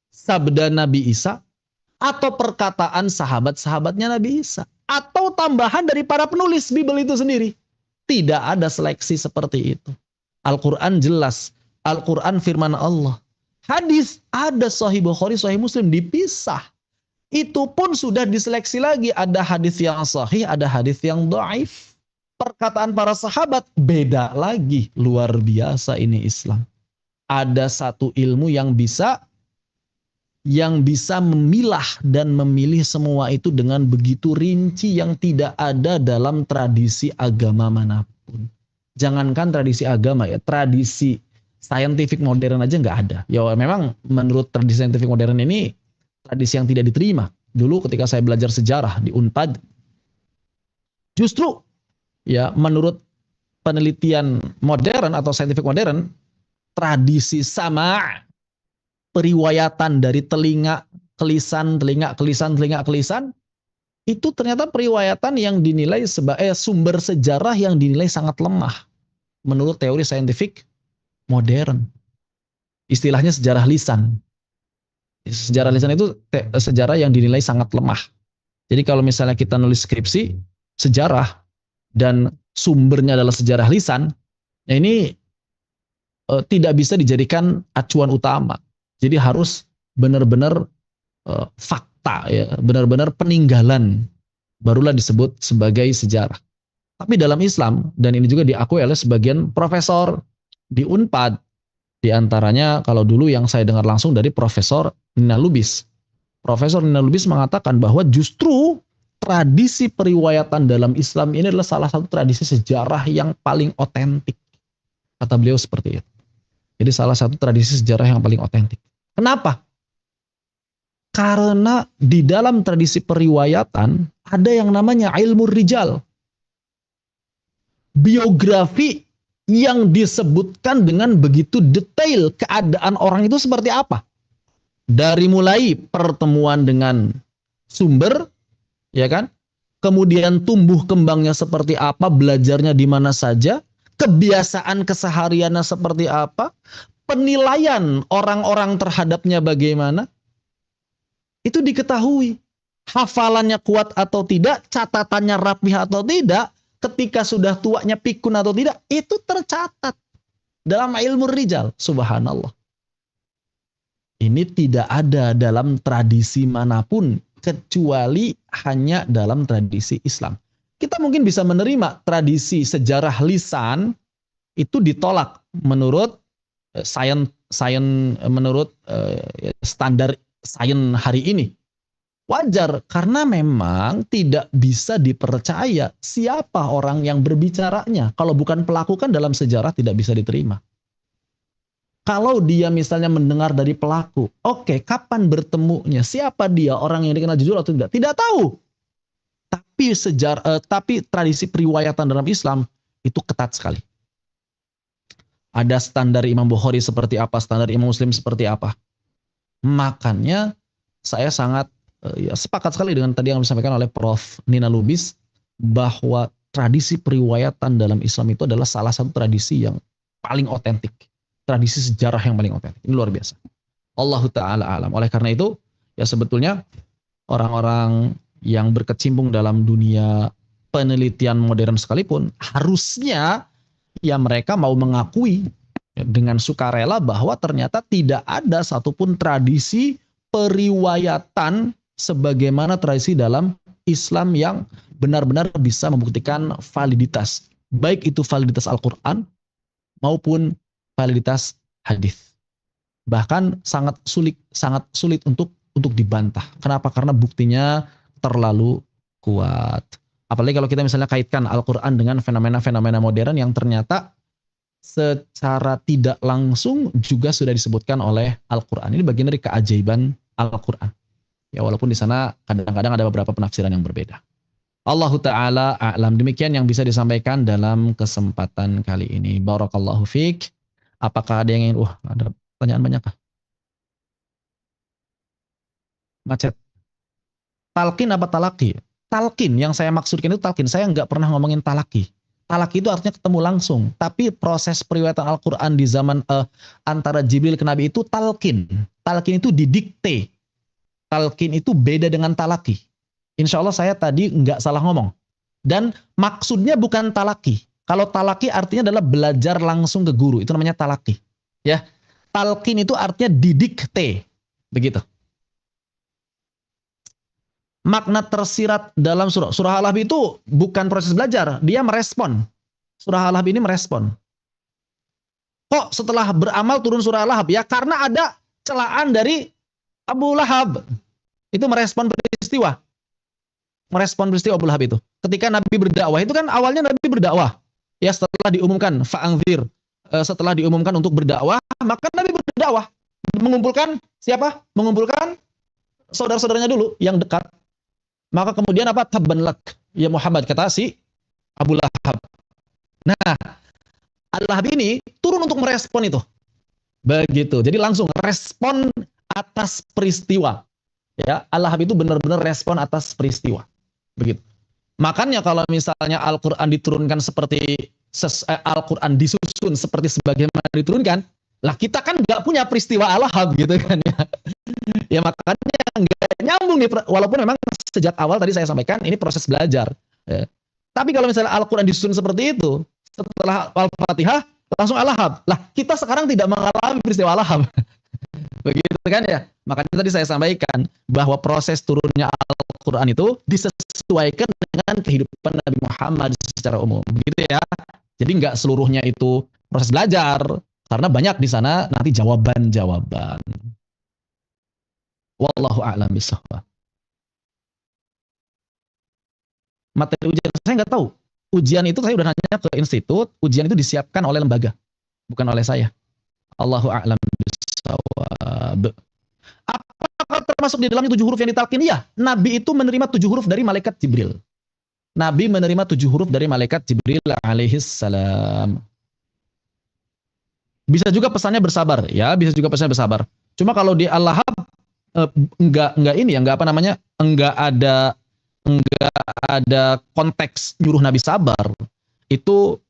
sabda Nabi Isa, atau perkataan sahabat-sahabatnya Nabi Isa, atau tambahan dari para penulis Bible itu sendiri. Tidak ada seleksi seperti itu. Al-Quran jelas. Al-Quran firman Allah. Hadis ada Sahih Bukhari, Sahih Muslim dipisah. Itu pun sudah diseleksi lagi. Ada hadis yang sahih, ada hadis yang dhaif. Perkataan para sahabat beda lagi. Luar biasa ini Islam. Ada satu ilmu yang bisa memilah dan memilih semua itu dengan begitu rinci yang tidak ada dalam tradisi agama manapun. Jangankan tradisi agama ya, tradisi scientific modern aja nggak ada. Ya memang menurut tradisi scientific modern ini tradisi yang tidak diterima. Dulu ketika saya belajar sejarah di Unpad, justru ya menurut penelitian modern atau scientific modern, tradisi sama periwayatan dari telinga kelisan itu ternyata periwayatan yang dinilai sebagai sumber sejarah yang dinilai sangat lemah menurut teori saintifik modern. Istilahnya sejarah lisan. Sejarah lisan itu sejarah yang dinilai sangat lemah. Jadi kalau misalnya kita nulis skripsi sejarah dan sumbernya adalah sejarah lisan, ya ini tidak bisa dijadikan acuan utama. Jadi harus benar-benar fakta ya, benar-benar peninggalan barulah disebut sebagai sejarah. Tapi dalam Islam, dan ini juga diakui oleh sebagian profesor di Unpad, di antaranya kalau dulu yang saya dengar langsung dari Profesor Nina Lubis. Profesor Nina Lubis mengatakan bahwa justru tradisi periwayatan dalam Islam ini adalah salah satu tradisi sejarah yang paling otentik. Kata beliau seperti itu. Jadi salah satu tradisi sejarah yang paling otentik. Kenapa? Karena di dalam tradisi periwayatan ada yang namanya ilmu rijal. Biografi yang disebutkan dengan begitu detail keadaan orang itu seperti apa. Dari mulai pertemuan dengan sumber, ya kan? Kemudian tumbuh kembangnya seperti apa, belajarnya di mana saja, kebiasaan kesehariannya seperti apa, penilaian orang-orang terhadapnya bagaimana, itu diketahui. Hafalannya kuat atau tidak, catatannya rapih atau tidak, ketika sudah tuanya pikun atau tidak, itu tercatat dalam ilmu rijal. Subhanallah. Ini tidak ada dalam tradisi manapun, kecuali hanya dalam tradisi Islam. Kita mungkin bisa menerima tradisi sejarah lisan, itu ditolak menurut menurut standar sains hari ini. Wajar, karena memang tidak bisa dipercaya siapa orang yang berbicaranya. Kalau bukan pelaku kan dalam sejarah tidak bisa diterima. Kalau dia misalnya mendengar dari pelaku, oke, kapan bertemunya? Siapa dia? Orang yang dikenal jujur atau tidak? Tidak tahu. Tapi tradisi periwayatan dalam Islam itu ketat sekali. Ada standar Imam Bukhari seperti apa, standar Imam Muslim seperti apa. Makanya saya sangat sepakat sekali dengan tadi yang disampaikan oleh Prof. Nina Lubis, bahwa tradisi periwayatan dalam Islam itu adalah salah satu tradisi yang paling otentik. Tradisi sejarah yang paling otentik. Ini luar biasa. Allahu Ta'ala alam. Oleh karena itu, ya sebetulnya orang-orang yang berkecimpung dalam dunia penelitian modern sekalipun, harusnya ya mereka mau mengakui dengan sukarela bahwa ternyata tidak ada satupun tradisi periwayatan sebagaimana tradisi dalam Islam yang benar-benar bisa membuktikan validitas. Baik itu validitas Al-Quran maupun validitas hadis. Bahkan sangat sulit untuk dibantah. Kenapa? Karena buktinya terlalu kuat. Apalagi kalau kita misalnya kaitkan Al-Quran dengan fenomena-fenomena modern yang ternyata secara tidak langsung juga sudah disebutkan oleh Al-Quran. Ini bagian dari keajaiban Al-Quran. Ya, walaupun di sana kadang-kadang ada beberapa penafsiran yang berbeda. Allahu Ta'ala a'lam. Demikian yang bisa disampaikan dalam kesempatan kali ini. Barakallahu fiik. Apakah ada yang ingin, ada pertanyaan banyak kah? Macet. Talqin apa talaki? Talqin, yang saya maksudkan itu talqin. Saya nggak pernah ngomongin talaki. Talaki itu artinya ketemu langsung. Tapi proses periwayatan Al-Quran di zaman antara Jibril ke Nabi itu talqin. Talqin itu didikte. Talqin itu beda dengan talaki. Insya Allah saya tadi nggak salah ngomong. Dan maksudnya bukan talaki. Kalau talaki artinya adalah belajar langsung ke guru. Itu namanya talaki. Ya, talqin itu artinya didikte. Begitu. Makna tersirat dalam surah Al-Ahzab itu bukan proses belajar. Dia merespon. Surah Al-Ahzab ini merespon. Kok setelah beramal turun surah Al-Ahzab? Ya karena ada celaan dari Abu Lahab. Itu merespon peristiwa. Merespon peristiwa Abu Lahab itu. Ketika Nabi berdakwah, itu kan awalnya Nabi berdakwah. Ya setelah diumumkan, fa'angzir. Setelah diumumkan untuk berdakwah, maka Nabi berdakwah. Mengumpulkan siapa? Mengumpulkan saudara-saudaranya dulu yang dekat. Maka kemudian apa? Tabban lak, ya Muhammad, kata si Abu Lahab. Nah, Al-Lahab ini turun untuk merespon itu. Begitu. Jadi langsung respon atas peristiwa. Ya, Al-Lahab itu benar-benar respon atas peristiwa. Begitu. Makanya kalau misalnya Al-Quran diturunkan seperti Al-Quran disusun seperti sebagaimana diturunkan, lah kita kan nggak punya peristiwa Al-Lahab gitu kan ya. Ya makanya nggak nyambung nih, walaupun memang sejak awal tadi saya sampaikan ini proses belajar. Ya. Tapi kalau misalnya Al-Quran disusun seperti itu, setelah Al-Fatihah langsung Al-Lahab. Lah kita sekarang tidak mengalami peristiwa Al-Lahab. Begitu kan ya? Makanya tadi saya sampaikan bahwa proses turunnya Al-Quran itu disesuaikan dengan kehidupan Nabi Muhammad secara umum. Begitu ya. Jadi nggak seluruhnya itu proses belajar. Karena banyak di sana nanti jawaban-jawaban. Wallahu a'lam bishawab. Materi ujian saya nggak tahu. Ujian itu saya udah nanya ke institut, ujian itu disiapkan oleh lembaga, bukan oleh saya. Allahu a'lam bishawab. Apakah termasuk di dalamnya 7 huruf yang ditalkin? Iya, Nabi itu menerima 7 huruf dari malaikat Jibril. Nabi menerima 7 huruf dari malaikat Jibril alaihis salam. Bisa juga pesannya bersabar, ya, bisa juga pesannya bersabar. Cuma kalau di Al-Lahab enggak ini ya, enggak apa namanya, enggak ada konteks nyuruh Nabi sabar. Itu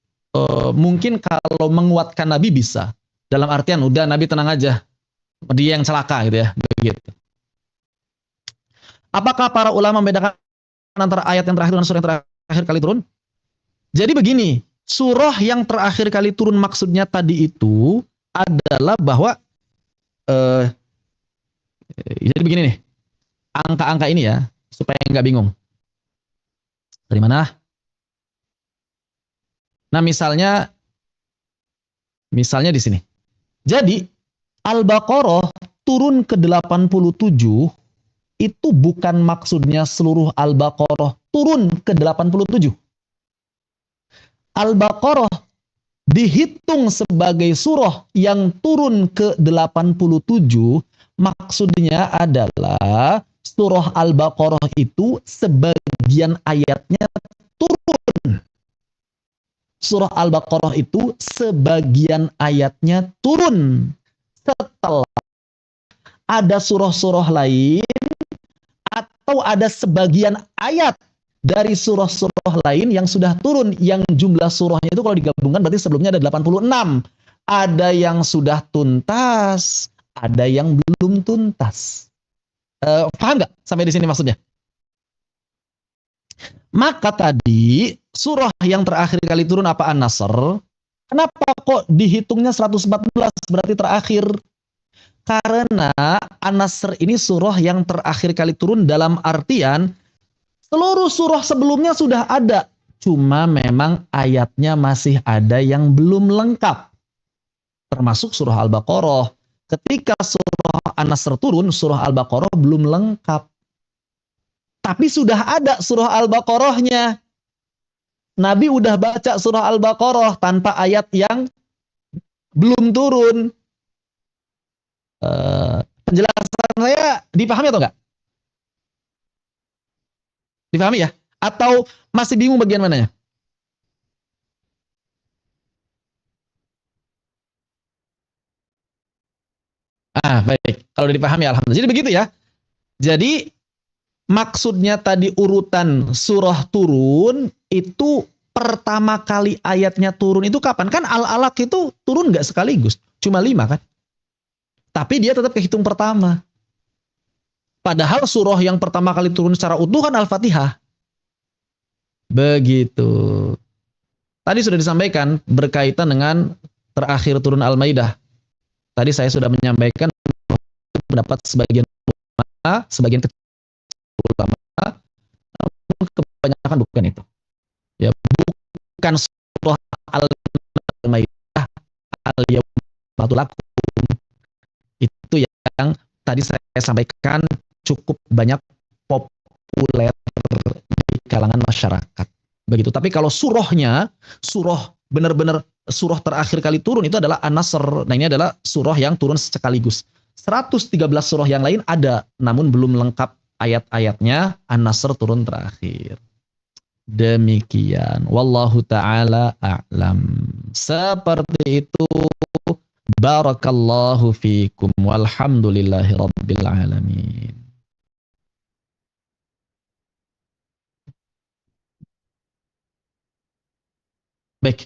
mungkin kalau menguatkan Nabi bisa. Dalam artian udah Nabi tenang aja, dia yang celaka gitu ya, begitu. Apakah para ulama membedakan antara ayat yang terakhir dengan surah yang terakhir kali turun? Jadi begini, surah yang terakhir kali turun maksudnya tadi itu adalah bahwa jadi begini nih, angka-angka ini ya, supaya nggak bingung. Dari mana? Nah, misalnya di sini. Jadi, Al-Baqarah turun ke 87 itu bukan maksudnya seluruh Al-Baqarah turun ke 87. Al-Baqarah dihitung sebagai surah yang turun ke 87, maksudnya adalah surah Al-Baqarah itu sebagian ayatnya turun. Surah Al-Baqarah itu sebagian ayatnya turun. Setelah ada surah-surah lain atau ada sebagian ayat dari surah-surah lain yang sudah turun, yang jumlah surahnya itu kalau digabungkan berarti sebelumnya ada 86. Ada yang sudah tuntas, ada yang belum tuntas. Paham nggak sampai di sini maksudnya? Maka tadi surah yang terakhir kali turun apa An-Nasr? Kenapa kok dihitungnya 114 berarti terakhir? Karena An-Nasr ini surah yang terakhir kali turun dalam artian seluruh surah sebelumnya sudah ada, cuma memang ayatnya masih ada yang belum lengkap. Termasuk surah Al-Baqarah. Ketika surah An-Nasr turun, surah Al-Baqarah belum lengkap. Tapi sudah ada surah Al-Baqarahnya. Nabi udah baca surah Al-Baqarah tanpa ayat yang belum turun. Penjelasan saya dipahami atau enggak? Dipahami ya? Atau masih bingung bagian mananya? Baik. Kalau udah dipahami, alhamdulillah. Jadi begitu ya. Jadi maksudnya tadi urutan surah turun itu pertama kali ayatnya turun itu kapan? Kan Al-Alaq itu turun nggak sekaligus, cuma 5 kan? Tapi dia tetap kehitung pertama. Padahal surah yang pertama kali turun secara utuh kan Al-Fatihah. Begitu. Tadi sudah disampaikan berkaitan dengan terakhir turun Al-Maidah. Tadi saya sudah menyampaikan pendapat sebagian ulama, sebagian kecil ulama, namun kebanyakan bukan itu. Ya, bukan surah Al-Maidah, Al-Yawmatu Lakum. Itu yang tadi saya sampaikan cukup banyak populer di kalangan masyarakat. Begitu. Tapi kalau surahnya, surah benar-benar surah terakhir kali turun itu adalah An-Nasr. Nah, ini adalah surah yang turun sekaligus. 113 surah yang lain ada, namun belum lengkap ayat-ayatnya. An-Nasr turun terakhir. Demikian. Wallahu ta'ala a'lam. Seperti itu. Barakallahu fikum. Walhamdulillahi rabbil alamin. Baik.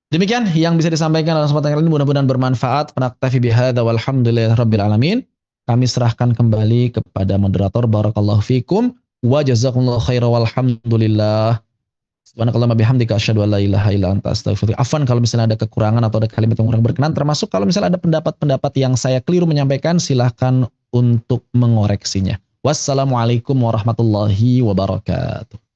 Demikian yang bisa disampaikan dalam kesempatan kali ini, mudah-mudahan bermanfaat. Naktafi bihadza walhamdulillahi rabbil alamin. Kami serahkan kembali kepada moderator. Barakallahu fikum wa jazakumullahu khairan walhamdulillah. Subhanakallahumma bihamdika asyhadu an la ilaha illa anta astaghfiruka. Afwan kalau misalnya ada kekurangan atau ada kalimat yang kurang berkenan, termasuk kalau misalnya ada pendapat-pendapat yang saya keliru menyampaikan, silahkan untuk mengoreksinya. Wassalamualaikum warahmatullahi wabarakatuh.